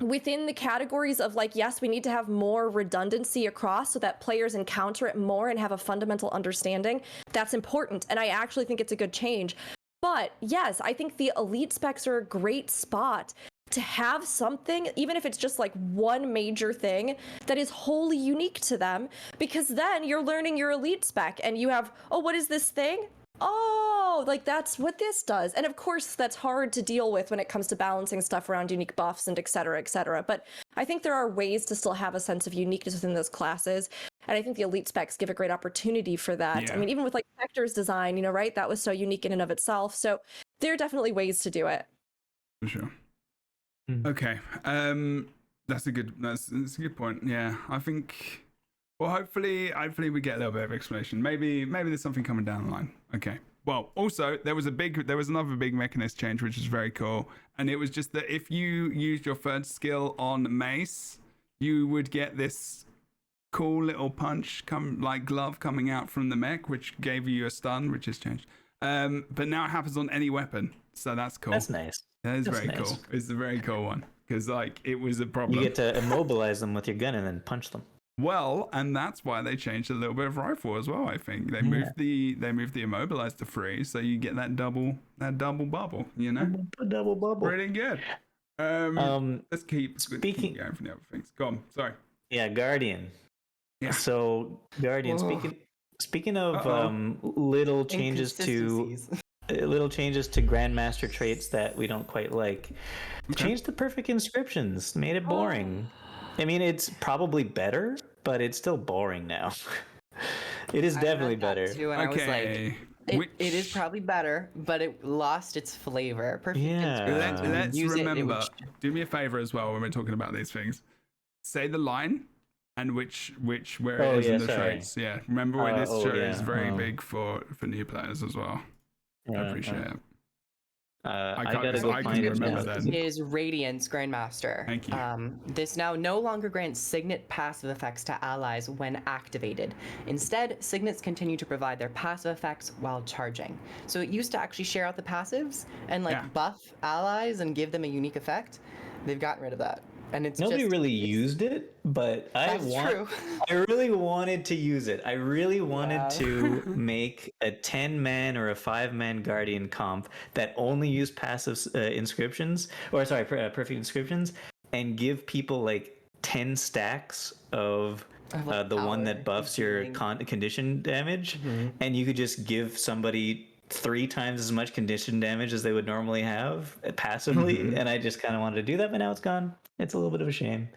within the categories of like, yes, we need to have more redundancy across so that players encounter it more and have a fundamental understanding. That's important. And I actually think it's a good change. But yes, I think the elite specs are a great spot to have something, even if it's just like one major thing that is wholly unique to them, because then you're learning your elite spec and you have, oh, what is this thing? oh, like that's what this does. And of course, that's hard to deal with when it comes to balancing stuff around unique buffs and et cetera, et cetera. But I think there are ways to still have a sense of uniqueness within those classes. And I think the elite specs give a great opportunity for that. Yeah. I mean, even with like Spectre's design, right? That was so unique in and of itself. So there are definitely ways to do it. For sure. Okay. That's a good point. Yeah. I think, well, hopefully we get a little bit of explanation. Maybe there's something coming down the line. Okay. Well, also there was another big mechanist change, which is very cool. And it was just that if you used your third skill on Mace, you would get this cool little punch glove coming out from the mech, which gave you a stun, which has changed. But now it happens on any weapon, so that's cool. That's nice. That is very cool. It's a very cool one because it was a problem. You get to immobilize them with your gun and then punch them. Well, and that's why they changed a little bit of rifle as well. I think they moved the immobilize to 3, so you get that double bubble. Double bubble. Pretty good. Let's keep going for the other things. Go on. Sorry. Yeah, Guardian. Yeah. So Guardian. Speaking of little changes to Grandmaster traits that we don't quite like, changed the perfect inscriptions, made it boring. I mean, it's probably better, but it's still boring now. It is definitely better. Too, and I was like, it is probably better, but it lost its flavor. Perfect. Yeah. Let's remember. Do me a favor as well when we're talking about these things. Say the line and where it is in the traits. Yeah. Remember when this show is very big for new players as well. I appreciate it. I gotta go find it. Is Radiance Grandmaster. Thank you. This now no longer grants Signet passive effects to allies when activated. Instead, Signets continue to provide their passive effects while charging. So it used to actually share out the passives and buff allies and give them a unique effect. They've gotten rid of that. And nobody really used it, but I really wanted to use it. I really wanted to make a 10-man or a 5-man Guardian comp that only used passive perfect inscriptions, and give people like 10 stacks of the one that buffs your condition damage, and you could just give somebody 3 times as much condition damage as they would normally have passively. And I just kind of wanted to do that, but now it's gone. It's a little bit of a shame.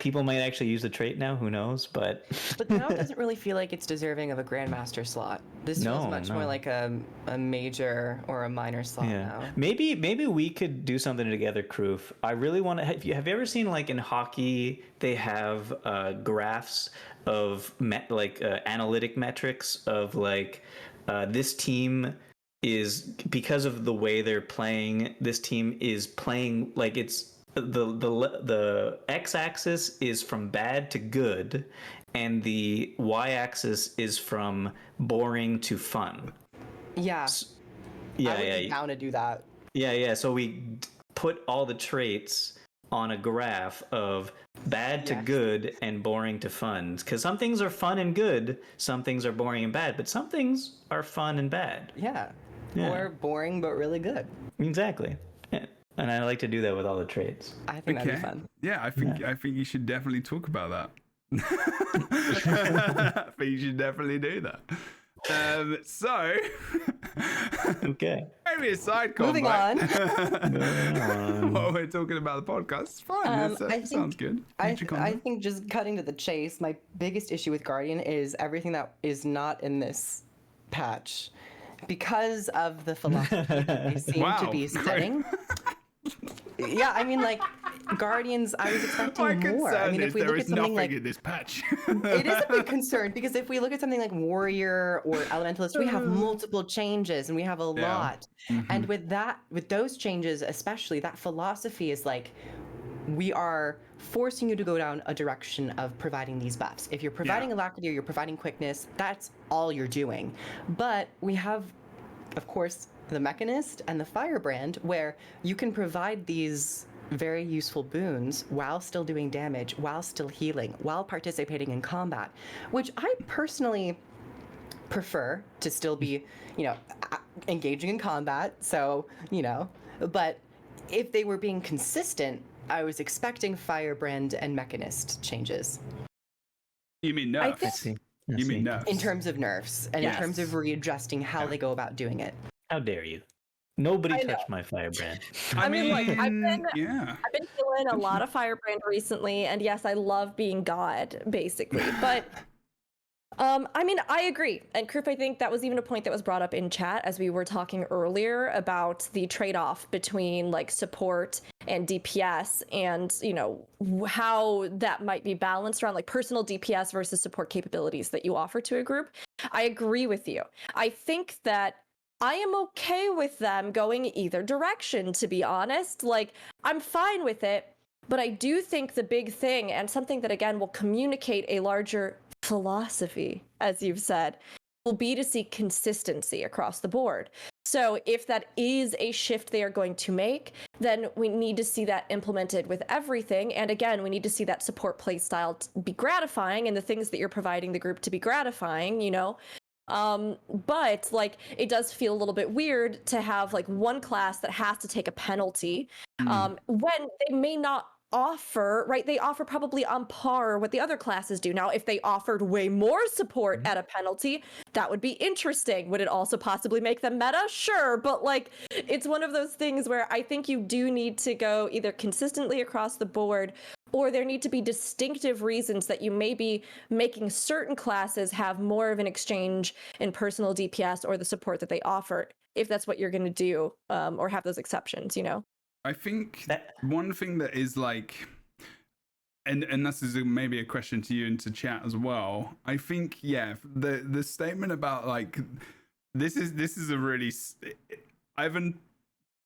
People might actually use the trait now, who knows, but now it doesn't really feel like it's deserving of a Grandmaster slot. This feels much more like a major or a minor slot now. Maybe we could do something together, Kroof. I really want to. Have you ever seen, like, in hockey, they have graphs of analytic metrics of this team is, because of the way they're playing, this team is playing like it's the x-axis is from bad to good, and the y-axis is from boring to fun. Yeah. I would be down to do that. Yeah. So we put all the traits on a graph of bad to good and boring to fun, because some things are fun and good, some things are boring and bad, but some things are fun and bad. Yeah. Or boring but really good. Exactly. Yeah. And I like to do that with all the traits. I think that'd be fun. Yeah, I think you should definitely talk about that. I think you should definitely do that. Okay. Maybe a side Moving on. While we're talking about the podcast, it's fine. Sounds good. I think just cutting to the chase, my biggest issue with Guardian is everything that is not in this patch. Because of the philosophy that they seem to be setting. Yeah, I mean, like, Guardians, I was expecting more. I mean, if we look at something like in this patch. It is a big concern, because if we look at something like Warrior or Elementalist, we have multiple changes and we have a lot. And with those changes, especially, that philosophy is like, we are forcing you to go down a direction of providing these buffs. If you're providing alacrity or you're providing quickness, that's all you're doing. But we have, of course, the Mechanist and the Firebrand, where you can provide these very useful boons while still doing damage, while still healing, while participating in combat, which I personally prefer to still be, engaging in combat. So, but if they were being consistent, I was expecting Firebrand and Mechanist changes. You mean nerfs? You mean nerfs? In terms of nerfs, and in terms of readjusting how they go about doing it. How dare you? Nobody touched my firebrand. I mean, look, I've been feeling a lot of firebrand recently, and yes, I love being God, basically. But I mean, I agree. And Kroof, I think that was even a point that was brought up in chat as we were talking earlier about the trade-off between like support and DPS, and you know how that might be balanced around like personal DPS versus support capabilities that you offer to a group. I agree with you. I think that I am okay with them going either direction, to be honest. Like, I'm fine with it, but I do think the big thing, and something that again will communicate a larger philosophy, as you've said, will be to see consistency across the board. So if that is a shift they are going to make, then we need to see that implemented with everything. And again, we need to see that support playstyle be gratifying and the things that you're providing the group to be gratifying, you know? But like it does feel a little bit weird to have like one class that has to take a penalty when they may not offer, right? They offer probably on par what the other classes do. Now, if they offered way more support at a penalty, that would be interesting. Would it also possibly make them meta? Sure, but like it's one of those things where I think you do need to go either consistently across the board, or there need to be distinctive reasons that you may be making certain classes have more of an exchange in personal DPS or the support that they offer, if that's what you're going to do, or have those exceptions, you know? I think one thing that is like, and this is maybe a question to you and to chat as well. I think, the statement about like, this is a really, Ivan,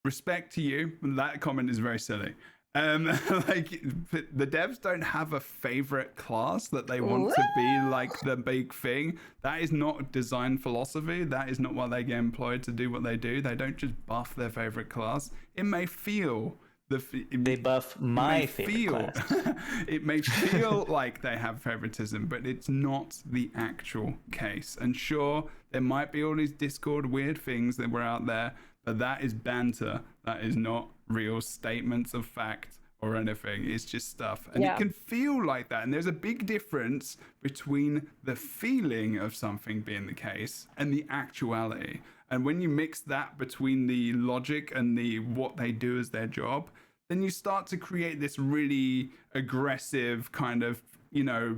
respect to you. That comment is very silly. Like the devs don't have a favorite class that they want to be like the big thing. That is not design philosophy. That is not what they get employed to do what they do. They don't just buff their favorite class. It may feel they buff my favorite class. It may feel like they have favoritism, but it's not the actual case. And sure, there might be all these Discord weird things that were out there, but that is banter. That is not real statements of fact or anything. It's just stuff. And it can feel like that. And there's a big difference between the feeling of something being the case and the actuality. And when you mix that between the logic and the what they do as their job, then you start to create this really aggressive kind of, you know,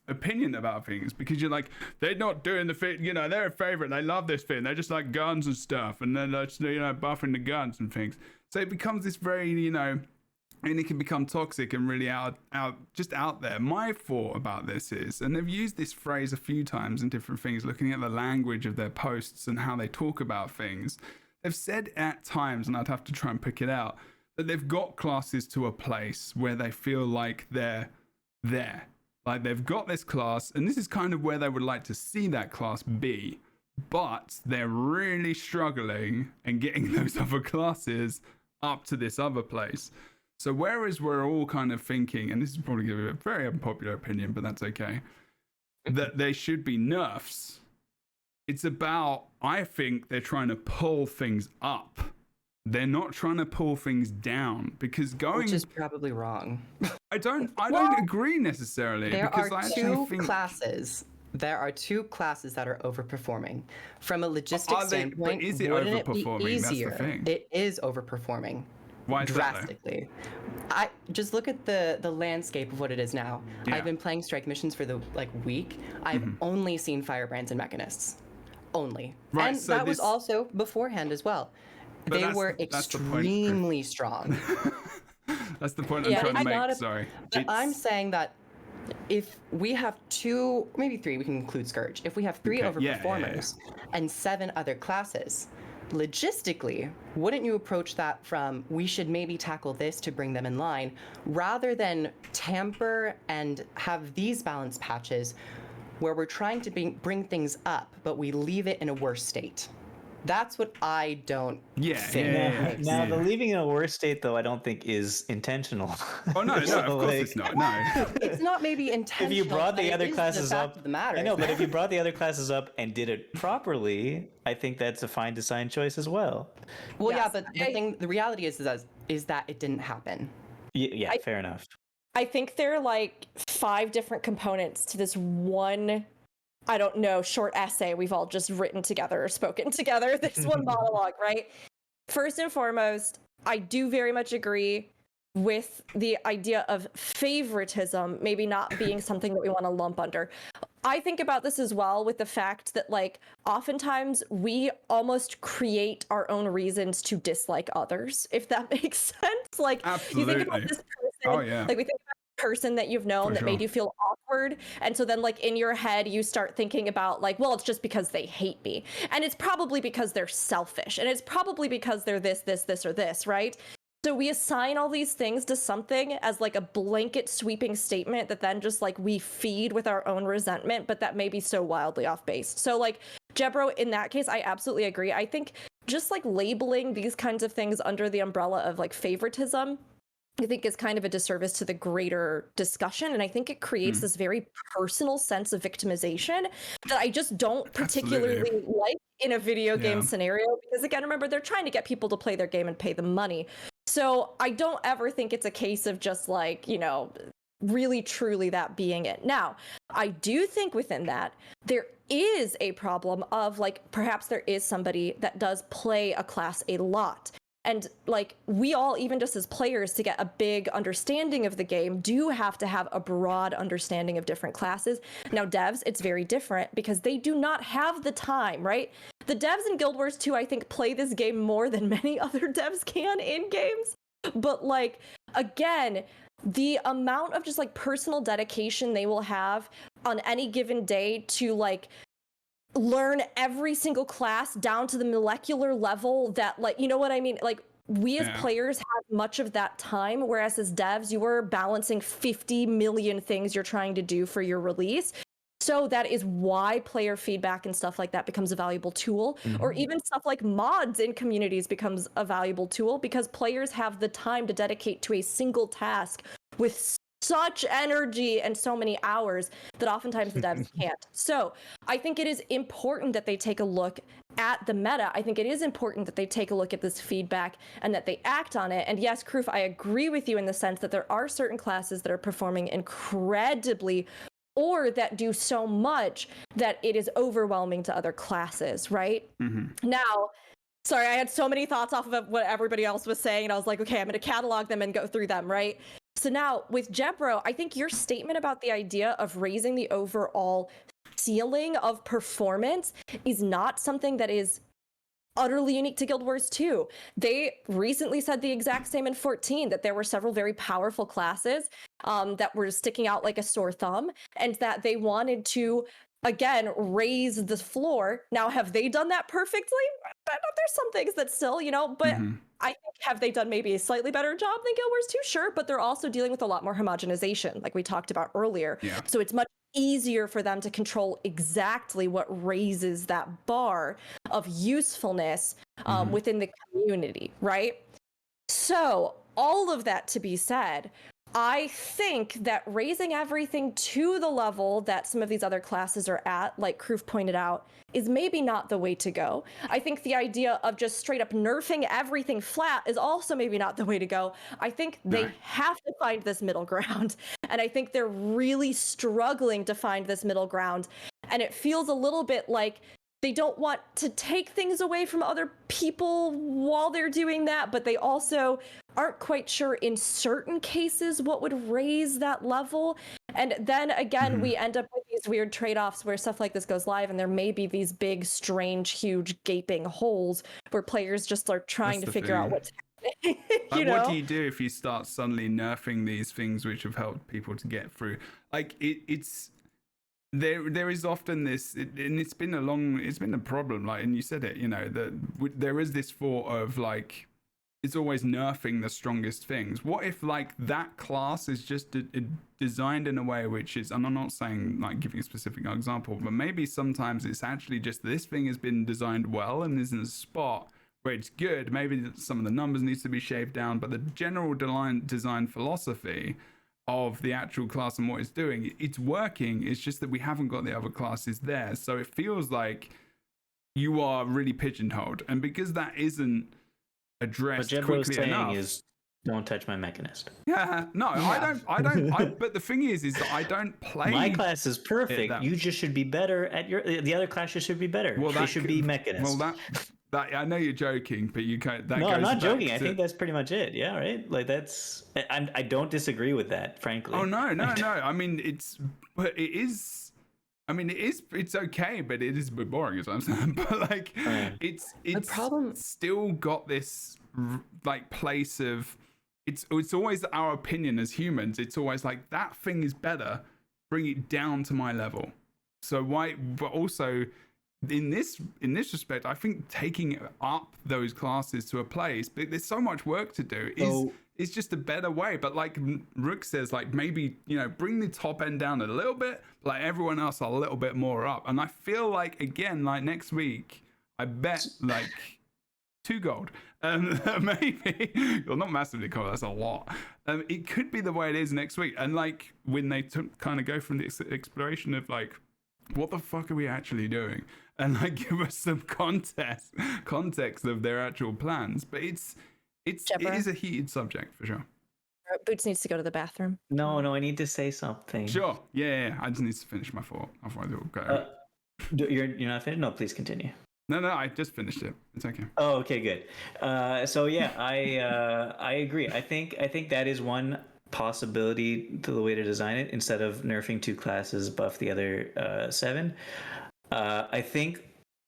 opinion about things, because you're like, they're not doing the thing, you know, they're a favorite, they love this thing, they just like guns and stuff, and then they're, you know, buffing the guns and things. So it becomes this very, you know, and it can become toxic and really out there. My thought about this is, and they've used this phrase a few times in different things, looking at the language of their posts and how they talk about things. They've said at times, and I'd have to try and pick it out, that they've got classes to a place where they feel like they're there. Like they've got this class, and this is kind of where they would like to see that class be, but they're really struggling and getting those other classes up to this other place. So whereas we're all kind of thinking, and this is probably going to be a very unpopular opinion, but that's okay, that they should be nerfs, it's about, I think they're trying to pull things up. They're not trying to pull things down, because which is probably wrong. I don't agree necessarily. There are two classes that are overperforming. From a logistics standpoint, is it overperforming? It be easier? That's the thing. It is overperforming. Why is drastically? I just look at the landscape of what it is now. Yeah. I've been playing strike missions for the week. I've only seen firebrands and mechanists. Only. Right, and so that was also beforehand as well. But they were extremely strong. That's the point I'm trying to make. Sorry. But I'm saying that if we have two, maybe three, we can include Scourge. If we have three overperformers and 7 other classes, logistically, wouldn't you approach that from, we should maybe tackle this to bring them in line, rather than tamper and have these balance patches where we're trying to bring things up, but we leave it in a worse state? That's what I don't think. Now, the leaving in a worse state, though, I don't think is intentional. Oh, no, of course it's not. No. It's not maybe intentional. If you brought the other classes up, I know, but if you brought the other classes up and did it properly, I think that's a fine design choice as well. Well, yes, but the reality is that it didn't happen. Yeah, fair enough. I think there are 5 different components to this one I don't know, short essay we've all just written together or spoken together, this one monologue, right? First and foremost, I do very much agree with the idea of favoritism maybe not being something that we want to lump under. I think about this as well with the fact that, like, oftentimes we almost create our own reasons to dislike others, if that makes sense. Like, Absolutely. you think about this person, like we think about a person that you've known that made you feel awkward, and so then, like, in your head you start thinking about, like, well, it's just because they hate me, and it's probably because they're selfish, and it's probably because they're this, or this, right? So we assign all these things to something as like a blanket sweeping statement that then just like we feed with our own resentment, but that may be so wildly off base. So like Jebro, in that case, I absolutely agree. I think just like labeling these kinds of things under the umbrella of like favoritism, I think is kind of a disservice to the greater discussion. And I think it creates this very personal sense of victimization that I just don't particularly like in a video game scenario. Because again, remember, they're trying to get people to play their game and pay them money. So I don't ever think it's a case of just like, you know, really truly that being it. Now, I do think within that, there is a problem of like, perhaps there is somebody that does play a class a lot. And like we all, even just as players, to get a big understanding of the game, do have to have a broad understanding of different classes. Now, devs, it's very different because they do not have the time, right? The devs in Guild Wars 2, I think, play this game more than many other devs can in games. But like, again, the amount of just like personal dedication they will have on any given day to like learn every single class down to the molecular level that, like, you know what I mean? Like, we as players have much of that time, whereas as devs, you are balancing 50 million things you're trying to do for your release. So that is why player feedback and stuff like that becomes a valuable tool, or even stuff like mods in communities becomes a valuable tool because players have the time to dedicate to a single task with such energy and so many hours that oftentimes the devs can't. So I think it is important that they take a look at the meta. I think it is important that they take a look at this feedback and that they act on it. And yes, Kroof, I agree with you in the sense that there are certain classes that are performing incredibly or that do so much that it is overwhelming to other classes, right? Now, sorry, I had so many thoughts off of what everybody else was saying, and I was like, okay, I'm going to catalog them and go through them, right? So now with Jebro, I think your statement about the idea of raising the overall ceiling of performance is not something that is utterly unique to Guild Wars 2. They recently said the exact same in 14, that there were several very powerful classes that were sticking out like a sore thumb, and that they wanted to, again, raise the floor. Now, have they done that perfectly? There's some things that still, you know, but I think, have they done maybe a slightly better job than Guild Wars 2? Sure, but they're also dealing with a lot more homogenization, like we talked about earlier. So it's much easier for them to control exactly what raises that bar of usefulness within the community, right? So all of that to be said, I think that raising everything to the level that some of these other classes are at, like Kroof pointed out, is maybe not the way to go. I think the idea of just straight up nerfing everything flat is also maybe not the way to go. I think they have to find this middle ground. And I think they're really struggling to find this middle ground. And it feels a little bit like they don't want to take things away from other people while they're doing that, but they also aren't quite sure in certain cases what would raise that level. And then again, we end up with these weird trade-offs where stuff like this goes live, and there may be these big, strange, huge, gaping holes where players just are trying to figure out what's happening. Like, what do you do if you start suddenly nerfing these things which have helped people to get through? Like, it's... There is often this, and it's been a problem, like, and you said it, you know, that there is this thought of like, it's always nerfing the strongest things. What if like that class is just designed in a way which is, and I'm not saying like giving a specific example, but maybe sometimes it's actually just this thing has been designed well and is in a spot where it's good. Maybe some of the numbers needs to be shaved down, but the general design philosophy of the actual class and what it's doing, it's working. It's just that we haven't got the other classes there, so it feels like you are really pigeonholed. And because that isn't addressed quickly enough, Don't touch my mechanist. Yeah, no, yeah. I don't. But the thing is that I don't play. My class is perfect. You just should be better at the other classes should be better. Well, they should be mechanists. Well, that I know you're joking, but you can't. No, I'm not joking. I think that's pretty much it. Yeah, right. Like that's. I don't disagree with that, frankly. Oh no. I mean, but it is. I mean, it's okay, but it is a bit boring as I'm saying. But like, it's the problem. Still got this like place of. It's always our opinion as humans. It's always like that thing is better. Bring it down to my level. So why? But also, in this respect, I think taking up those classes to a place, but there's so much work to do. Is just a better way. But like Rook says, like maybe bring the top end down a little bit, like everyone else a little bit more up. And I feel like again, like next week, I bet like 2 gold. Maybe, well, not massively cool, that's a lot. It could be the way it is next week. And like when they kind of go from the exploration of like, what the fuck are we actually doing? And like give us some context of their actual plans. But it is a heated subject for sure. Boots needs to go to the bathroom. No, I need to say something. Sure, yeah. I just need to finish my thought. Otherwise it will go. You're not finished? No, please continue. No, I just finished it. It's okay. Oh, okay, good. So yeah, I agree. I think that is one possibility to the way to design it. Instead of nerfing 2 classes, buff the other 7. I think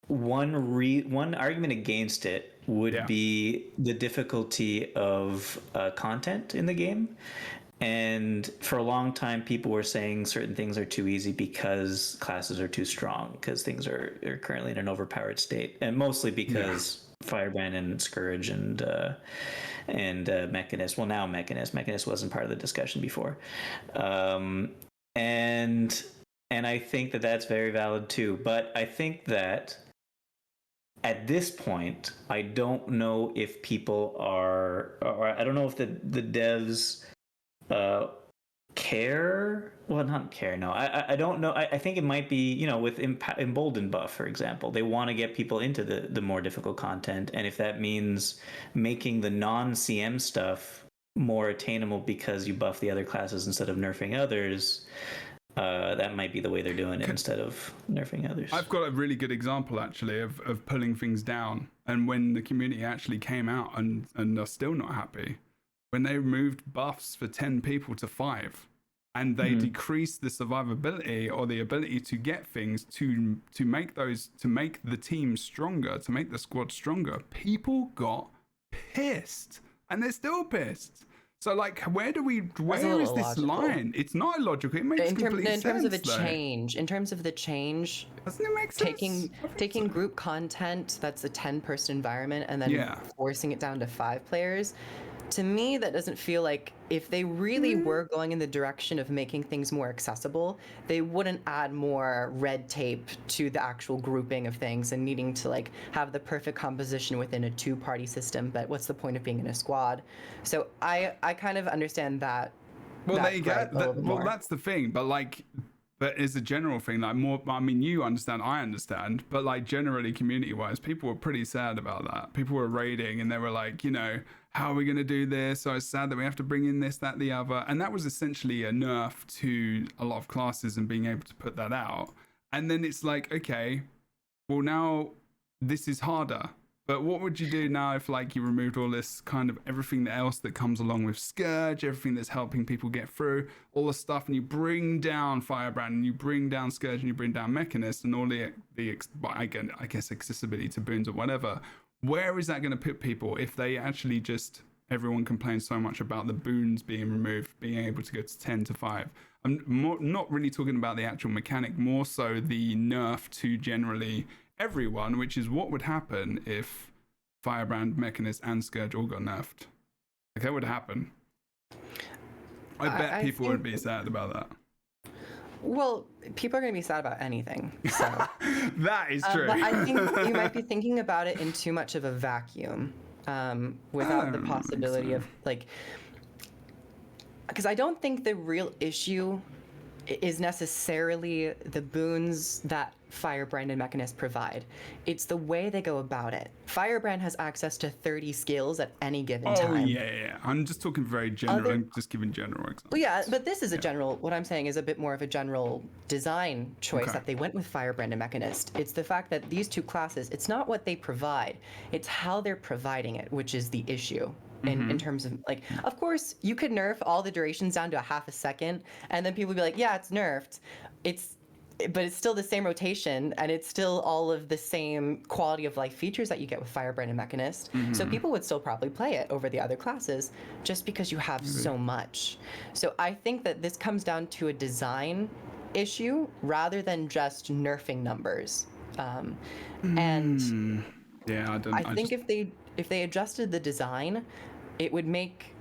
one argument against it would be the difficulty of content in the game. And for a long time, people were saying certain things are too easy because classes are too strong, because things are currently in an overpowered state, and mostly because Firebrand and Scourge and Mechanist. Well, now Mechanist wasn't part of the discussion before, and I think that that's very valid too. But I think that at this point, I don't know if people are, or I don't know if the devs care. Well, not care. No, I don't know. I think it might be, with Embolden buff, for example, they want to get people into the more difficult content, and if that means making the non-CM stuff more attainable because you buff the other classes instead of nerfing others, that might be the way they're doing it instead of nerfing others. I've got a really good example actually of pulling things down, and when the community actually came out and are still not happy. When they removed buffs for 10 people to 5, and they decreased the survivability or the ability to get things to make the team stronger, to make the squad stronger, people got pissed, and they're still pissed. So like, where is this line? It's not illogical. It makes complete sense. In terms of a change, doesn't it make sense? Taking group content that's a 10-person environment and then forcing it down to 5 players. To me, that doesn't feel like, if they really were going in the direction of making things more accessible, they wouldn't add more red tape to the actual grouping of things and needing to like have the perfect composition within a 2-party system. But what's the point of being in a squad? So I kind of understand that. Well, there you go. Well, that's the thing. But as a general thing, like more, I mean, you understand, I understand, but like generally community-wise, people were pretty sad about that. People were raiding and they were like, how are we going to do this? So it's sad that we have to bring in this, that, the other. And that was essentially a nerf to a lot of classes and being able to put that out. And then it's like, okay, well now this is harder. But what would you do now if like you removed all this kind of everything else that comes along with Scourge, everything that's helping people get through, all the stuff, and you bring down Firebrand and you bring down Scourge and you bring down Mechanist and all the I guess accessibility to boons or whatever. Where is that going to put people if they actually just, everyone complains so much about the boons being removed, being able to go to 10 to 5. I'm not really talking about the actual mechanic, more so the nerf to generally everyone, which is what would happen if Firebrand, Mechanist, and Scourge all got nerfed. Like, that would happen. I bet people would be sad about that. Well, people are going to be sad about anything. So that is true. But I think you might be thinking about it in too much of a vacuum, without the possibility of like, because I don't think the real issue is necessarily the boons that Firebrand and Mechanist provide. It's the way they go about it. Firebrand has access to 30 skills at any given time. Oh, yeah. I'm just talking very general. I'm just giving general examples. Well, yeah, but this is a general, what I'm saying is a bit more of a general design choice that they went with Firebrand and Mechanist. It's the fact that these two classes, it's not what they provide, it's how they're providing it, which is the issue. In terms of, like, of course, you could nerf all the durations down to a half a second, and then people would be like, yeah, it's nerfed. But it's still the same rotation, and it's still all of the same quality of life features that you get with Firebrand and Mechanist. So people would still probably play it over the other classes just because you have so much. So I think that this comes down to a design issue rather than just nerfing numbers. And yeah, I think if they adjusted the design, it would make,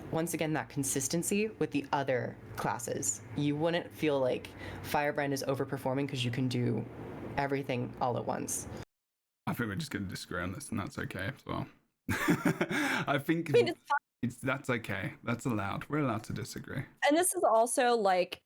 once again, that consistency with the other classes. You wouldn't feel like Firebrand is overperforming because you can do everything all at once. I think we're just going to disagree on this, and that's okay as well. I think that's okay. That's allowed. We're allowed to disagree. And this is also like,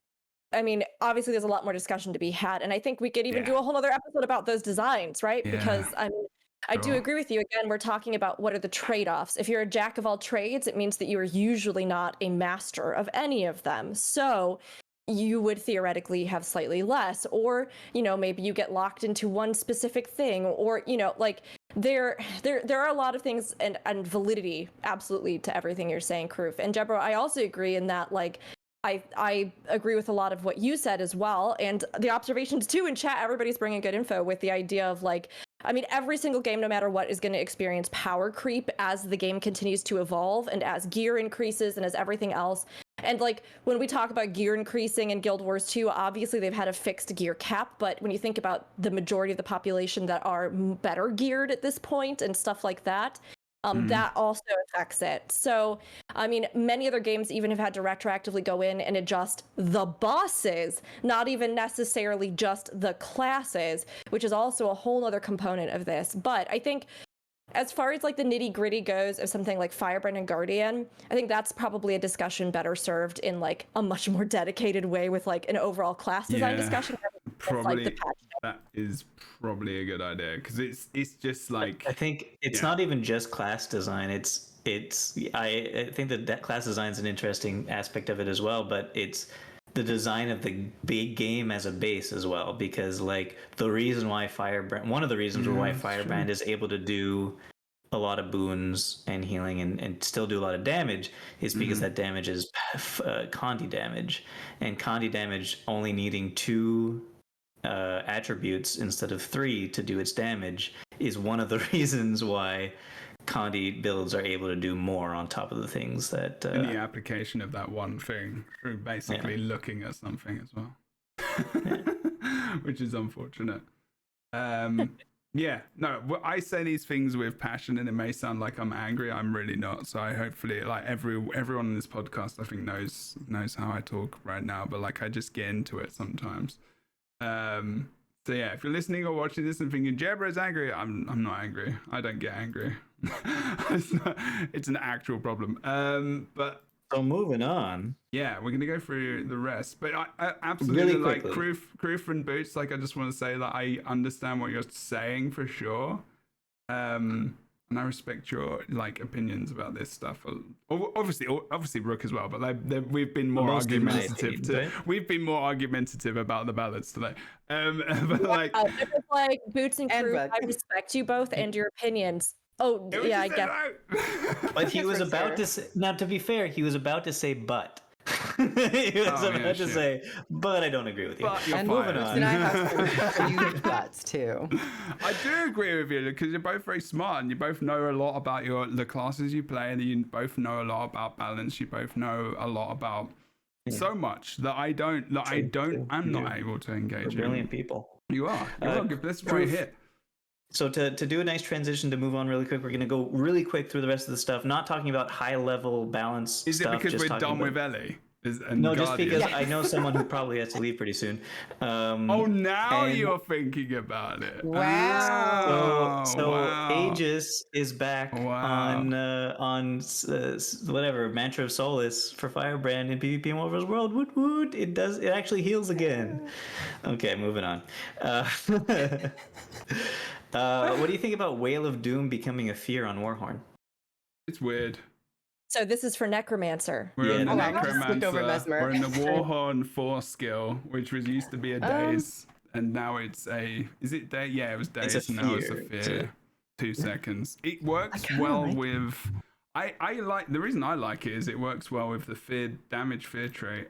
I mean, obviously there's a lot more discussion to be had, and I think we could even do a whole other episode about those designs, right? Yeah. Because I mean, I do agree with you. Again, we're talking about what are the trade-offs. If you're a jack of all trades, it means that you are usually not a master of any of them. So you would theoretically have slightly less, or, you know, maybe you get locked into one specific thing, or, you know, like there are a lot of things and validity absolutely to everything you're saying, Kroof. And Jebro, I also agree in that, like, I agree with a lot of what you said as well, and the observations too in chat. Everybody's bringing good info with the idea of, like, I mean, every single game, no matter what, is going to experience power creep as the game continues to evolve and as gear increases and as everything else. And, like, when we talk about gear increasing in Guild Wars 2, obviously they've had a fixed gear cap, but when you think about the majority of the population that are better geared at this point and stuff like that, that also affects it. So, I mean, many other games even have had to retroactively go in and adjust the bosses, not even necessarily just the classes, which is also a whole other component of this. But I think as far as, like, the nitty gritty goes of something like Firebrand and Guardian, I think that's probably a discussion better served in, like, a much more dedicated way with, like, an overall class design discussion. Probably like that is probably a good idea, because it's just like, I think it's not even just class design. I think that class design is an interesting aspect of it as well, but it's the design of the big game as a base as well, because, like, one of the reasons why Firebrand is able to do a lot of boons and healing and still do a lot of damage is because that damage is Condi damage, and Condi damage only needing 2 attributes instead of 3 to do its damage is one of the reasons why Condi builds are able to do more on top of the things that in the application of that one thing through basically looking at something as well. Which is unfortunate. I say these things with passion, and it may sound like I'm angry. I'm really not. So I hopefully, like, everyone in this podcast, I think knows how I talk right now, but, like, I just get into it sometimes. So yeah, if you're listening or watching this and thinking Jebro's angry, I'm not angry. I don't get angry. It's an actual problem. But so moving on. Yeah, we're gonna go through the rest. But I absolutely, really like Kroof and Boots. Like, I just want to say that I understand what you're saying for sure. And I respect your, like, opinions about this stuff. Obviously Rook as well, but we've been more argumentative. We've been more argumentative about the balance today. But like, like Boots and Kroof, I respect you both and your opinions. Oh yeah, I get. But he was about to say. Now, to be fair, he was about to say, but. He was about to say, but I don't agree with you. And moving on. And I have some huge buts too. I do agree with you, because you're both very smart and you both know a lot about the classes you play, and you both know a lot about balance. You both know a lot about so much that I'm not able to engage in. Brilliant people. You are. That's why you're here. So to do a nice transition, to move on really quick, we're going to go really quick through the rest of the stuff, not talking about high-level balance Is stuff. Is it because we're done with Ellie? No, just because I know someone who probably has to leave pretty soon. Now you're thinking about it. Wow. So Aegis is back on whatever Mantra of Solace for Firebrand in PvP in Warver's World. Woot woot! It actually heals again. Okay, moving on. What do you think about Whale of Doom becoming a fear on Warhorn? It's weird. So this is for Necromancer. We're in the Necromancer. We're in the Warhorn 4 skill, which was used to be a daze, and now it's a. Is it day? Yeah, it was daze. It's a now it's a fear. fear. 2 seconds. It works well with. I like the reason I like it is it works well with the fear trait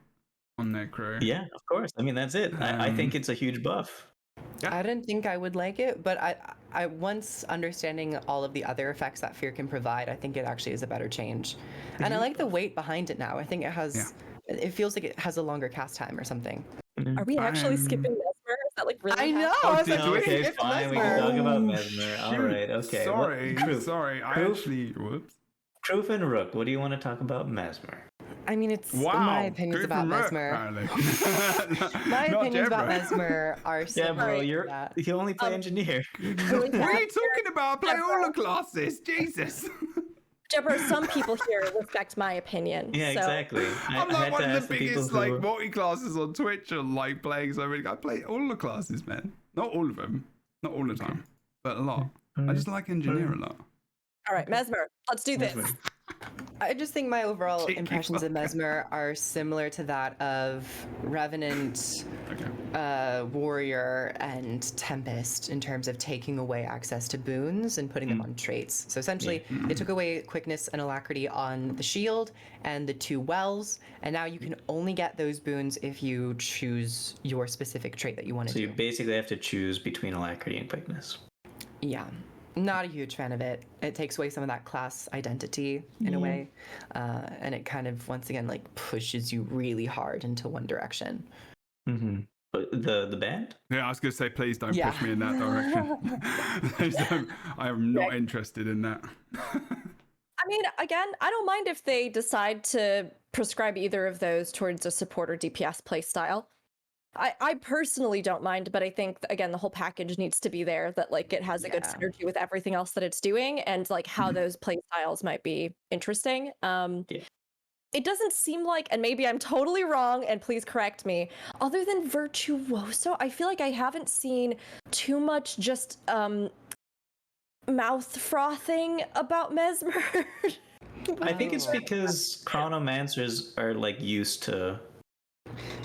on Necro. Yeah, of course. I mean, that's it. I think it's a huge buff. Yeah. I didn't think I would like it, but I once understanding all of the other effects that fear can provide, I think it actually is a better change. And I like the weight behind it now. I think it has, it feels like it has a longer cast time or something. Are we actually skipping Mesmer? Is that like really? I know. Okay, fine. We can talk about Mesmer. All right. Okay. Sorry. I actually. Whoops. Kroof and Rook, what do you want to talk about Mesmer? I mean, it's my opinions about Mesmer. My opinions about Mesmer are bro, you only play engineer. What are you talking about? I play all the classes. Jesus. Jebro, some people here respect my opinion. Yeah, exactly. I'm like one of the biggest multi-classes on Twitch and like playing so many. I play all the classes, man. Not all of them. Not all the time. But a lot. I just like engineer a lot. All right, Mesmer, let's do this. I just think my overall impressions of Mesmer are similar to that of Revenant, Warrior, and Tempest in terms of taking away access to boons and putting them on traits. So essentially, they took away quickness and alacrity on the shield and the 2 wells, and now you can only get those boons if you choose your specific trait that you want to do. So you basically have to choose between alacrity and quickness. Yeah. Not a huge fan of it. It takes away some of that class identity in a way, and it kind of once again like pushes you really hard into one direction. But the band? Yeah, I was gonna say, please don't push me in that direction. I am not interested in that. I mean, again, I don't mind if they decide to prescribe either of those towards a support or DPS playstyle. I personally don't mind, but I think, again, the whole package needs to be there, that like it has a good synergy with everything else that it's doing, and like how those play styles might be interesting. It doesn't seem like, and maybe I'm totally wrong, and please correct me, other than Virtuoso, I feel like I haven't seen too much just mouth frothing about Mesmer. I think it's because Chronomancers are like used to.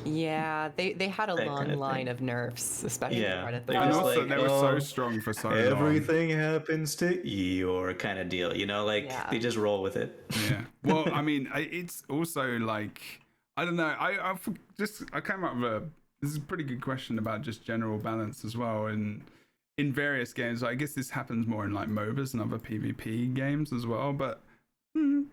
Yeah, they had a long line of nerfs, especially at the and also they were so strong for so long. Everything happens to Eeyore kind of deal, you know, like they just roll with it. Yeah. Well, I mean, it's also like, I don't know. I came up with this is a pretty good question about just general balance as well, and in various games. I guess this happens more in like MOBAs and other PvP games as well, but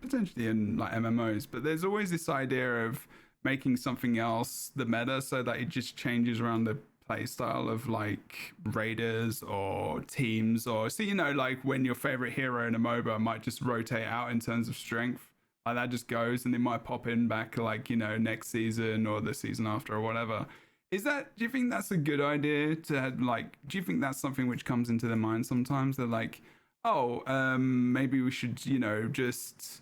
potentially in like MMOs. But there's always this idea of making something else the meta so that it just changes around the play style of like raiders or teams, or so, you know, like when your favorite hero in a MOBA might just rotate out in terms of strength, like that just goes, and it might pop in back like, you know, next season or the season after or whatever. Do you think that's a good idea to like, do you think that's something which comes into their mind sometimes? They're like, maybe we should, you know, just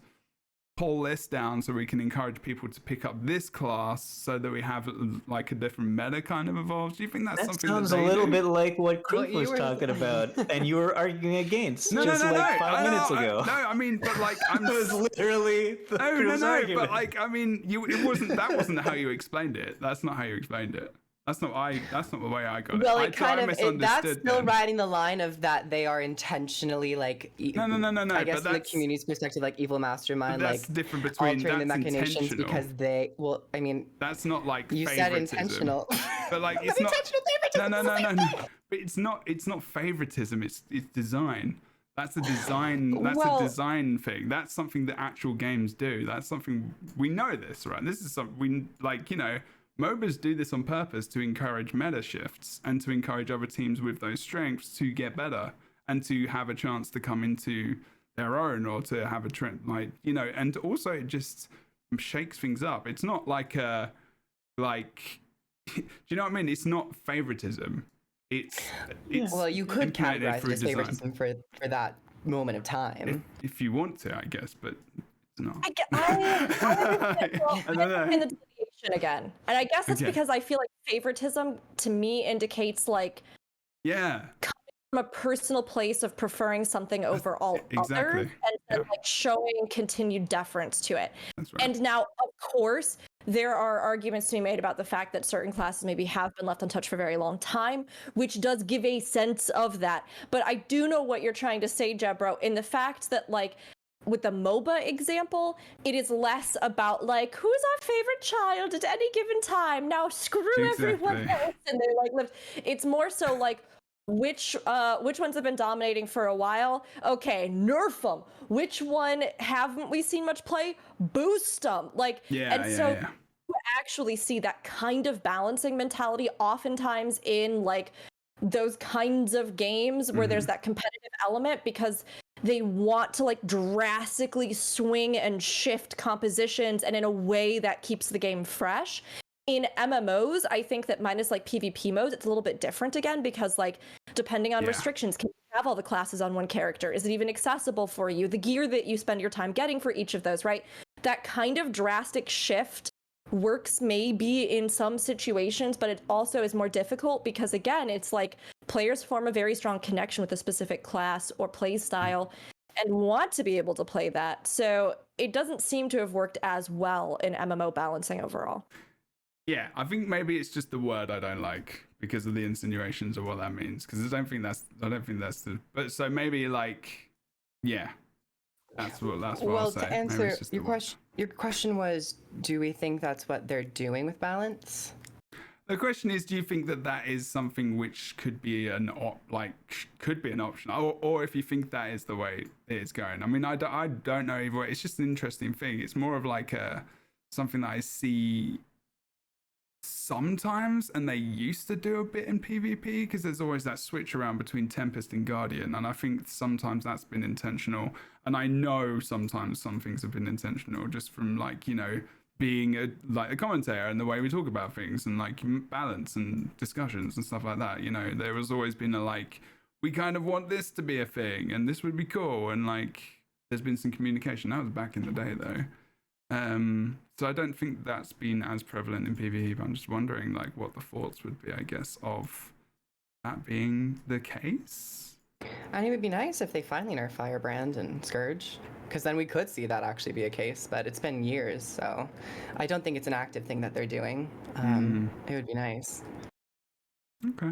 pull this down so we can encourage people to pick up this class so that we have like a different meta kind of evolved. Do you think that's something sounds a little bit like what Kroof was talking about, and you were arguing against No, 5 minutes ago. No, I mean, but like, it was literally no, but like, I mean, that wasn't how you explained it. That's not how you explained it. That's not the way I got it. Well, that's still riding the line of that they are intentionally like. No. I guess from the community's perspective, like evil mastermind, that's like different between altering the machinations because they. Well, I mean, that's not like you favoritism. said intentional, but like it's not intentional favoritism. No. But it's not favoritism. It's design. That's a design. That's a design thing. That's something that actual games do. That's something we know this, right? This is something we like. You know. MOBAs do this on purpose to encourage meta shifts and to encourage other teams with those strengths to get better and to have a chance to come into their own or to have a trend, like, you know, and also it just shakes things up. It's not like a do you know what I mean? It's not favoritism. It's well, you could categorize it as design. favoritism for that moment of time. If you want to, I guess, but it's not. I don't know. In the deviation again, and I guess it's because I feel like favoritism to me indicates like coming from a personal place of preferring something over all others, and then like showing continued deference to it. That's right. And now, of course, there are arguments to be made about the fact that certain classes maybe have been left untouched for a very long time, which does give a sense of that. But I do know what you're trying to say, Jebro, in the fact that like with the MOBA example, it is less about like who's our favorite child at any given time. Now screw everyone else, and they like live. It's more so like which ones have been dominating for a while? Okay, nerf them. Which one haven't we seen much play? Boost them. Like, you actually see that kind of balancing mentality oftentimes in like those kinds of games where there's that competitive element, because they want to like drastically swing and shift compositions and in a way that keeps the game fresh. In MMOs, I think that minus like PvP modes, it's a little bit different again, because like depending on restrictions, can you have all the classes on one character? Is it even accessible for you? The gear that you spend your time getting for each of those, right? That kind of drastic shift works maybe in some situations, but it also is more difficult because again, it's like players form a very strong connection with a specific class or play style and want to be able to play that. So it doesn't seem to have worked as well in MMO balancing overall. Yeah, I think maybe it's just the word I don't like because of the insinuations of what that means. Because I don't think that's the. But so maybe like, that's what I'll say. Well, to answer your question was, do we think that's what they're doing with balance? The question is, do you think that is something which could be an option, or if you think that is the way it's going? I mean, I don't know either way. It's just an interesting thing. It's more of like something that I see sometimes, and they used to do a bit in PvP, because there's always that switch around between Tempest and Guardian, and I think sometimes that's been intentional, and I know sometimes some things have been intentional just from like, you know, being a commentator and the way we talk about things and like balance and discussions and stuff like that. You know, there has always been a like, we kind of want this to be a thing and this would be cool, and like there's been some communication. That was back in the day though. So I don't think that's been as prevalent in PvE, but I'm just wondering like what the thoughts would be, I guess, of that being the case. I think it would be nice if they finally nerf Firebrand and Scourge, because then we could see that actually be a case, but it's been years, so I don't think it's an active thing that they're doing. It would be nice. Okay.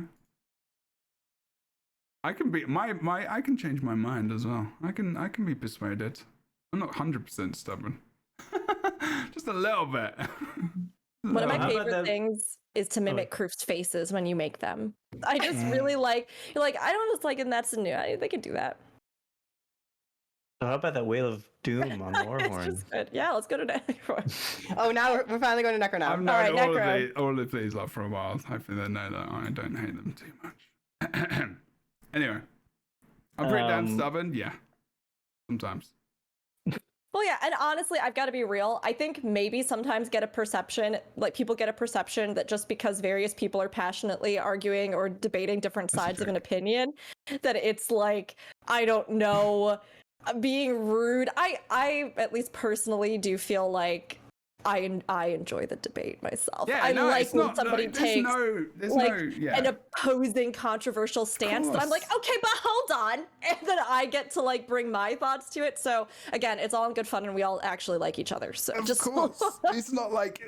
I can be I can change my mind as well. I can be persuaded. I'm not 100% stubborn. Just a little bit. One of my favorite things is to mimic Kroof's faces when you make them. I just really like, you're like, I don't just like, and that's new. They can do that. So how about that Whale of Doom on Warhorn? It's just good. Yeah, let's go to Necro. Oh, now we're finally going to Necro now. I've known all of these like for a while. Hopefully they know that I don't hate them too much. Anyway, I'm pretty damn stubborn. Yeah, sometimes. Well, yeah, and honestly, I've got to be real. I think maybe sometimes people get a perception that just because various people are passionately arguing or debating different sides of an opinion, that it's like, I don't know, being rude. I at least personally do feel like I enjoy the debate myself. Yeah, I like when somebody takes an opposing controversial stance that I'm like, okay, but hold on. And then I get to like bring my thoughts to it. So again, it's all in good fun and we all actually like each other. So of course. It's not like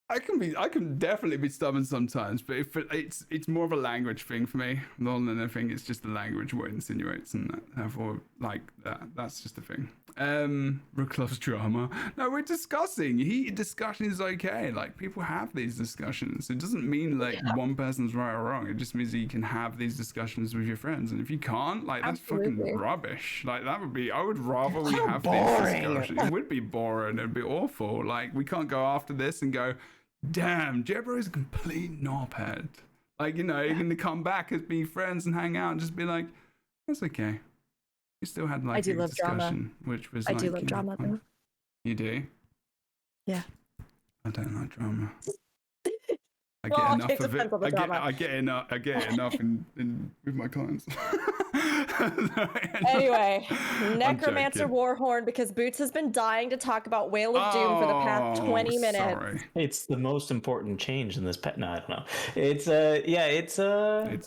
I can definitely be stubborn sometimes, but if it's more of a language thing for me more than anything. It's just the language what it insinuates, and therefore like that's just a thing. Rook loves drama. No, we're discussing. Heated discussion is okay. Like people have these discussions. It doesn't mean like one person's right or wrong. It just means that you can have these discussions with your friends. And if you can't, like that's fucking rubbish. Like I would rather we have these discussions. It would be boring. It'd be awful. Like we can't go after this and go, damn, Jebro is a complete knobhead. Like, you know, you're going to come back as being friends and hang out and just be like, that's okay. We still had like a discussion, drama. Which was I do love drama though. You do? Yeah. I don't like drama. I Well, get enough it of it. depends on the drama. I get enough in with my clients. Anyway, Necromancer joking. Warhorn, because Boots has been dying to talk about Whale of Doom for the past 20 minutes. Sorry. It's the most important change in this pet. No, I don't know. It's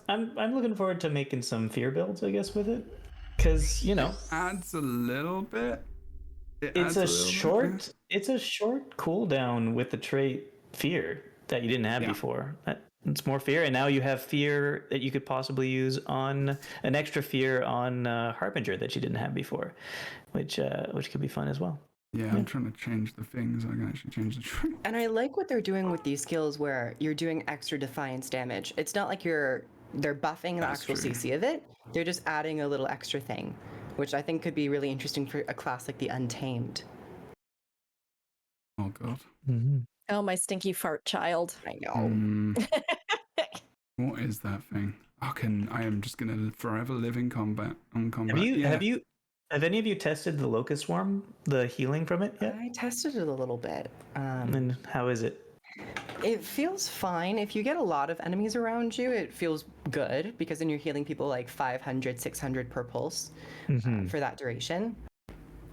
I'm looking forward to making some fear builds, I guess, with it, because Adds a little bit. It's a short cooldown with the trait fear that you didn't have before. It's more fear, and now you have fear that you could possibly use on an extra fear on Harbinger that you didn't have before, which could be fun as well. Yeah, I'm trying to change the things. I can actually change the trait. And I like what they're doing with these skills where you're doing extra defiance damage. It's not like they're buffing the actual CC of it. They're just adding a little extra thing, which I think could be really interesting for a class like the Untamed. Oh god. Mm-hmm. Oh, my stinky fart child. I know. What is that thing? I am just gonna forever live in combat. Have any of you tested the Locust Swarm, the healing from it yet? I tested it a little bit. And how is it? It feels fine. If you get a lot of enemies around you, it feels good because then you're healing people like 500, 600 per pulse for that duration.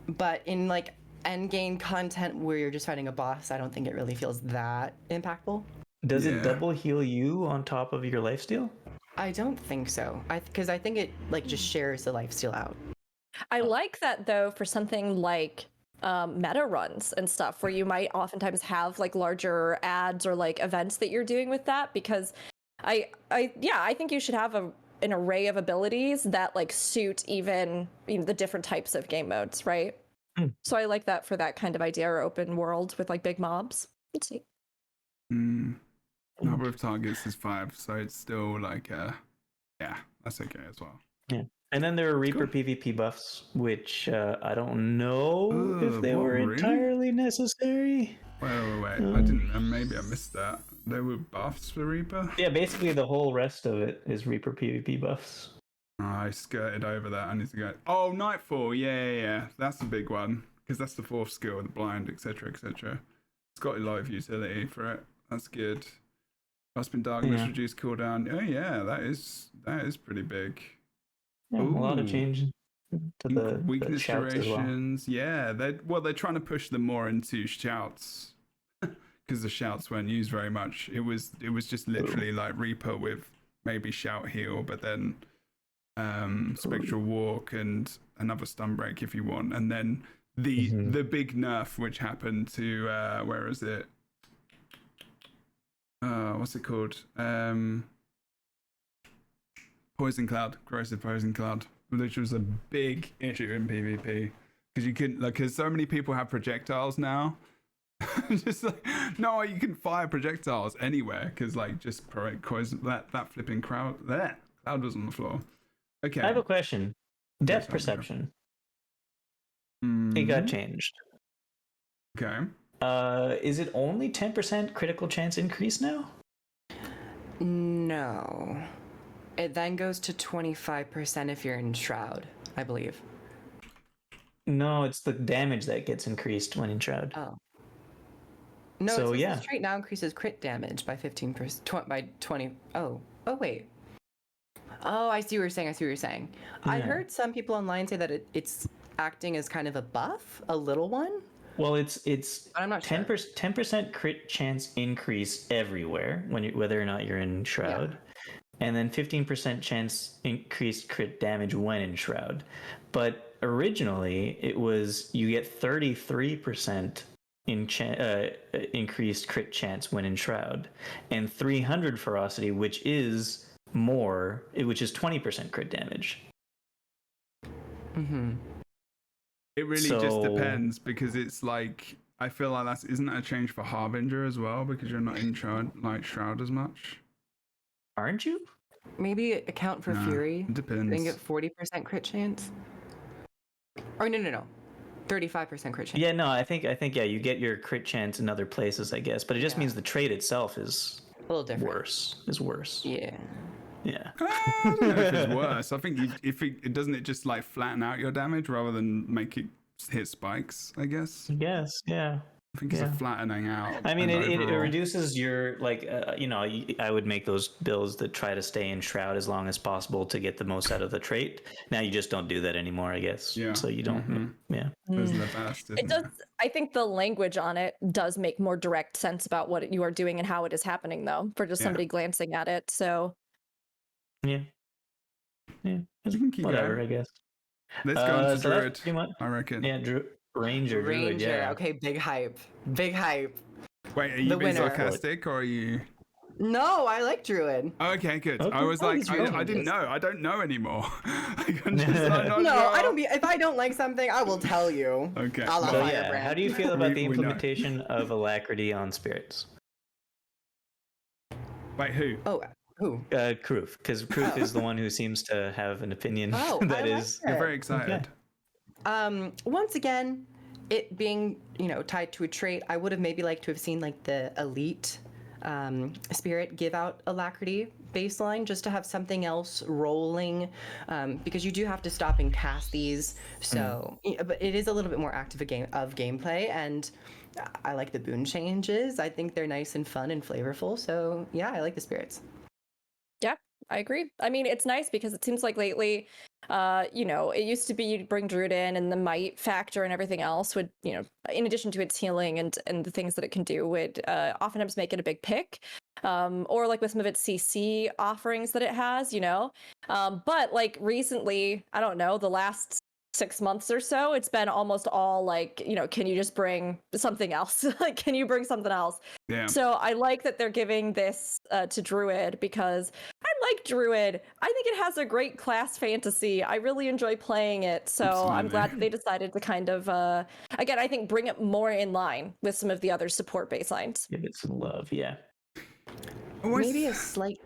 But in like end game content where you're just fighting a boss, I don't think it really feels that impactful. Does it double heal you on top of your lifesteal? I don't think so. Because I think it like just shares the lifesteal out. I like that though for something like meta runs and stuff where you might oftentimes have like larger ads or like events that you're doing with that, because I think you should have an array of abilities that like suit even the different types of game modes, right? So I like that for that kind of idea, or open world with like big mobs. Let's see. Number of targets is 5, so it's still like that's okay as well. Yeah. And then there are Reaper PvP buffs, which I don't know if they were entirely necessary. Wait. I didn't. Maybe I missed that. There were buffs for Reaper? Yeah, basically the whole rest of it is Reaper PvP buffs. Oh, I skirted over that. I need to go. Oh, Nightfall. Yeah. That's a big one. Because that's the 4th skill, the blind, etc., etc. It's got a lot of utility for it. That's good. Cusp in Darkness, reduced cooldown. Oh, yeah, that is pretty big. Yeah, a lot of change to the weakness durations. Well. Yeah, they're trying to push them more into shouts because the shouts weren't used very much. It was just literally like Reaper with maybe shout heal, but then spectral walk and another stun break if you want, and then the big nerf which happened to where is it? What's it called? Poison Cloud, Corrosive Poison Cloud, which was a big issue in PvP because you couldn't, like, because so many people have projectiles now. Just like, no, you can fire projectiles anywhere because, like, just poison that flipping cloud was on the floor. Okay. I have a question. Depth perception. It got changed. Okay. Is it only 10% critical chance increase now? No. It then goes to 25% if you're in Shroud, I believe. No, it's the damage that gets increased when in Shroud. Oh. No, so, the trait now increases crit damage by 15%, by 20. Oh, wait. Oh, I see what you're saying. Yeah. I heard some people online say that it's acting as kind of a buff, a little one. Well, it's I'm not 10% crit chance increase everywhere whether or not you're in Shroud. Yeah. And then 15% chance increased crit damage when in Shroud. But originally, it was you get 33% increased crit chance when in Shroud, and 300 ferocity, which is 20% crit damage. It really just depends, because it's like, I feel like isn't that a change for Harbinger as well, because you're not in Shroud as much? Aren't you? Maybe account for Fury. It depends. Then get 40% crit chance. Or no. 35% crit chance. Yeah, no, I think you get your crit chance in other places, I guess, but it just means the trait itself is a little different. Worse. Yeah. Yeah. I don't know if it's worse. I think if it doesn't, it just like flatten out your damage rather than make it hit spikes, I guess. Yes, yeah. I think it's a flattening out. I mean, it reduces your, like, I would make those builds that try to stay in Shroud as long as possible to get the most out of the trait. Now you just don't do that anymore, I guess. Yeah. So you don't, Those are the best, It does. I think the language on it does make more direct sense about what you are doing and how it is happening, though, for just somebody glancing at it. So. Yeah. You can keep whatever, going. I guess. Let's go into so Druid, pretty much, I reckon. Yeah, Ranger, Druid, yeah. Okay, big hype. Big hype. Wait, are you being sarcastic or are you? No, I like Druid. Okay, good. Okay. I was like, I didn't know. I don't know anymore. I'm just like, not No, sure. I don't. If I don't like something, I will tell you. Okay. I'll So, Firebrand. how do you feel about the We know. implementation of Alacrity on spirits? Wait, who? Oh, who? Kroof, because Kroof is the one who seems to have an opinion that is. You're very excited. Once again, it being tied to a trait, I would have maybe liked to have seen like the elite spirit give out Alacrity baseline just to have something else rolling, because you do have to stop and cast these. So, but it is a little bit more active gameplay, and I like the boon changes. I think they're nice and fun and flavorful. So yeah, I like the spirits. Yeah, I agree. I mean, it's nice because it seems like lately, it used to be you'd bring Druid in and the might factor and everything else would, in addition to its healing and the things that it can do, would oftentimes make it a big pick. Or like with some of its CC offerings that it has, but like recently, I don't know, the last 6 months or so, it's been almost all like, can you just bring something else? Like, can you bring something else? Yeah. So I like that they're giving this to Druid because I like Druid. I think it has a great class fantasy. I really enjoy playing it. So Absolutely. I'm glad that they decided to kind of, again, I think bring it more in line with some of the other support baselines. Give it some love, yeah. Maybe a slight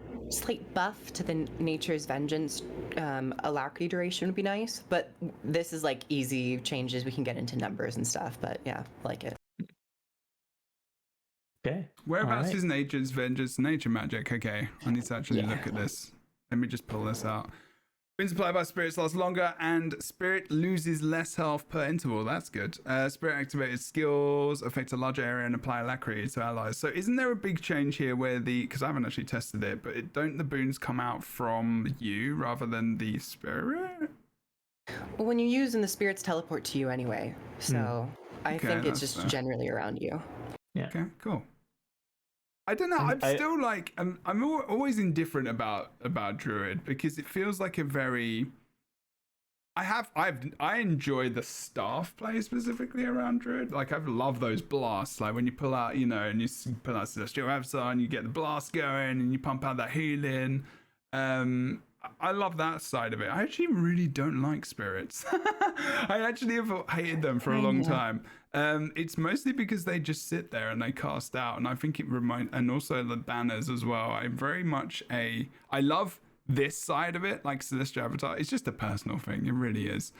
buff to the Nature's Vengeance Alacrity duration would be nice, but this is like easy changes. We can get into numbers and stuff, but yeah, like it. Okay. Whereabouts Alright. is Nature's Vengeance nature magic? Okay, I need to actually look at this. Let me just pull this out. Been supplied by spirits lasts longer and spirit loses less health per interval. That's good. Spirit activated skills affect a larger area and apply alacrity to allies. So isn't there a big change here where because I haven't actually tested it, but don't the boons come out from you rather than the spirit? Well, when you use them, the spirits teleport to you anyway. So I think it's just generally around you. Yeah. Okay, cool. I don't know. I'm still like I'm always indifferent about Druid because it feels like a very. I enjoy the staff play specifically around Druid. Like I love those blasts. Like when you pull out, and you pull out Celestial Avatar and you get the blast going and you pump out that healing. I love that side of it. I actually really don't like spirits. I actually have hated them for a long time. It's mostly because they just sit there and they cast out, and I think and also the banners as well. I'm very much I love this side of it, like Celestial Avatar. It's just a personal thing. It really is.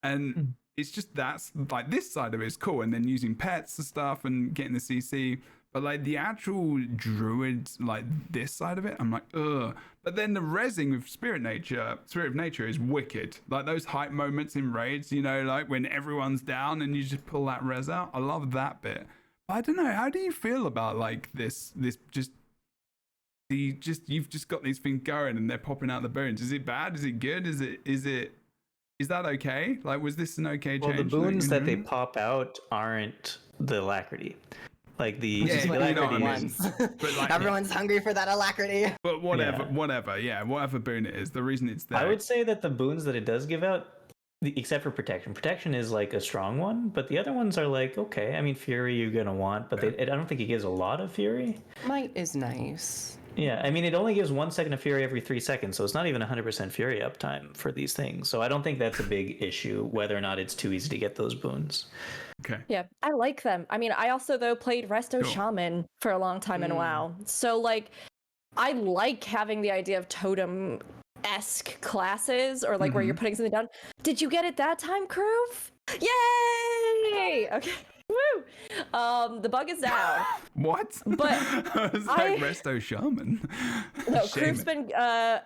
And it's just that's like this side of it is cool, and then using pets and stuff and getting the CC. But like the actual Druid, like this side of it, I'm like, ugh. But then the rezzing with Spirit of Nature is wicked. Like those hype moments in raids, like when everyone's down and you just pull that res out. I love that bit. But I don't know. How do you feel about like this you've just got these things going and they're popping out the boons? Is it bad? Is it good? Is that okay? Like, was this an okay change? Well, the boons that they pop out aren't the alacrity. Like the alacrity ones. But like, everyone's hungry for that alacrity. But whatever boon it is, the reason it's there. I would say that the boons that it does give out, except for protection is like a strong one, but the other ones are like, okay. I mean, fury you're gonna want, but I don't think it gives a lot of fury. Might is nice. Yeah, I mean, it only gives 1 second of fury every 3 seconds, so it's not even 100% fury uptime for these things. So I don't think that's a big issue, whether or not it's too easy to get those boons. Okay. Yeah, I like them. I mean, I also, though, played Resto Shaman for a long time in WoW. So, like, I like having the idea of totem-esque classes, or, like, where you're putting something down. Did you get it that time, Kroof? Yay! Okay. Woo! The bug is down. What? But I was like Resto Shaman. No, Crew's been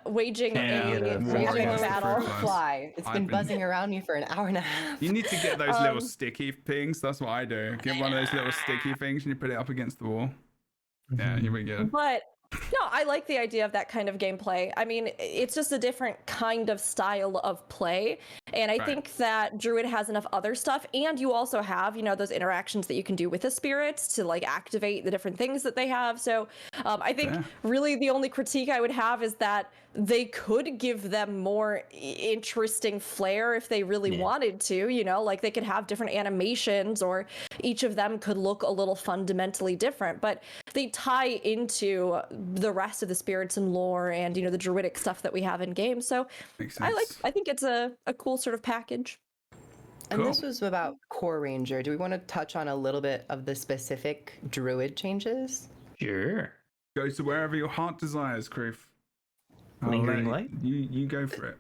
waging a battle. Fly. It's been buzzing around me for an hour and a half. You need to get those little sticky things. That's what I do. Get one of those little sticky things and you put it up against the wall. Yeah, here we go. But no, I like the idea of that kind of gameplay. I mean, it's just a different kind of style of play. And I think that Druid has enough other stuff. And you also have, you know, those interactions that you can do with the spirits to like activate the different things that they have. So I think really the only critique I would have is that they could give them more interesting flair if they really wanted to, you know, like they could have different animations or each of them could look a little fundamentally different, but they tie into the rest of the spirits and lore and, you know, the druidic stuff that we have in game. So I think it's a cool sort of package. And this was about Core Ranger. Do we want to touch on a little bit of the specific druid changes? Sure. Go to wherever your heart desires, Croof. Lingering light? You go for it.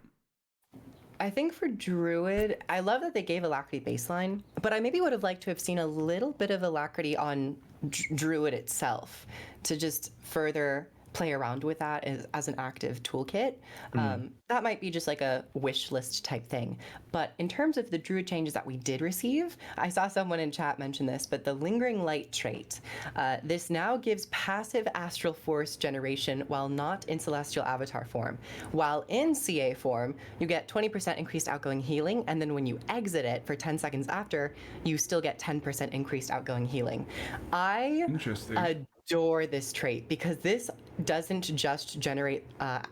I think for Druid, I love that they gave Alacrity baseline, but I maybe would have liked to have seen a little bit of Alacrity on Druid itself to just further play around with that as an active toolkit. That might be just like a wish list type thing. But in terms of the Druid changes that we did receive, I saw someone in chat mention this, but the Lingering Light trait, this now gives passive Astral Force generation while not in Celestial Avatar form. While in CA form, you get 20% increased outgoing healing, and then when you exit it for 10 seconds after, you still get 10% increased outgoing healing. I adore this trait because this doesn't just generate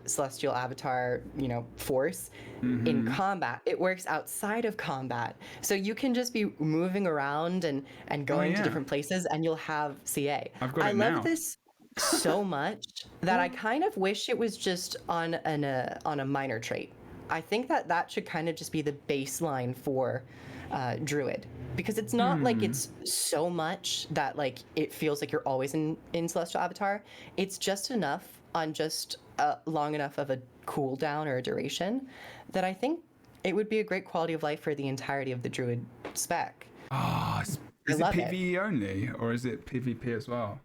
Celestial Avatar, you know, force in combat. It works outside of combat. So you can just be moving around and going to different places and you'll have CA. I love this so much that I kind of wish it was just on a minor trait. I think that should kind of just be the baseline for Druid, because it's not like it's so much that like it feels like you're always in Celestial Avatar. It's just enough on just long enough of a cooldown or a duration that I think it would be a great quality of life for the entirety of the Druid spec. Is it PvE only or is it PvP as well?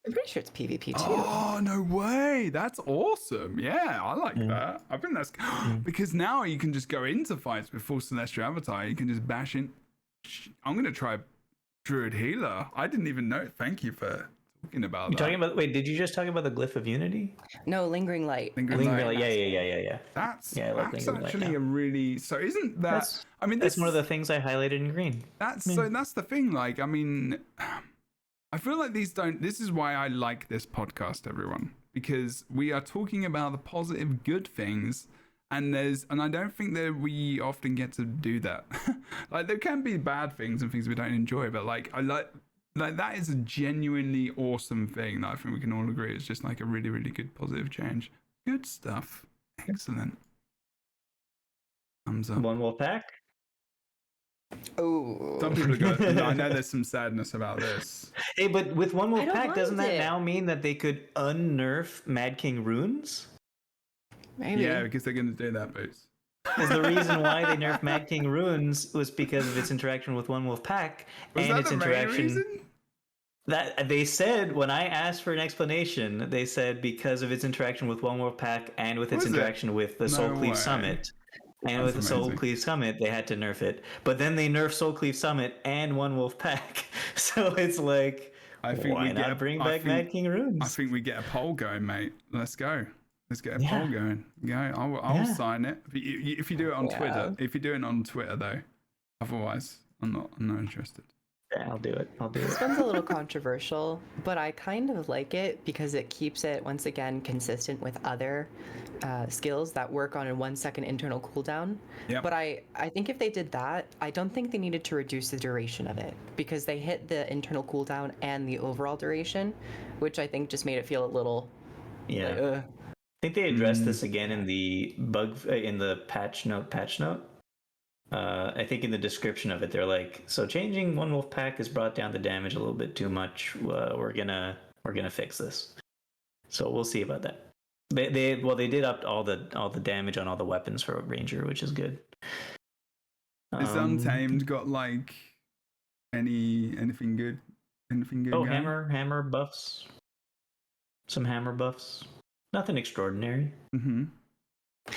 I'm pretty sure it's PvP too. Oh, no way. That's awesome. Yeah, I like that. I think that's because now you can just go into fights with full Celestial Avatar. You can just bash in. I'm going to try Druid Healer. I didn't even know. Thank you for talking about that. Wait, did you just talk about the Glyph of Unity? No, Lingering Light. Lingering Light. Yeah. That's actually a really, so isn't that, that's one of the things I highlighted in green. So that's the thing. Like, I mean, I feel like this is why I like this podcast, everyone, because we are talking about the positive, good things. And I don't think that we often get to do that. Like there can be bad things and things we don't enjoy, but like that is a genuinely awesome thing that I think we can all agree is just like a really, really good positive change. Good stuff. Excellent. Thumbs up. One more pack. Oh. Some people are going, I know there's some sadness about this. Hey, but with one more pack, doesn't that now mean that they could unnerf Mad King runes? Maybe. Yeah, because they're going to do that, Boots. Because the reason why they nerfed Mad King runes was because of its interaction with One Wolf Pack and its interaction. That they said when I asked for an explanation, they said because of its interaction with One Wolf Pack and with its interaction with the Soul Cleave Summit. And with the Soul Cleave Summit, they had to nerf it. But then they nerfed Soul Cleave Summit and One Wolf Pack. So it's like, why not bring back Mad King runes? I think we get a poll going, mate. Let's go. Let's get a poll going. I'll sign it. If you do it on Twitter. If you do it on Twitter, though. Otherwise, I'm not interested. Yeah, I'll do it. This one's a little controversial, but I kind of like it because it keeps it, once again, consistent with other skills that work on a 1 second internal cooldown. Yep. But I think if they did that, I don't think they needed to reduce the duration of it because they hit the internal cooldown and the overall duration, which I think just made it feel a little... I think they addressed this again in the patch note. I think in the description of it, they're like, so changing One Wolf Pack has brought down the damage a little bit too much. We're gonna fix this. So we'll see about that. They did up all the damage on all the weapons for a ranger, which is good. Is Untamed got like Anything good? Anything good? Oh, going? hammer buffs. Some hammer buffs. Nothing extraordinary. Mm-hmm.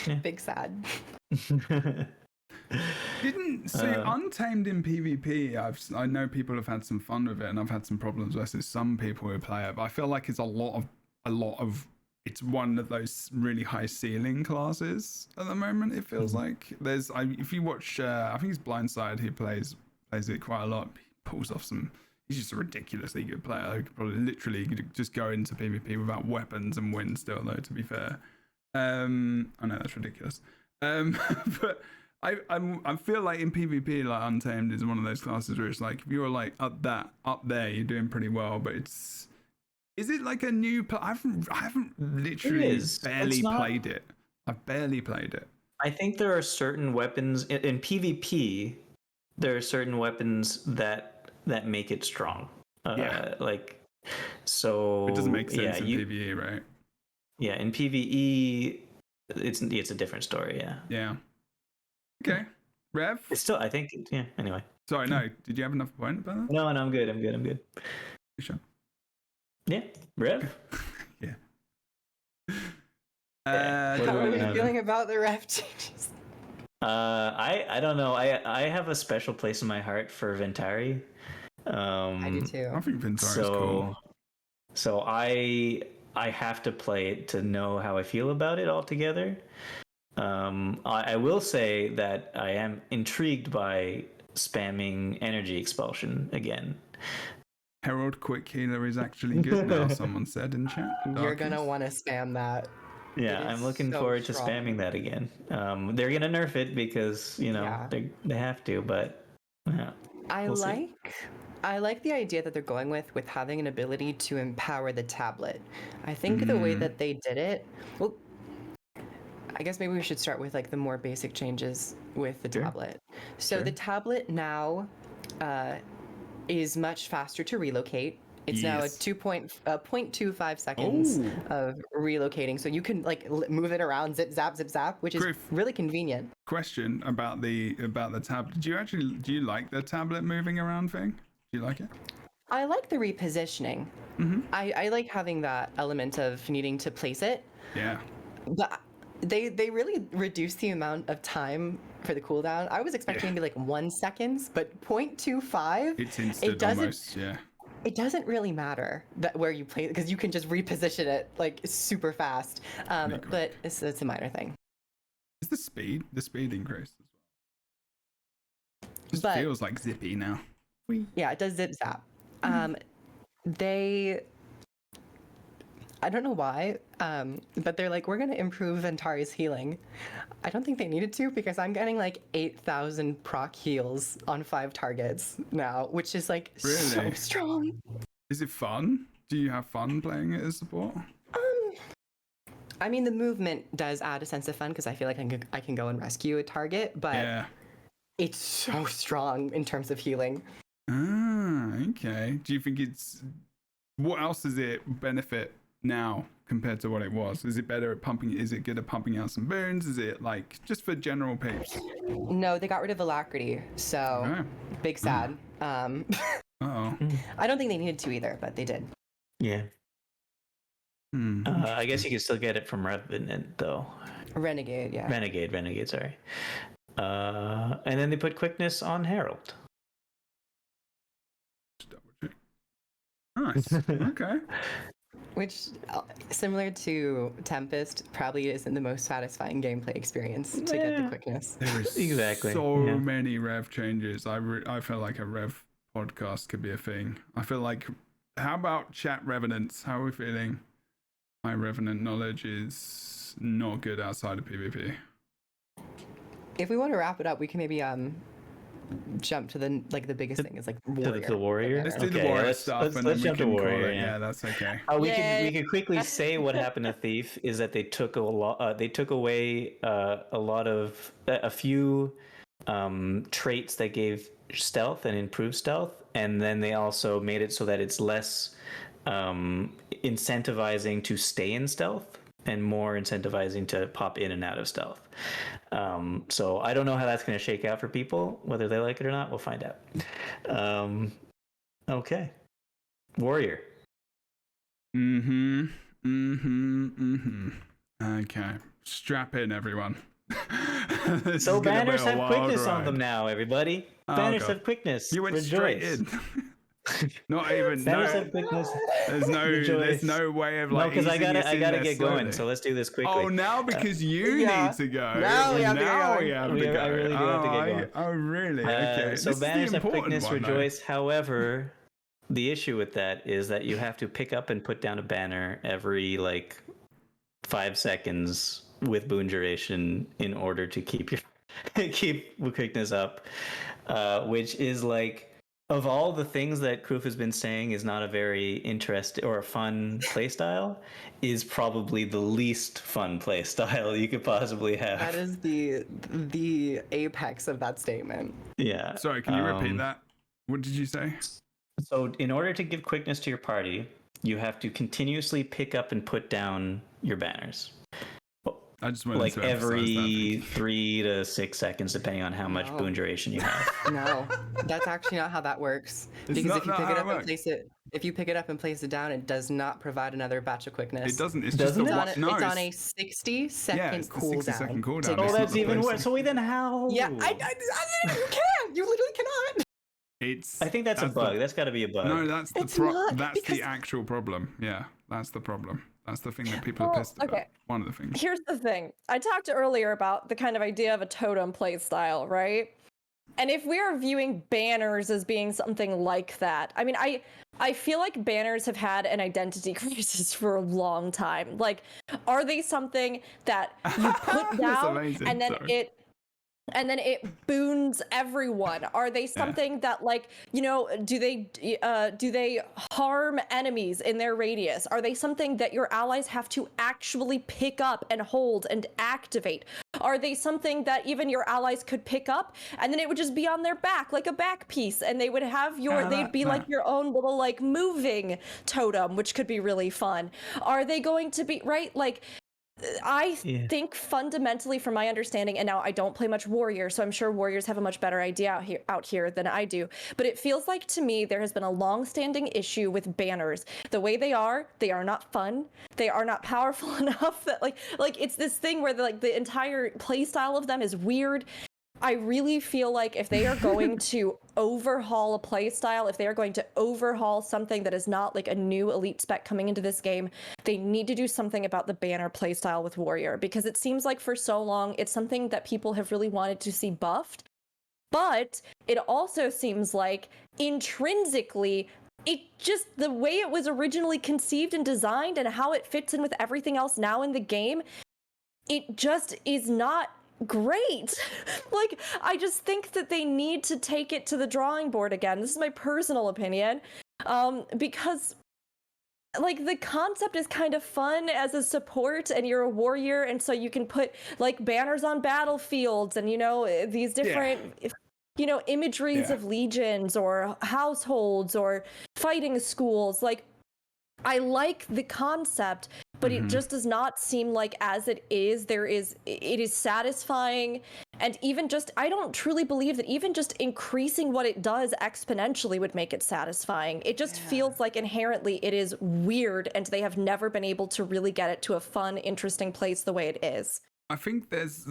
Yeah. Big sad. Didn't see Untamed in PvP. I know people have had some fun with it, and I've had some problems versus some people who play it. But I feel like it's a lot of. It's one of those really high ceiling classes at the moment. It feels like if you watch, I think it's Blindside who plays it quite a lot. He pulls off some. He's just a ridiculously good player. Who could probably literally just go into PvP without weapons and win still. Though, to be fair, I know that's ridiculous. But I feel like in PvP, like Untamed is one of those classes where it's like if you're like up there, you're doing pretty well. But is it like a new? I haven't literally barely played it. I've barely played it. I think there are certain weapons in PvP. There are certain weapons that make it strong. So it doesn't make sense in PvE, right? Yeah, in PvE, it's a different story. Yeah. Yeah. Okay, Rev. It's still, I think. Yeah. Anyway. Sorry, no. Did you have enough point about that? No, I'm good. You sure? Yeah, Rev. Yeah. How are you feeling about the Rev changes? I don't know. I have a special place in my heart for Ventari. I do too. I think Ventari is cool. So I have to play it to know how I feel about it altogether. I will say that I am intrigued by spamming energy expulsion again. Herald Quick Healer is actually good now, someone said in chat. You're going to want to spam that. Yeah, I'm looking forward to spamming that again. They're going to nerf it because, they have to, but yeah. I like the idea that they're going with having an ability to empower the tablet. I think the way that they did it, well, I guess maybe we should start with like the more basic changes with the tablet. So the tablet now is much faster to relocate. It's now a 0.25 seconds of relocating. So you can like move it around, zip zap, which is really convenient. Question about the tablet. Do you like the tablet moving around thing? Do you like it? I like the repositioning. Mm-hmm. I like having that element of needing to place it. Yeah. But they really reduced the amount of time for the cooldown. I was expecting to be like 1 second, but 0.25. It's instant almost, yeah. It doesn't really matter that where you play because you can just reposition it like super fast. But it's a minor thing. Is the speed increased as well? Just feels like zippy now. Yeah, it does zip zap. I don't know why, but they're like, we're going to improve Ventari's healing. I don't think they needed to because I'm getting like 8,000 proc heals on 5 targets now, which is like so strong. Is it fun? Do you have fun playing it as support? I mean, the movement does add a sense of fun because I feel like I can go and rescue a target, but it's so strong in terms of healing. Ah, okay. Do you think what else does it benefit now compared to what it was? Is it better at pumping? Is it good at pumping out some burns? Is it like just for general peeps? No, they got rid of alacrity, so big sad. I don't think they needed to either, but they did. Yeah. I guess you can still get it from Revenant though. Renegade, yeah. Renegade, sorry. And then they put quickness on Herald. Nice. Okay. Which, similar to Tempest, probably isn't the most satisfying gameplay experience to get the quickness. There is so many Rev changes. I feel like a Rev podcast could be a thing. I feel like, how about chat Revenants? How are we feeling? My Revenant knowledge is not good outside of PvP. If we want to wrap it up, we can maybe jump to the biggest thing is like warrior. The warrior. Let's do the warrior stuff and then we can call it. Yeah, that's okay. We can quickly say what happened to Thief is that they took away a few traits that gave stealth and improved stealth, and then they also made it so that it's less incentivizing to stay in stealth. and more incentivizing to pop in and out of stealth. So I don't know how that's going to shake out for people. Whether they like it or not, we'll find out. Okay. Warrior. Okay. Strap in, everyone. So banners have quickness on them now, everybody. Banners have quickness. You went straight in. Not even. Banners have quickness. There's no way of like. No, because I gotta get slowly. going. So let's do this quickly. Oh, now because you need to go. Now we have to go. I really do have to get going. Oh, really? Okay. So banners have quickness, rejoice. However, the issue with that is that you have to pick up and put down a banner every like 5 seconds with boon duration in order to keep quickness up, which is like, of all the things that Kroof has been saying is not a very interesting or a fun playstyle, is probably the least fun playstyle you could possibly have. That is the apex of that statement. Yeah. Sorry, can you repeat that? What did you say? So in order to give quickness to your party, you have to continuously pick up and put down your banners. I just wanted like to every 3 to 6 seconds, depending on how much boon duration you have. No, that's actually not how that works. Because if you pick it up and place it, if you pick it up and place it down, it does not provide another batch of quickness. It doesn't. It's Doesn't just it? a It's on a 60-second it's the cooldown. 60-second cooldown. Oh, It's that's not even placing. worse. So wait, then how? Yeah, you can't. You literally cannot. I think that's a bug. That's got to be a bug. No, that's It's not, that's because- the actual problem. Yeah, that's the problem. That's the thing that people are pissed about. Okay. One of the things. Here's the thing. I talked earlier about the kind of idea of a totem play style, right? And if we are viewing banners as being something like that, I mean, I feel like banners have had an identity crisis for a long time. Like, are they something that you put down amazing. and then Sorry. it boons everyone? Are they something that, like, you know, do they harm enemies in their radius? Are they something that your allies have to actually pick up and hold and activate? Are they something that even your allies could pick up and then it would just be on their back like a back piece, and they would have they'd be like your own little like moving totem, which could be really fun? Are they going to be like, I think fundamentally, from my understanding, and now I don't play much Warrior, so I'm sure Warriors have a much better idea out here than I do, but it feels like to me there has been a long-standing issue with banners. The way they are not fun. They are not powerful enough that like it's this thing where the entire play style of them is weird. I really feel like if they are going to overhaul a play style, if they are going to overhaul something that is not like a new elite spec coming into this game, they need to do something about the banner play style with Warrior, because it seems like for so long it's something that people have really wanted to see buffed. But it also seems like intrinsically, it just, the way it was originally conceived and designed and how it fits in with everything else now in the game, it just is not great. Like, I just think that they need to take it to the drawing board again. This is my personal opinion, because like the concept is kind of fun as a support, and you're a warrior, and so you can put like banners on battlefields and, you know, these different you know, imageries of legions or households or fighting schools. Like, I like the concept, but it just does not seem like, as it is satisfying. And even just, I don't truly believe that even just increasing what it does exponentially would make it satisfying. It just feels like inherently it is weird, and they have never been able to really get it to a fun, interesting place the way it is. I think there's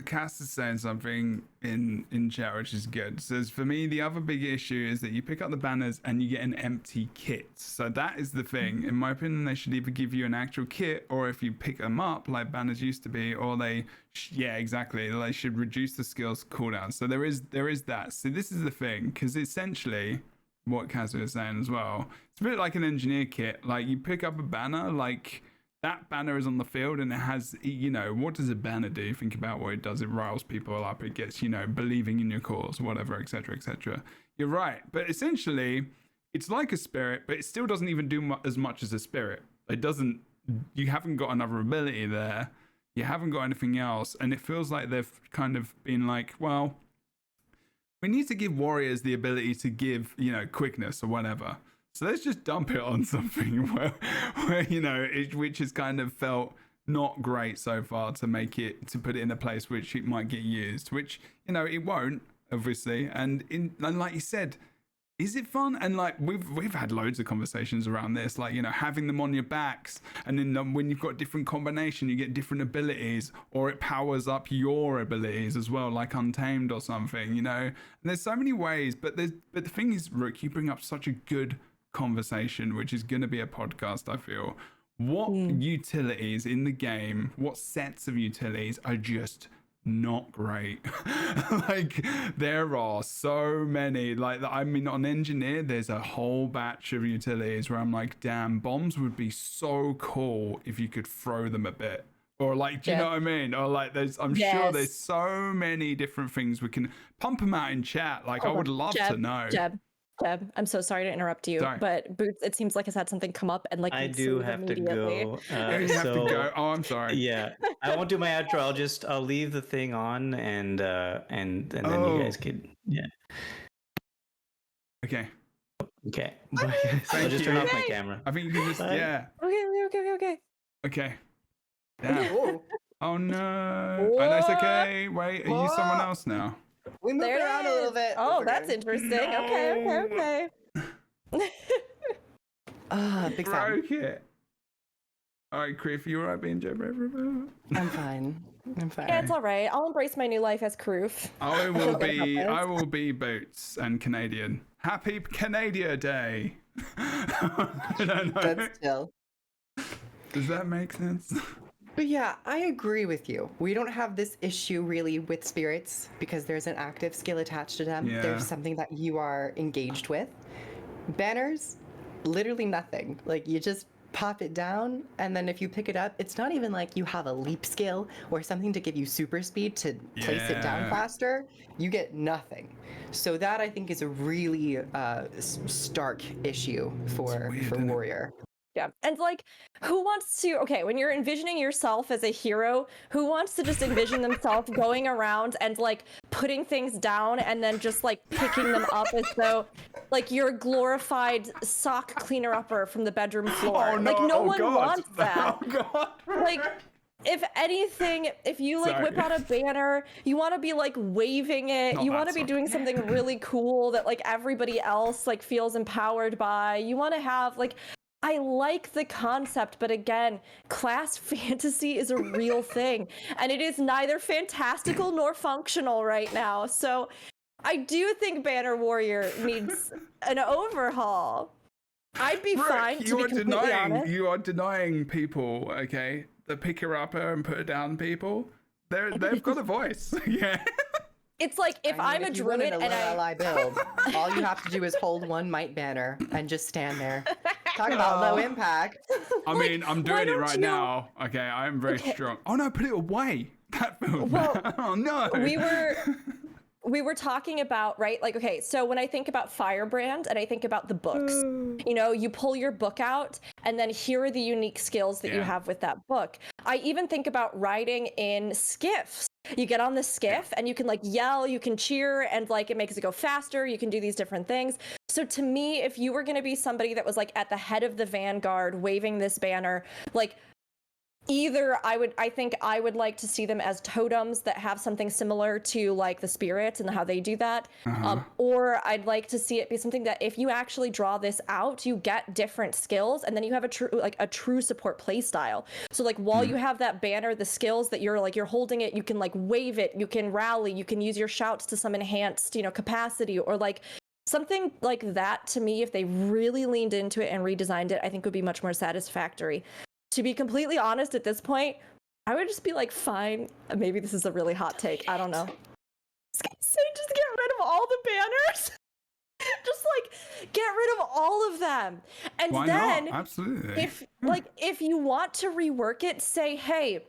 Cass is saying something in chat which is good. It says, for me, the other big issue is that you pick up the banners and you get an empty kit. So that is the thing. In my opinion, they should either give you an actual kit, or if you pick them up like banners used to be, or they they should reduce the skills cooldown. So there is that. So this is the thing, because essentially what Cass was saying as well, it's a bit like an engineer kit. Like, you pick up a banner, like, that banner is on the field and it has, you know, what does a banner do? Think about what it does. It riles people up. It gets, you know, believing in your cause, whatever, etc., etc. You're right. But essentially, it's like a spirit, but it still doesn't even do as much as a spirit. It doesn't, you haven't got another ability there. You haven't got anything else. And it feels like they've kind of been like, well, we need to give warriors the ability to give, you know, quickness or whatever. So let's just dump it on something where you know, which has kind of felt not great so far to put it in a place which it might get used, which, you know, it won't, obviously. And like you said, is it fun? And like we've had loads of conversations around this, like, you know, having them on your backs, and then when you've got different combination, you get different abilities, or it powers up your abilities as well, like Untamed or something, you know. And there's so many ways, but the thing is, Rook, you bring up such a good conversation, which is going to be a podcast, I feel. What utilities in the game, what sets of utilities are just not great? Like, there are so many. Like, I mean, on Engineer, there's a whole batch of utilities where I'm like, damn, bombs would be so cool if you could throw them a bit. Or like, do you know what I mean? Or like, I'm sure there's so many different things we can pump them out in chat. Like, I would love to know. Jeb, I'm so sorry to interrupt you, but Boots, it seems like has had something come up, and like I do have to go. You have to go. Oh, I'm sorry. Yeah, I won't do my outro. I'll leave the thing on, and then you guys could Okay. I'll just turn off my camera. I think you can just Okay. Damn. Oh no. Oh, that's okay. Wait, are you someone else now? We moved around a little bit. Oh, that's interesting. No. Okay. Big fan. It. All right, Criff, you alright being Jebro? I'm fine. Yeah, it's all right. I'll embrace my new life as Croof. I will be Boots and Canadian. Happy Canada Day. I don't know. That's chill. Does that make sense? But yeah, I agree with you. We don't have this issue really with spirits because there's an active skill attached to them. Yeah. There's something that you are engaged with. Banners, literally nothing. Like, you just pop it down, and then if you pick it up, it's not even like you have a leap skill or something to give you super speed to place it down faster. You get nothing. So that, I think, is a really stark issue for Warrior. Yeah. And like, who wants to, when you're envisioning yourself as a hero, who wants to just envision themselves going around and like putting things down and then just like picking them up as though like you're a glorified sock cleaner upper from the bedroom floor? Like, no one wants that. Oh God. Like, if anything, if you like whip out a banner, you want to be like waving it. You want to be doing something really cool that like everybody else like feels empowered by. You want to have like, I like the concept, but again, class fantasy is a real thing, and it is neither fantastical nor functional right now. So I do think Banner Warrior needs an overhaul. I'd be fine, to be completely honest. You are denying people, the pick her upper and put her down people. They've got a voice. Yeah. It's like if I'm a druid and I build, all you have to do is hold one might banner and just stand there. Talk about low impact. I mean, I'm doing it right now. Okay, I'm very strong. Oh no, put it away. That feels bad. Oh no. We were talking about, right? Like, okay, so when I think about Firebrand and I think about the books, you know, you pull your book out and then here are the unique skills that you have with that book. I even think about riding in skiffs. You get on the skiff and you can like yell, you can cheer, and like it makes it go faster. You can do these different things. So to me, if you were going to be somebody that was like at the head of the vanguard waving this banner, like either I think I would like to see them as totems that have something similar to like the spirits and how they do that. Or I'd like to see it be something that if you actually draw this out, you get different skills and then you have a true support play style. So like while you have that banner, the skills that you're holding it, you can like wave it, you can rally, you can use your shouts to some enhanced, capacity, or like something like that. To me, if they really leaned into it and redesigned it, I think would be much more satisfactory. To be completely honest, at this point, I would just be like, fine. Maybe this is a really hot take. I don't know. Just get rid of all the banners. Just like get rid of all of them. And why then not? Absolutely. If you want to rework it, say, hey,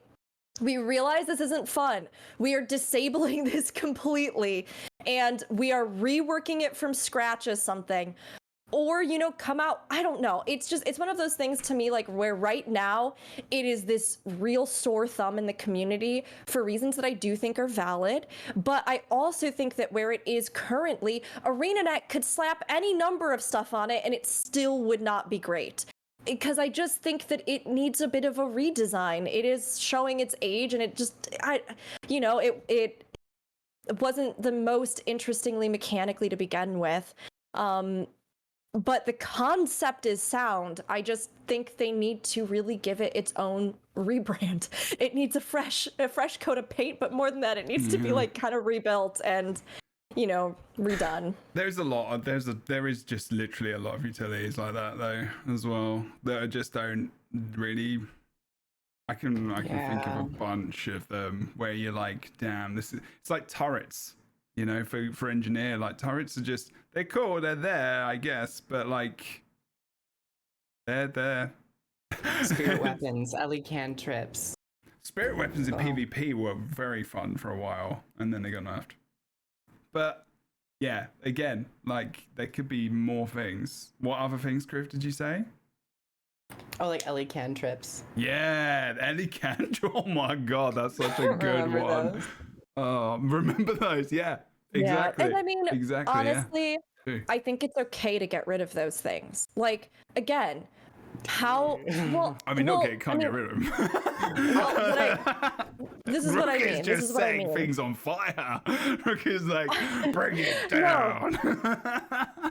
we realize this isn't fun. We are disabling this completely and we are reworking it from scratch as something. Or, come out, I don't know. It's one of those things to me, like where right now it is this real sore thumb in the community for reasons that I do think are valid. But I also think that where it is currently, ArenaNet could slap any number of stuff on it and it still would not be great. because I just think that it needs a bit of a redesign. It is showing its age, and it wasn't the most interestingly mechanically to begin with. But the concept is sound. I just think they need to really give it its own rebrand. It needs a fresh coat of paint, but more than that, it needs to be like kind of rebuilt and, redone. There is just literally a lot of utilities like that though as well that I just don't really. I can think of a bunch of them where you're like, damn, it's like turrets. For engineer, like turrets are just, they're cool, they're there, I guess, but like they're there. Spirit weapons, Ellie cantrips. Spirit weapons in PvP were very fun for a while, and then they got nerfed. But yeah, again, like there could be more things. What other things, Griff, did you say? Oh, like Ellie cantrips. Yeah, Ellie cantrip. Oh my god, that's such a good one. Those? Oh, remember those? Yeah, exactly. Yeah. And I mean, honestly, yeah. I think it's okay to get rid of those things. Like, again, how well? I mean, can't get rid of them. This is what I mean. Is just setting things on fire. Rook is like, bring it down.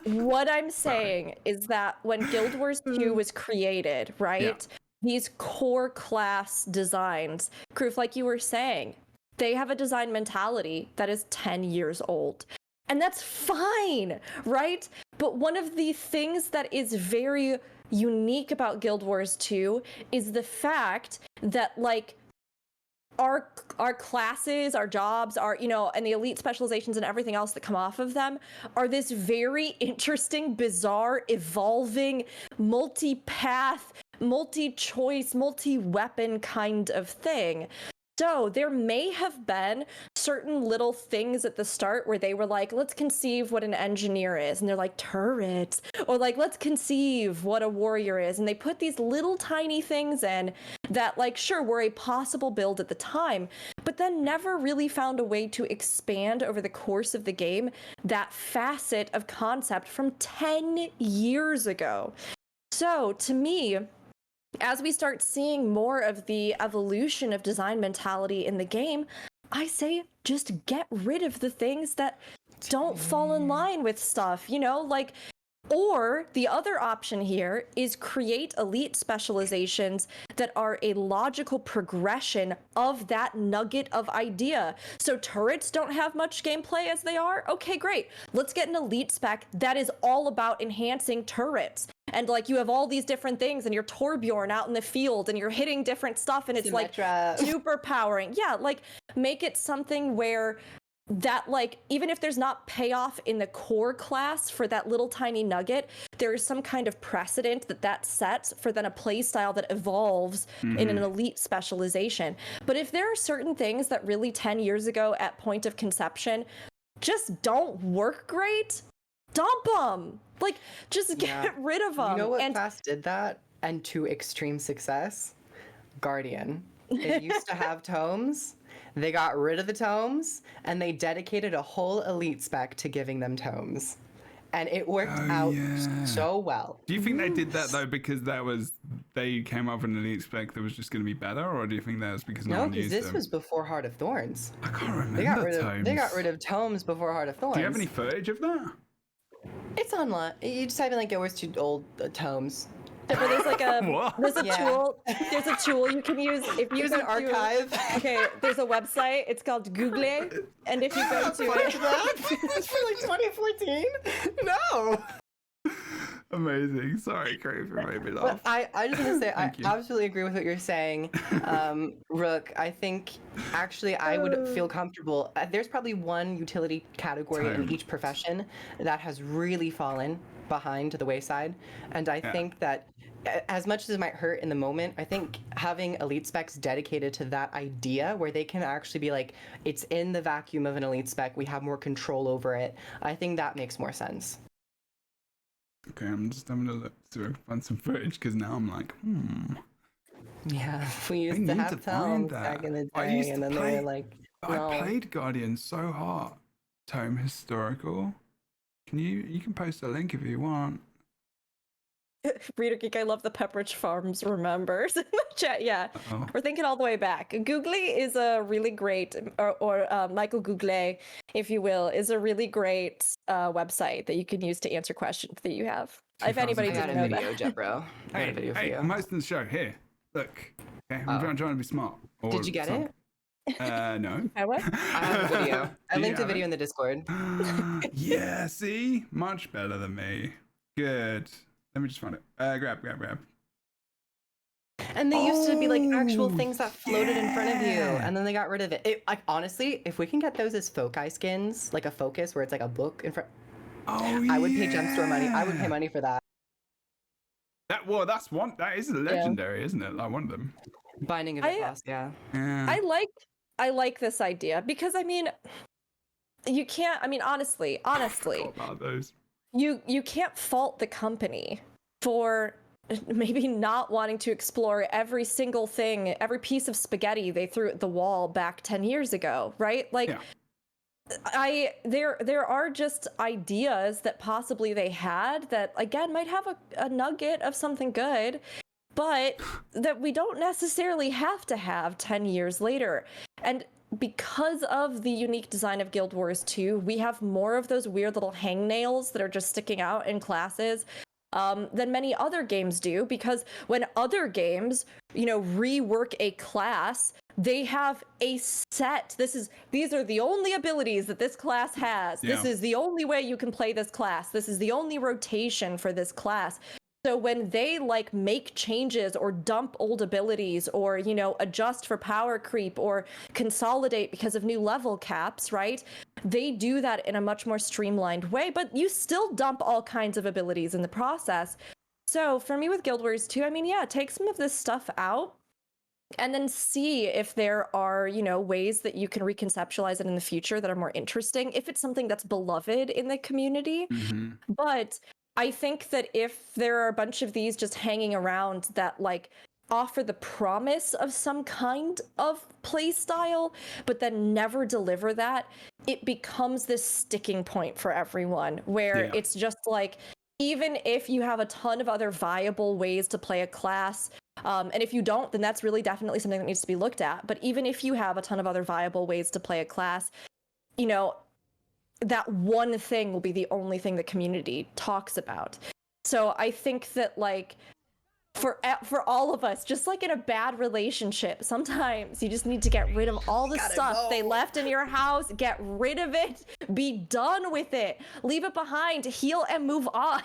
What I'm saying is that when Guild Wars 2 was created, right? Yeah. These core class designs, Kroof, like you were saying, they have a design mentality that is 10 years old. And that's fine, right? But one of the things that is very unique about Guild Wars 2 is the fact that, like, our classes, our jobs, and the elite specializations and everything else that come off of them are this very interesting, bizarre, evolving, multi-path, multi-choice, multi-weapon kind of thing. So there may have been certain little things at the start where they were like, let's conceive what an engineer is. And they're like, turrets. Or like, let's conceive what a warrior is. And they put these little tiny things in that, like, sure, were a possible build at the time, but then never really found a way to expand over the course of the game that facet of concept from 10 years ago. So to me, as we start seeing more of the evolution of design mentality in the game, I say just get rid of the things that don't fall in line with stuff, or the other option here is create elite specializations that are a logical progression of that nugget of idea. So turrets don't have much gameplay as they are. Okay, great. Let's get an elite spec that is all about enhancing turrets. And like you have all these different things and you're Torbjorn out in the field and you're hitting different stuff and it's Symmetra. Like super powering. Yeah, like make it something where that, like, even if there's not payoff in the core class for that little tiny nugget, there is some kind of precedent that sets for then a play style that evolves in an elite specialization. But if there are certain things that really 10 years ago at point of conception just don't work great, dump them. Like, just get rid of them. You know what class did that? And to extreme success? Guardian. It used to have tomes. They got rid of the tomes, and they dedicated a whole elite spec to giving them tomes. And it worked out so well. Do you think they did that, though, because they came up with an elite spec that was just going to be better? Or do you think that was because no one used them? No, because this was before Heart of Thorns. I can't remember tomes. They got rid of tomes before Heart of Thorns. Do you have any footage of that? It's online. You just type in, like, Guild Wars 2 old tomes. But there's like tool. There's a tool you can use if you use an archive. Okay, there's a website. It's called Google, and if you go to it, that's for like 2014. No. Amazing. Sorry, Craig, for made me laugh. I just want to say I absolutely agree with what you're saying, Rook. I think actually I would feel comfortable. There's probably one utility category in each profession that has really fallen behind the wayside, and I think that as much as it might hurt in the moment, I think having elite specs dedicated to that idea where they can actually be like, it's in the vacuum of an elite spec, we have more control over it, I think that makes more sense. Okay, I'm just having a look to find some footage because now I'm like, Yeah, we used to have tomes back in the day, and then they were like, no. I played Guardian so hard. Tome historical. You can post a link if you want. Reader Geek, I love the Pepperidge Farms remembers in the chat. Yeah, we're thinking all the way back. Googly is a really great, or Michael Google, if you will, is a really great website that you can use to answer questions that you have. If anybody didn't know video, Jebro. I got a video for you. I'm hosting the show. Here, look. Okay, I'm trying to be smart. Did you get it? No. I what? I have a video. I linked a video in the Discord. Yeah, see? Much better than me. Good. Let me just find it. Grab. And they used to be like actual things that floated in front of you, and then they got rid of it. Like honestly, if we can get those as foci skins, like a focus where it's like a book in front, I would pay gem store money. I would pay money for that. That's one. That is a legendary, isn't it? Like one of them. Binding of the Past, yeah. I like this idea because I mean, you can't. I mean, honestly, Those. you can't fault the company for maybe not wanting to explore every single thing, every piece of spaghetti they threw at the wall back 10 years ago, right? Like, there are just ideas that possibly they had that again might have a nugget of something good, but that we don't necessarily have to have 10 years later. And because of the unique design of Guild Wars 2, we have more of those weird little hangnails that are just sticking out in classes than many other games do, because when other games, rework a class, they have a set. These are the only abilities that this class has. Yeah. This is the only way you can play this class. This is the only rotation for this class. So when they make changes or dump old abilities or, adjust for power creep or consolidate because of new level caps, right? They do that in a much more streamlined way, but you still dump all kinds of abilities in the process. So for me with Guild Wars 2, take some of this stuff out and then see if there are, ways that you can reconceptualize it in the future that are more interesting, if it's something that's beloved in the community. Mm-hmm. But I think that if there are a bunch of these just hanging around that offer the promise of some kind of play style, but then never deliver that, it becomes this sticking point for everyone where it's just even if you have a ton of other viable ways to play a class, and if you don't, then that's really definitely something that needs to be looked at. But even if you have a ton of other viable ways to play a class, that one thing will be the only thing the community talks about. So I think that for all of us, just like in a bad relationship, sometimes you just need to get rid of all the stuff they left in your house, get rid of it, be done with it, leave it behind, heal and move on.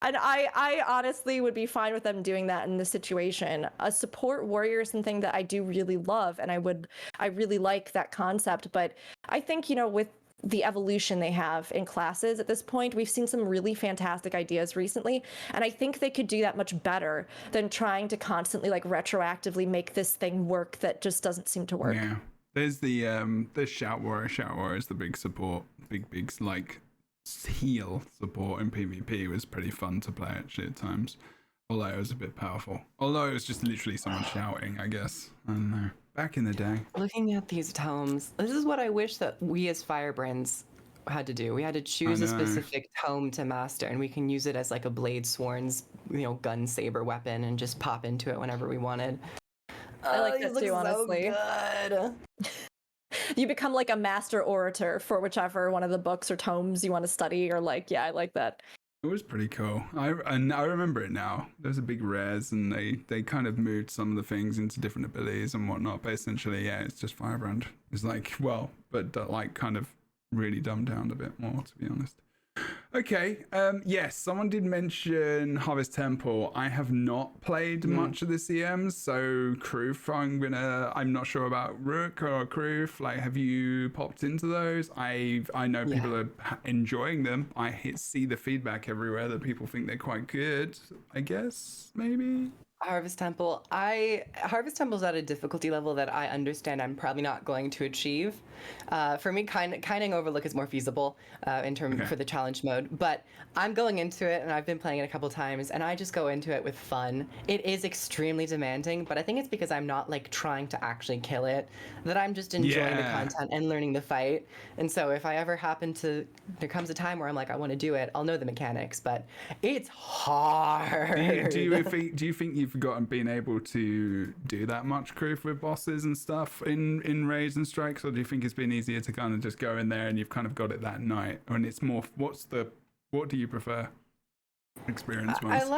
And I honestly would be fine with them doing that in this situation. A support warrior is something that I do really love, and I really like that concept. But I think, with the evolution they have in classes at this point, we've seen some really fantastic ideas recently, and I think they could do that much better than trying to constantly retroactively make this thing work that just doesn't seem to work. Yeah, there's the Shout Warrior. Shout Warrior is the big support, big heal support in PvP. Was pretty fun to play actually at times, although it was a bit powerful. Although it was just literally someone shouting, I guess. I don't know. Back in the day. Looking at these tomes, this is what I wish that we as Firebrands had to do. We had to choose a specific tome to master, and we can use it as a Blade Sworn's, gun saber weapon and just pop into it whenever we wanted. I like that too, honestly. So good. You become a master orator for whichever one of the books or tomes you want to study, or I like that. It was pretty cool. I remember it now. There's a big res, and they kind of moved some of the things into different abilities and whatnot. But essentially, it's just Firebrand. It's but kind of really dumbed down a bit more, to be honest. Okay. Yes, someone did mention Harvest Temple. I have not played much of the CMs, so Kroof, I'm not sure about Rook or Kroof. Have you popped into those? I know people are enjoying them. I see the feedback everywhere that people think they're quite good, I guess, maybe. Harvest Temple. Harvest Temple's at a difficulty level that I understand I'm probably not going to achieve. For me, Kinding Overlook is more feasible in terms for the challenge mode. But I'm going into it, and I've been playing it a couple times, and I just go into it with fun. It is extremely demanding, but I think it's because I'm not like trying to actually kill it, that I'm just enjoying the content and learning the fight. And so if I ever there comes a time where I'm like, I want to do it, I'll know the mechanics, but it's hard. Do you think you've being able to do that much proof with bosses and stuff in raids and strikes, or do you think it's been easier to kind of just go in there and you've kind of got it that night, and it's more what do you prefer experience wise?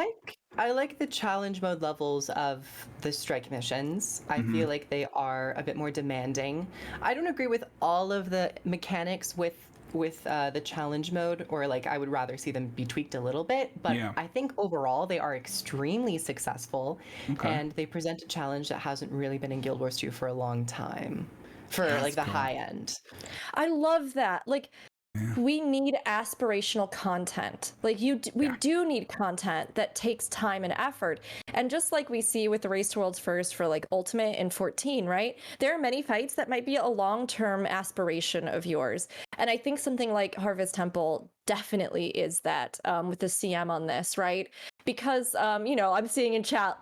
I like the challenge mode levels of the strike missions. I feel like they are a bit more demanding. I don't agree with all of the mechanics with the challenge mode, or like I would rather see them be tweaked a little bit, but I think overall they are extremely successful, and they present a challenge that hasn't really been in Guild Wars 2 for a long time for like the high end. I love that. Like, we need aspirational content. Like we do need content that takes time and effort. And just like we see with the Race to Worlds First for like Ultimate in 14, right? There are many fights that might be a long-term aspiration of yours. And I think something like Harvest Temple definitely is that with the CM on this, right? Because, I'm seeing in chat,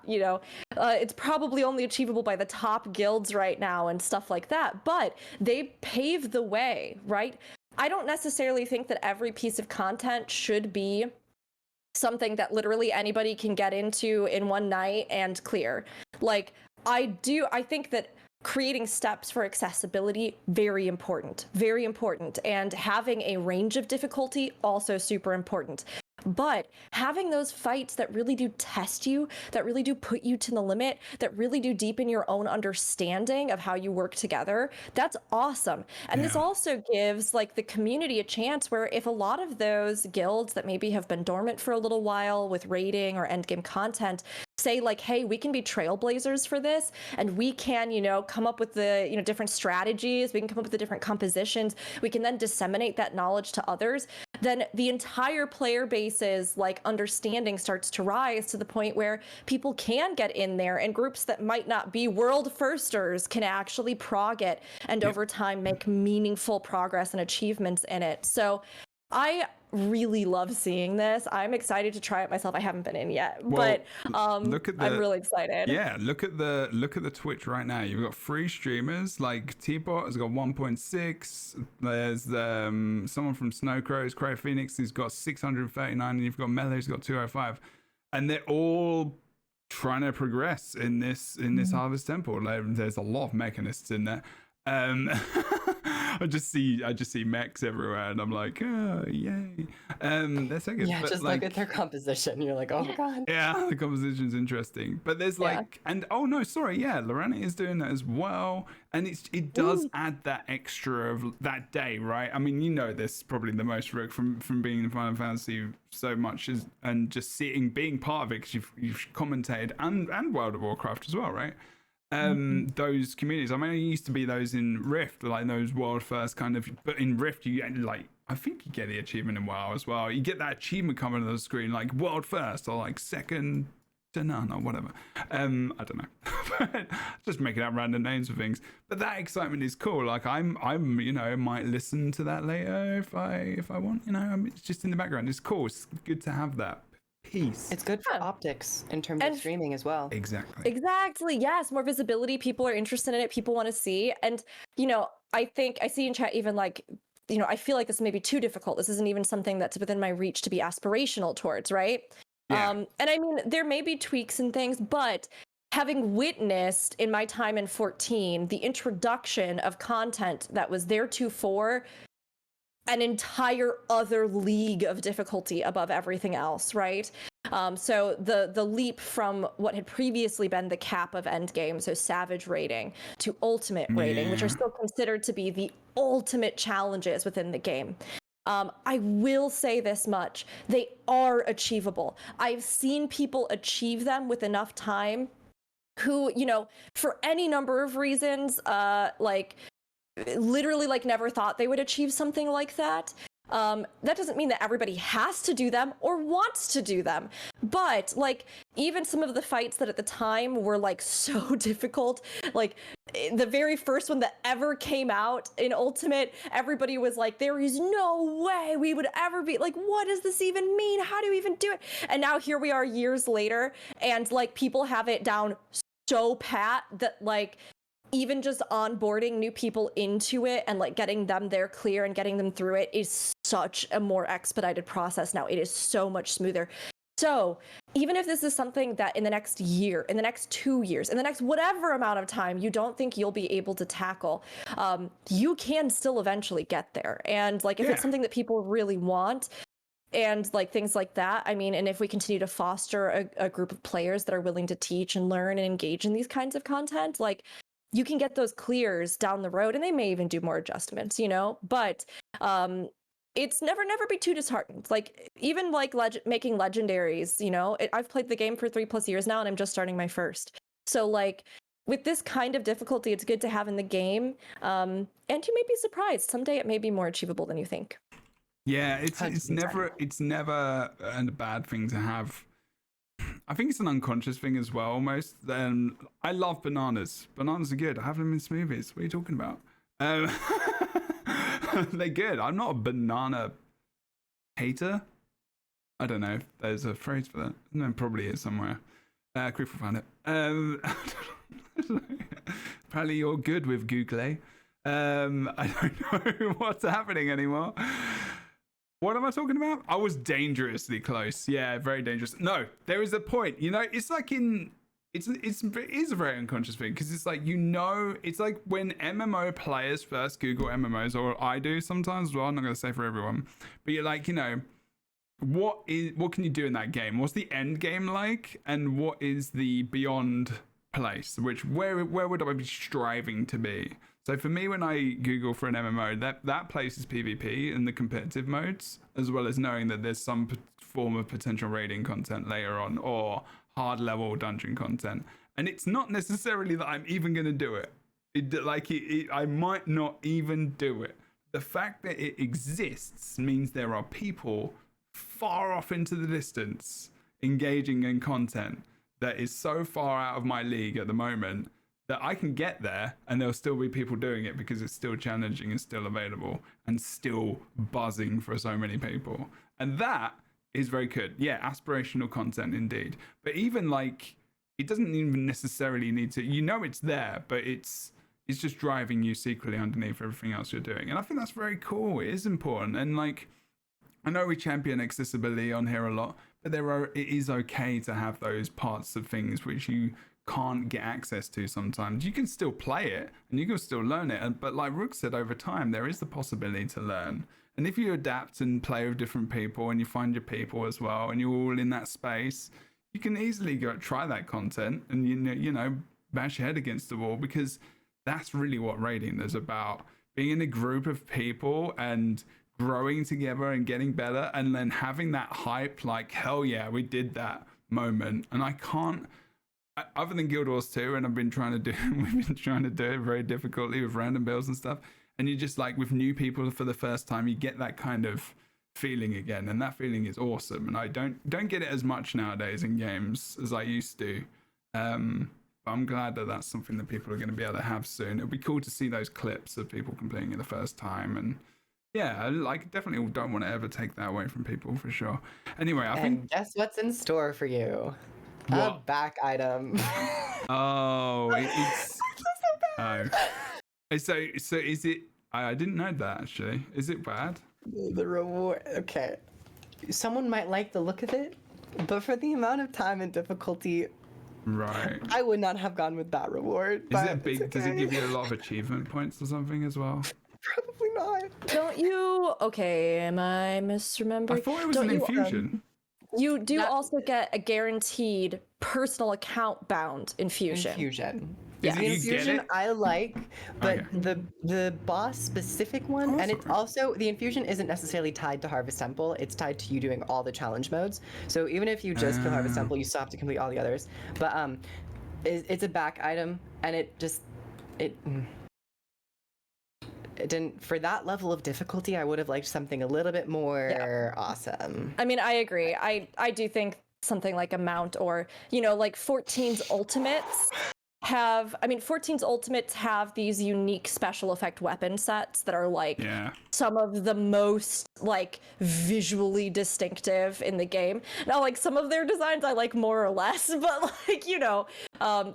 it's probably only achievable by the top guilds right now and stuff like that. But they pave the way, right? I don't necessarily think that every piece of content should be something that literally anybody can get into in one night and clear. Like, I think that creating steps for accessibility, very important, and having a range of difficulty, also super important. But having those fights that really do test you, that really do put you to the limit, that really do deepen your own understanding of how you work together, that's awesome. And this also gives like the community a chance where if a lot of those guilds that maybe have been dormant for a little while with raiding or endgame content say like, hey, we can be trailblazers for this, and we can, come up with the, different strategies, we can come up with the different compositions, we can then disseminate that knowledge to others, then the entire player base's like understanding starts to rise to the point where people can get in there, and groups that might not be world firsters can actually prog it and over time make meaningful progress and achievements in it. So I really love seeing this. I'm excited to try it myself. I haven't been in yet, but I'm really excited. Yeah, look at the Twitch right now. You've got 3 streamers. Like T-Bot has got 1.6. There's someone from Snowcrows, Crow Phoenix, who's got 639, and you've got Mello who's got 205, and they're all trying to progress in this Harvest Temple. Like, there's a lot of mechanists in there. I just see mechs everywhere, and I'm like, oh, yay. They're so good. Yeah, but just look at their composition. You're like, oh god. Yeah, the composition's interesting. But there's Lorena is doing that as well, and it does add that extra of that day, right? I mean, this probably the most Rook from being in Final Fantasy so much and just being part of it, because you've commentated and World of Warcraft as well, right? Those communities. I mean, it used to be those in Rift, like those world first kind of, but in Rift you get like, I think you get the achievement in WoW as well. You get that achievement coming on the screen, like world first or like second to none or whatever. I don't know. Just making up random names for things. But that excitement is cool. Like I'm might listen to that later if I want. It's just in the background. It's cool. It's good to have that piece. It's good for optics in terms of streaming as well. Exactly. Yes, more visibility. People are interested in it. People want to see. And I think I see in chat even like, I feel like this may be too difficult. This isn't even something that's within my reach to be aspirational towards, right? And I mean, there may be tweaks and things, but having witnessed in my time in 14 the introduction of content that was theretofore an entire other league of difficulty above everything else, right? So the leap from what had previously been the cap of endgame, so savage raiding, to ultimate raiding, which are still considered to be the ultimate challenges within the game. I will say this much, they are achievable. I've seen people achieve them with enough time who, for any number of reasons, literally never thought they would achieve something like that. That doesn't mean that everybody has to do them or wants to do them. But like, even some of the fights that at the time were like so difficult, like the very first one that ever came out in Ultimate, everybody was like, there is no way we would ever be like, what does this even mean? How do you even do it? And now here we are years later, and like people have it down so pat that like even just onboarding new people into it and like getting them there clear and getting them through it is such a more expedited process now. It is so much smoother. So even if this is something that in the next year, in the next 2 years, in the next whatever amount of time you don't think you'll be able to tackle, you can still eventually get there. And like if it's something that people really want, and like things like that, I mean, and if we continue to foster a group of players that are willing to teach and learn and engage in these kinds of content, like you can get those clears down the road, and they may even do more adjustments, you know, but it's never be too disheartened. Like even like making legendaries, you know, I've played the game for 3+ years now, and I'm just starting my first. So like with this kind of difficulty, it's good to have in the game, and you may be surprised someday it may be more achievable than you think. Yeah, it's never a bad thing to have. I think it's an unconscious thing as well, almost. I love bananas. Bananas are good. I have them in smoothies. What are you talking about? They're good. I'm not a banana hater. I don't know if there's a phrase for that. No, probably is somewhere. Quick will find it. Apparently you're good with Google. I don't know what's happening anymore. What am I talking about? I was dangerously close. Yeah, very dangerous. No, there is a point. You know, it's like it is a very unconscious thing, because it's like, you know, it's like when MMO players first Google MMOs, or I do sometimes. Well, I'm not going to say for everyone, but you're like, you know, what can you do in that game? What's the end game like, and what is the beyond place? Where would I be striving to be? So for me, when I Google for an MMO, that place is PvP in the competitive modes, as well as knowing that there's some form of potential raiding content later on, or hard level dungeon content. And it's not necessarily that I'm even going to do it. I might not even do it. The fact that it exists means there are people far off into the distance engaging in content that is so far out of my league at the moment that I can get there, and there'll still be people doing it because it's still challenging and still available and still buzzing for so many people. And that is very good. Yeah, aspirational content indeed. But even like, it doesn't even necessarily need to, you know, it's there, but it's just driving you secretly underneath everything else you're doing. And I think that's very cool. It is important. And like, I know we champion accessibility on here a lot, but it is okay to have those parts of things which you can't get access to sometimes. You can still play it and you can still learn it, but like Rook said, over time there is the possibility to learn. And if you adapt and play with different people, and you find your people as well, and you're all in that space, you can easily go try that content and you know bash your head against the wall, because that's really what raiding is about. Being in a group of people and growing together and getting better, and then having that hype, like, hell yeah, we did that moment. And I can't, other than Guild Wars 2, and we've been trying to do it very difficultly with random builds and stuff, and you just like with new people for the first time, you get that kind of feeling again, and that feeling is awesome. And I don't get it as much nowadays in games as I used to, but I'm glad that that's something that people are going to be able to have soon. It'll be cool to see those clips of people completing it the first time, and yeah, like definitely don't want to ever take that away from people, for sure. Anyway, I think guess what's in store for you? What? A back item. Oh, it's so is it? I didn't know that actually. Is it bad? The reward. Okay, someone might like the look of it, but for the amount of time and difficulty, right, I would not have gone with that reward. Is it big? Okay. Does it give you a lot of achievement points or something as well? Probably not. Don't you? Okay, am I misremembering? I thought it was an infusion. You do also get a guaranteed personal account bound infusion. Yeah. The infusion I like, but okay. the boss specific one, and it's also, the infusion isn't necessarily tied to Harvest Temple. It's tied to you doing all the challenge modes. So even if you just kill Harvest Temple, you still have to complete all the others. But it's a back item, and it didn't, for that level of difficulty, I would have liked something a little bit more awesome. I mean, I agree. I do think something like a mount, or, you know, like 14's ultimates have, I mean, 14's ultimates have these unique special effect weapon sets that are like some of the most like visually distinctive in the game. Now, like some of their designs I like more or less, but like, you know,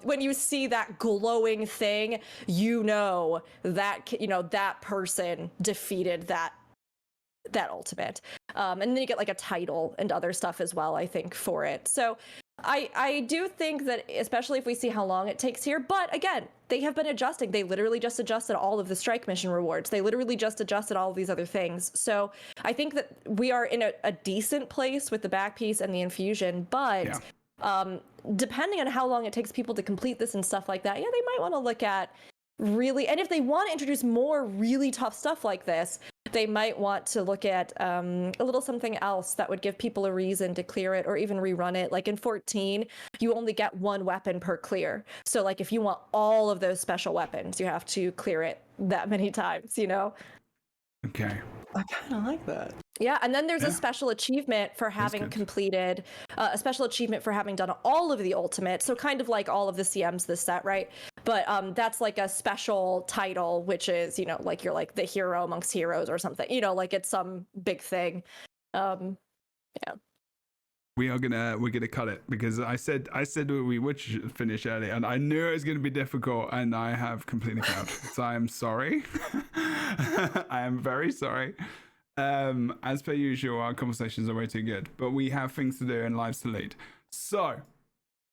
when you see that glowing thing, you know that, you know, that person defeated that ultimate. And then you get like a title and other stuff as well, I think, for it. So I do think that, especially if we see how long it takes here, but again, they have been adjusting. They literally just adjusted all of the strike mission rewards. They literally just adjusted all of these other things. So I think that we are in a decent place with the back piece and the infusion, but depending on how long it takes people to complete this and stuff like that, they might want to look at really, and if they want to introduce more really tough stuff like this, they might want to look at a little something else that would give people a reason to clear it or even rerun it. Like in 14, you only get one weapon per clear. So like if you want all of those special weapons, you have to clear it that many times, you know? Okay. I kind of like that. Yeah, and then there's a special achievement for having completed, a special achievement for having done all of the ultimates. So kind of like all of the CMs this set, right? But that's like a special title, which is, you know, like you're like the hero amongst heroes or something, you know, like it's some big thing. Yeah. We're gonna cut it because I said we would finish early, and I knew it was gonna be difficult, and I have completely failed. So I am sorry. I am very sorry. As per usual, our conversations are way too good, but we have things to do and lives to lead. So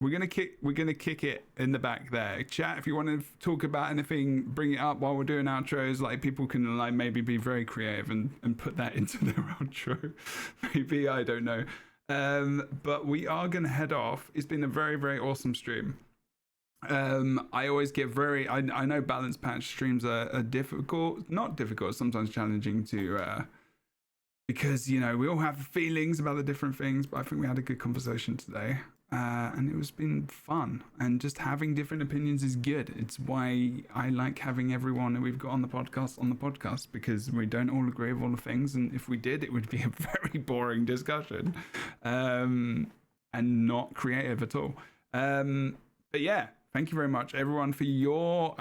we're gonna kick it in the back there. Chat, if you want to talk about anything, bring it up while we're doing outros. Like people can like maybe be very creative and put that into their outro. Maybe, I don't know. But we are gonna head off. It's been a very, very awesome stream. I always get very, I know balance patch streams are difficult, not difficult, sometimes challenging to because, you know, we all have feelings about the different things, but I think we had a good conversation today, and it was been fun, and just having different opinions is good. It's why I like having everyone that we've got on the podcast, because we don't all agree with all the things, and if we did, it would be a very boring discussion, and not creative at all. But yeah, thank you very much, everyone, for your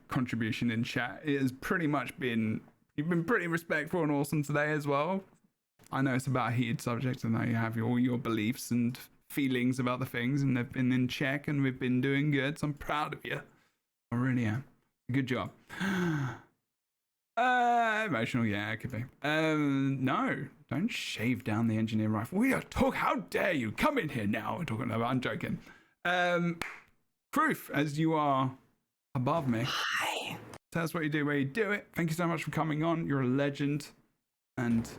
contribution in chat. It has pretty much been, you've been pretty respectful and awesome today as well. I know it's about a heated subject, and I have all your beliefs and feelings about the things, and they've been in check, and we've been doing good, so I'm proud of you. I really am. Good job. Emotional, yeah, it could be. No, don't shave down the engineer rifle. We are talking, how dare you come in here now. We're talking about, I'm joking. Proof, as you are above me. Hi. Tell us what you do, where you do it. Thank you so much for coming on. You're a legend and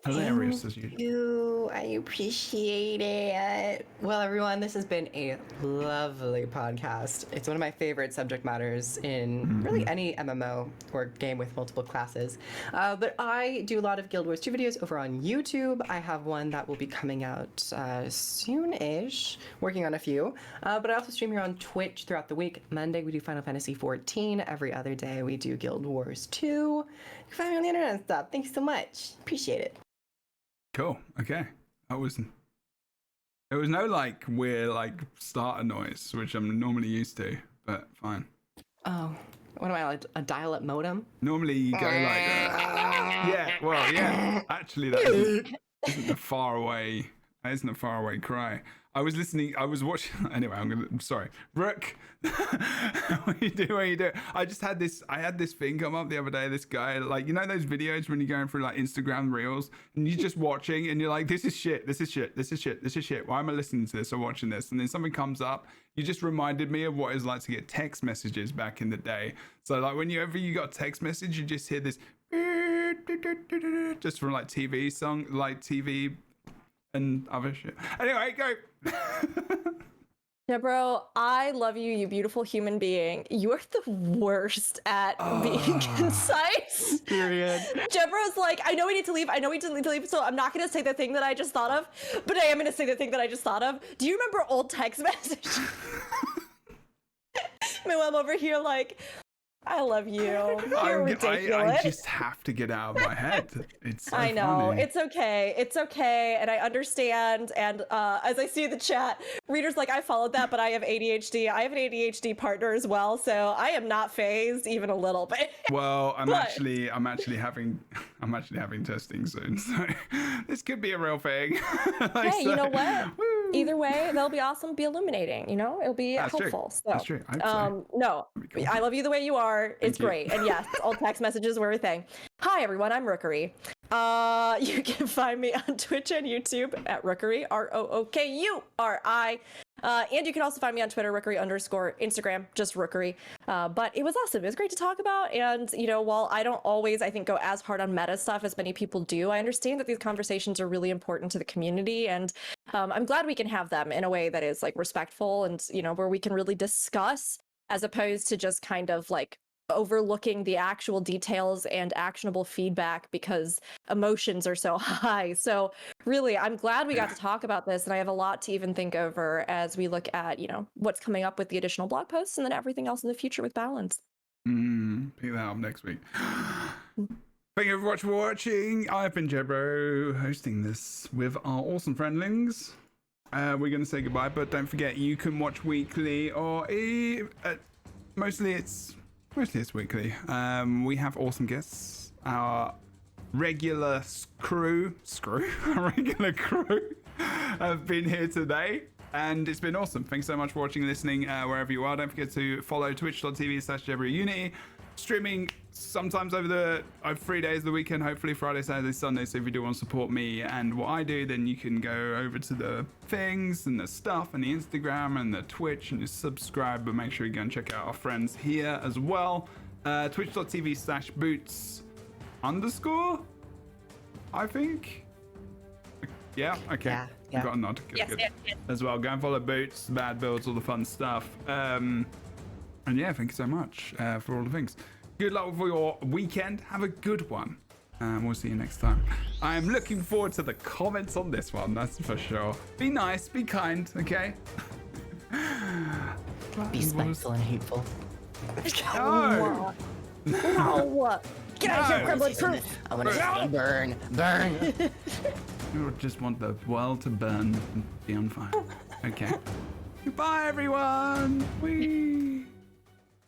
hilarious as usual. I appreciate it. Well, everyone, this has been a lovely podcast. It's one of my favorite subject matters in really any MMO or game with multiple classes. But I do a lot of Guild Wars 2 videos over on YouTube. I have one that will be coming out soon-ish, working on a few. But I also stream here on Twitch throughout the week. Monday, we do Final Fantasy 14. Every other day, we do Guild Wars 2. You can find me on the internet and stuff. Thanks so much. Appreciate it. Cool. Okay. There was no like weird like starter noise, which I'm normally used to, but fine. Oh, what am I, like a dial-up modem? Normally you go like yeah, well, yeah. Actually, that isn't a far away cry. I was watching. Anyway, I'm sorry. Rook, what you do? I had this thing come up the other day. This guy, like, you know those videos when you're going through like Instagram reels and you're just watching and you're like, this is shit. Why am I listening to this or watching this? And then something comes up. You just reminded me of what it's like to get text messages back in the day. So like whenever you got a text message, you just hear this just from like TV and other shit. Anyway, go. Jebro, I love you, you beautiful human being. You are the worst at being concise. Period. Jebro's like, I know we need to leave, so I'm not going to say the thing that I just thought of, but I am going to say the thing that I just thought of. Do you remember old text messages? Meanwhile, I'm over here like, I love you. You're ridiculous. I just have to get out of my head. It's so I know. funny. It's okay. It's okay. And I understand. And as I see the chat, readers like, I followed that, but I have ADHD. I have an ADHD partner as well. So I am not phased even a little bit. Well, I'm actually having testing soon. So this could be a real thing. Hey, you know what? Woo. Either way, they'll be awesome, be illuminating, you know? It'll be helpful. True. So, that's true. No, cool. I love you the way you are. It's great. And yes, all text messages were a thing. Hi, everyone. I'm Rookery. You can find me on Twitch and YouTube at Rookery, ROOKURI. And you can also find me on Twitter, Rookery_, Instagram, just Rookery. But it was awesome. It was great to talk about. And, you know, while I don't always, I think, go as hard on meta stuff as many people do, I understand that these conversations are really important to the community. And I'm glad we can have them in a way that is like respectful and, you know, where we can really discuss as opposed to just kind of like overlooking the actual details and actionable feedback because emotions are so high. So really, I'm glad we got to talk about this, and I have a lot to even think over as we look at, you know, what's coming up with the additional blog posts and then everything else in the future with balance. Pick that up next week. Thank you very much for watching. I've been Jebro, hosting this with our awesome friendlings. We're going to say goodbye, but don't forget you can watch weekly or mostly it's weekly. We have awesome guests. Our regular crew have been here today, and it's been awesome. Thanks so much for watching and listening wherever you are. Don't forget to follow twitch.tv/JebroUnity. Streaming sometimes over 3 days of the weekend, hopefully Friday, Saturday, Sunday. So if you do want to support me and what I do, then you can go over to the things and the stuff and the Instagram and the Twitch and just subscribe. But make sure you go and check out our friends here as well. Twitch.tv/boots_, I think. Yeah, okay. Yeah. I've got a nod. Good. Yes. As well. Go and follow Boots, Bad Builds, all the fun stuff. And yeah, thank you so much for all the things. Good luck for your weekend. Have a good one. And we'll see you next time. I am looking forward to the comments on this one, that's for sure. Be nice, be kind, okay? Be spiteful and hateful. No! No! Get out of here, Kremlin Proof! I want to burn. You just want the world to burn and be on fire. Okay. Goodbye, everyone! Whee!